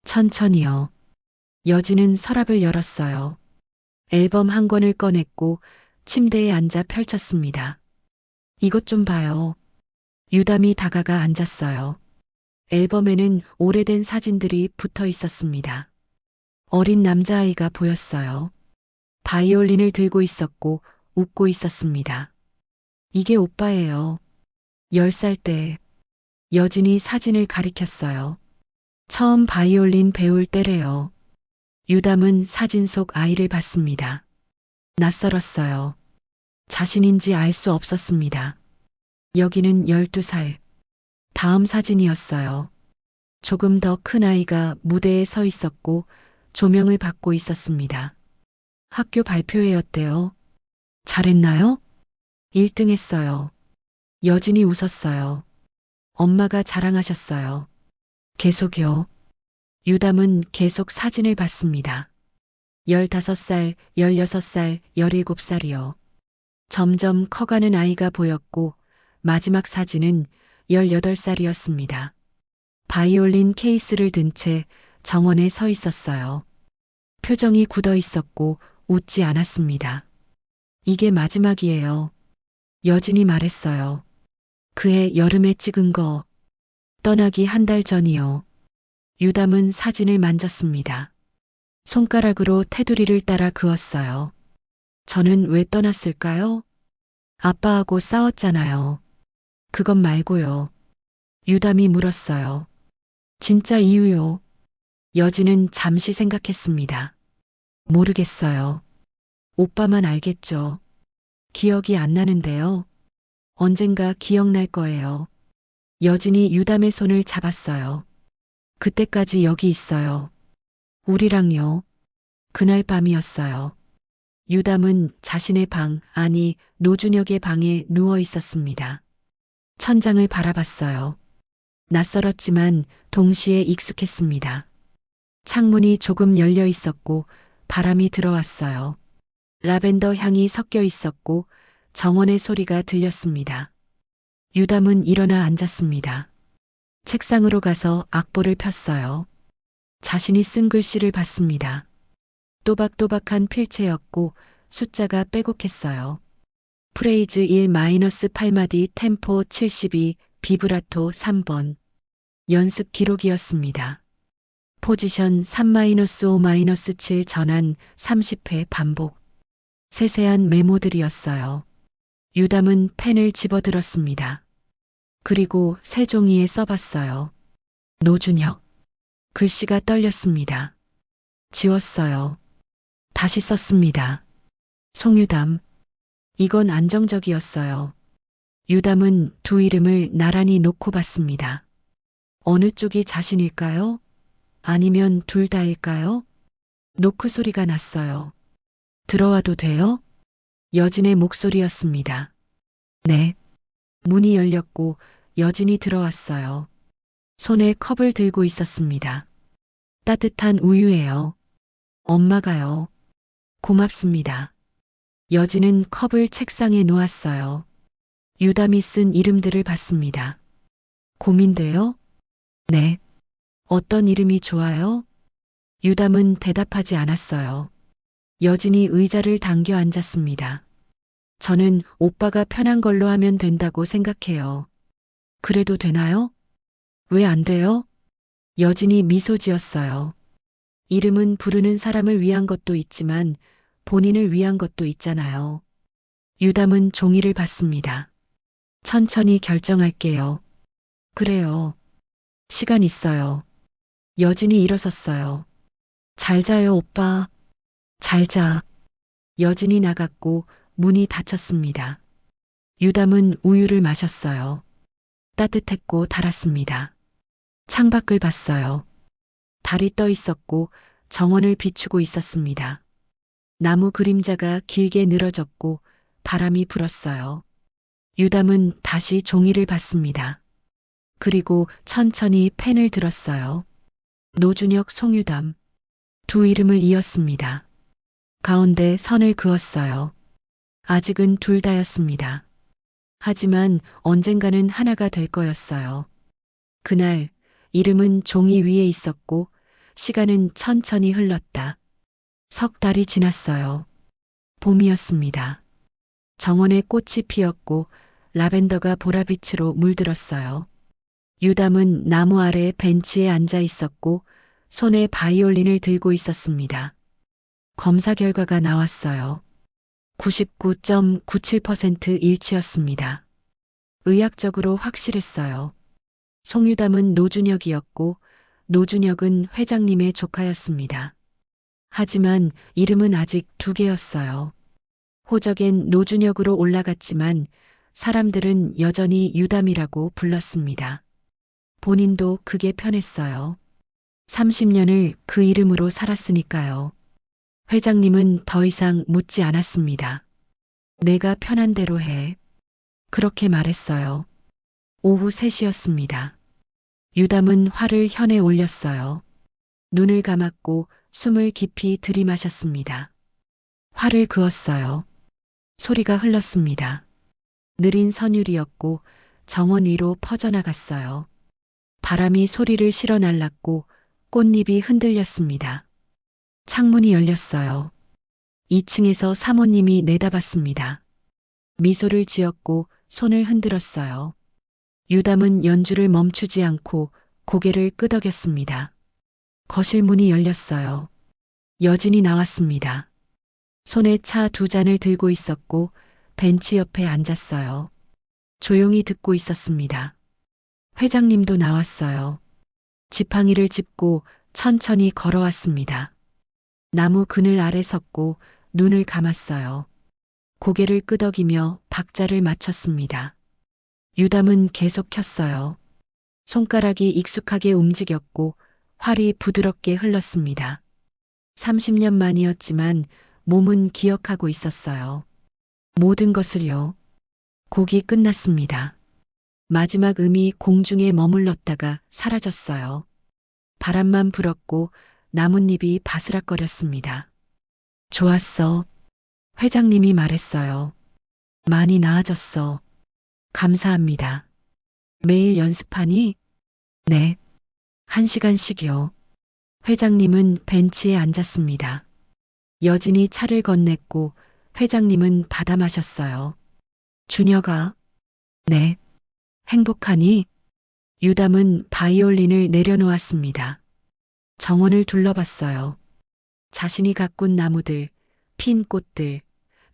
천천히요. 여진은 서랍을 열었어요. 앨범 한 권을 꺼냈고 침대에 앉아 펼쳤습니다. 이것 좀 봐요. 유담이 다가가 앉았어요. 앨범에는 오래된 사진들이 붙어 있었습니다. 어린 남자아이가 보였어요. 바이올린을 들고 있었고 웃고 있었습니다. 이게 오빠예요. 10살 때. 여진이 사진을 가리켰어요. 처음 바이올린 배울 때래요. 유담은 사진 속 아이를 봤습니다. 낯설었어요. 자신인지 알 수 없었습니다. 여기는 12살. 다음 사진이었어요. 조금 더 큰 아이가 무대에 서 있었고 조명을 받고 있었습니다. 학교 발표회였대요. 잘했나요? 1등 했어요. 여진이 웃었어요. 엄마가 자랑하셨어요. 계속요. 유담은 계속 사진을 봤습니다. 15살, 16살, 17살이요. 점점 커가는 아이가 보였고 마지막 사진은 18살이었습니다. 바이올린 케이스를 든 채 정원에 서 있었어요. 표정이 굳어 있었고 웃지 않았습니다. 이게 마지막이에요. 여진이 말했어요. 그해 여름에 찍은 거. 떠나기 한 달 전이요. 유담은 사진을 만졌습니다. 손가락으로 테두리를 따라 그었어요. 저는 왜 떠났을까요? 아빠하고 싸웠잖아요. 그것 말고요. 유담이 물었어요. 진짜 이유요? 여진은 잠시 생각했습니다. 모르겠어요. 오빠만 알겠죠. 기억이 안 나는데요. 언젠가 기억날 거예요. 여진이 유담의 손을 잡았어요. 그때까지 여기 있어요. 우리랑요. 그날 밤이었어요. 유담은 자신의 방, 아니 노준혁의 방에 누워 있었습니다. 천장을 바라봤어요. 낯설었지만 동시에 익숙했습니다. 창문이 조금 열려 있었고 바람이 들어왔어요. 라벤더 향이 섞여 있었고 정원의 소리가 들렸습니다. 유담은 일어나 앉았습니다. 책상으로 가서 악보를 폈어요. 자신이 쓴 글씨를 봤습니다. 또박또박한 필체였고 숫자가 빼곡했어요. 프레이즈 1-8마디 템포 72 비브라토 3번. 연습 기록이었습니다. 포지션 3-5-7 전환 30회 반복. 세세한 메모들이었어요. 유담은 펜을 집어들었습니다. 그리고 새 종이에 써봤어요. 노준혁. 글씨가 떨렸습니다. 지웠어요. 다시 썼습니다. 송유담. 이건 안정적이었어요. 유담은 두 이름을 나란히 놓고 봤습니다. 어느 쪽이 자신일까요? 아니면 둘 다일까요? 노크 소리가 났어요. 들어와도 돼요? 여진의 목소리였습니다. 네. 문이 열렸고 여진이 들어왔어요. 손에 컵을 들고 있었습니다. 따뜻한 우유예요. 엄마가요. 고맙습니다. 여진은 컵을 책상에 놓았어요. 유담이 쓴 이름들을 봤습니다. 고민돼요? 네. 어떤 이름이 좋아요? 유담은 대답하지 않았어요. 여진이 의자를 당겨 앉았습니다. 저는 오빠가 편한 걸로 하면 된다고 생각해요. 그래도 되나요? 왜 안 돼요? 여진이 미소 지었어요. 이름은 부르는 사람을 위한 것도 있지만 본인을 위한 것도 있잖아요. 유담은 종이를 받습니다. 천천히 결정할게요. 그래요. 시간 있어요. 여진이 일어섰어요. 잘 자요, 오빠. 잘 자. 여진이 나갔고 문이 닫혔습니다. 유담은 우유를 마셨어요. 따뜻했고 달았습니다. 창밖을 봤어요. 달이 떠 있었고 정원을 비추고 있었습니다. 나무 그림자가 길게 늘어졌고 바람이 불었어요. 유담은 다시 종이를 받습니다. 그리고 천천히 펜을 들었어요. 노준혁, 송유담. 두 이름을 이었습니다. 가운데 선을 그었어요. 아직은 둘 다였습니다. 하지만 언젠가는 하나가 될 거였어요. 그날 이름은 종이 위에 있었고 시간은 천천히 흘렀다. 석 달이 지났어요. 봄이었습니다. 정원에 꽃이 피었고 라벤더가 보라빛으로 물들었어요. 유담은 나무 아래 벤치에 앉아 있었고 손에 바이올린을 들고 있었습니다. 검사 결과가 나왔어요. 99.97% 일치였습니다. 의학적으로 확실했어요. 송유담은 노준혁이었고 노준혁은 회장님의 조카였습니다. 하지만 이름은 아직 두 개였어요. 호적엔 노준혁으로 올라갔지만 사람들은 여전히 유담이라고 불렀습니다. 본인도 그게 편했어요. 30년을 그 이름으로 살았으니까요. 회장님은 더 이상 묻지 않았습니다. 내가 편한 대로 해. 그렇게 말했어요. 오후 3시였습니다. 유담은 화를 현에 올렸어요. 눈을 감았고 숨을 깊이 들이마셨습니다. 화를 그었어요. 소리가 흘렀습니다. 느린 선율이었고 정원 위로 퍼져나갔어요. 바람이 소리를 실어 날랐고 꽃잎이 흔들렸습니다. 창문이 열렸어요. 2층에서 사모님이 내다봤습니다. 미소를 지었고 손을 흔들었어요. 유담은 연주를 멈추지 않고 고개를 끄덕였습니다. 거실 문이 열렸어요. 여진이 나왔습니다. 손에 차 2잔을 들고 있었고 벤치 옆에 앉았어요. 조용히 듣고 있었습니다. 회장님도 나왔어요. 지팡이를 짚고 천천히 걸어왔습니다. 나무 그늘 아래 섰고 눈을 감았어요. 고개를 끄덕이며 박자를 맞췄습니다. 유담은 계속 켰어요. 손가락이 익숙하게 움직였고 활이 부드럽게 흘렀습니다. 30년 만이었지만 몸은 기억하고 있었어요. 모든 것을요. 곡이 끝났습니다. 마지막 음이 공중에 머물렀다가 사라졌어요. 바람만 불었고 나뭇잎이 바스락거렸습니다. 좋았어. 회장님이 말했어요. 많이 나아졌어. 감사합니다. 매일 연습하니? 네. 1시간씩이요. 회장님은 벤치에 앉았습니다. 여진이 차를 건넸고 회장님은 받아 마셨어요. 준혁아. 네. 행복하니? 유담은 바이올린을 내려놓았습니다. 정원을 둘러봤어요. 자신이 가꾼 나무들, 핀 꽃들,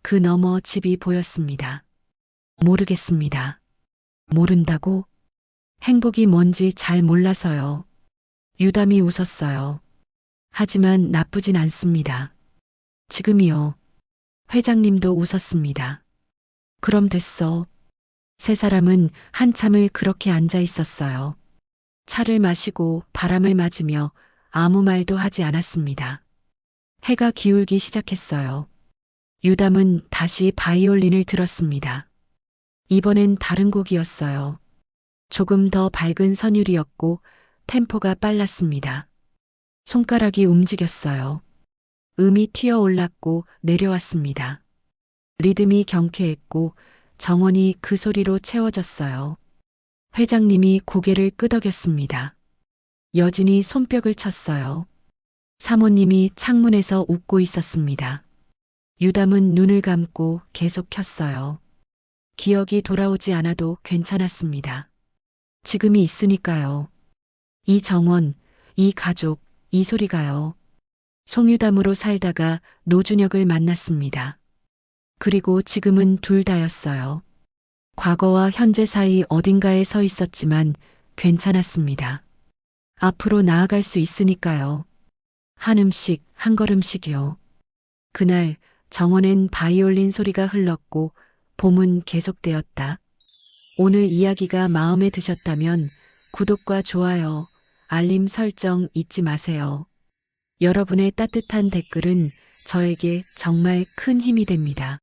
그 너머 집이 보였습니다. 모르겠습니다. 모른다고? 행복이 뭔지 잘 몰라서요. 유담이 웃었어요. 하지만 나쁘진 않습니다. 지금이요. 회장님도 웃었습니다. 그럼 됐어. 세 사람은 한참을 그렇게 앉아 있었어요. 차를 마시고 바람을 맞으며 아무 말도 하지 않았습니다. 해가 기울기 시작했어요. 유담은 다시 바이올린을 들었습니다. 이번엔 다른 곡이었어요. 조금 더 밝은 선율이었고 템포가 빨랐습니다. 손가락이 움직였어요. 음이 튀어 올랐고 내려왔습니다. 리듬이 경쾌했고 정원이 그 소리로 채워졌어요. 회장님이 고개를 끄덕였습니다. 여진이 손뼉을 쳤어요. 사모님이 창문에서 웃고 있었습니다. 유담은 눈을 감고 계속 켰어요. 기억이 돌아오지 않아도 괜찮았습니다. 지금이 있으니까요. 이 정원, 이 가족, 이 소리가요. 송유담으로 살다가 노준혁을 만났습니다. 그리고 지금은 둘 다였어요. 과거와 현재 사이 어딘가에 서 있었지만 괜찮았습니다. 앞으로 나아갈 수 있으니까요. 한 음씩, 한 걸음씩이요. 그날 정원엔 바이올린 소리가 흘렀고 봄은 계속되었다. 오늘 이야기가 마음에 드셨다면 구독과 좋아요, 알림 설정 잊지 마세요. 여러분의 따뜻한 댓글은 저에게 정말 큰 힘이 됩니다.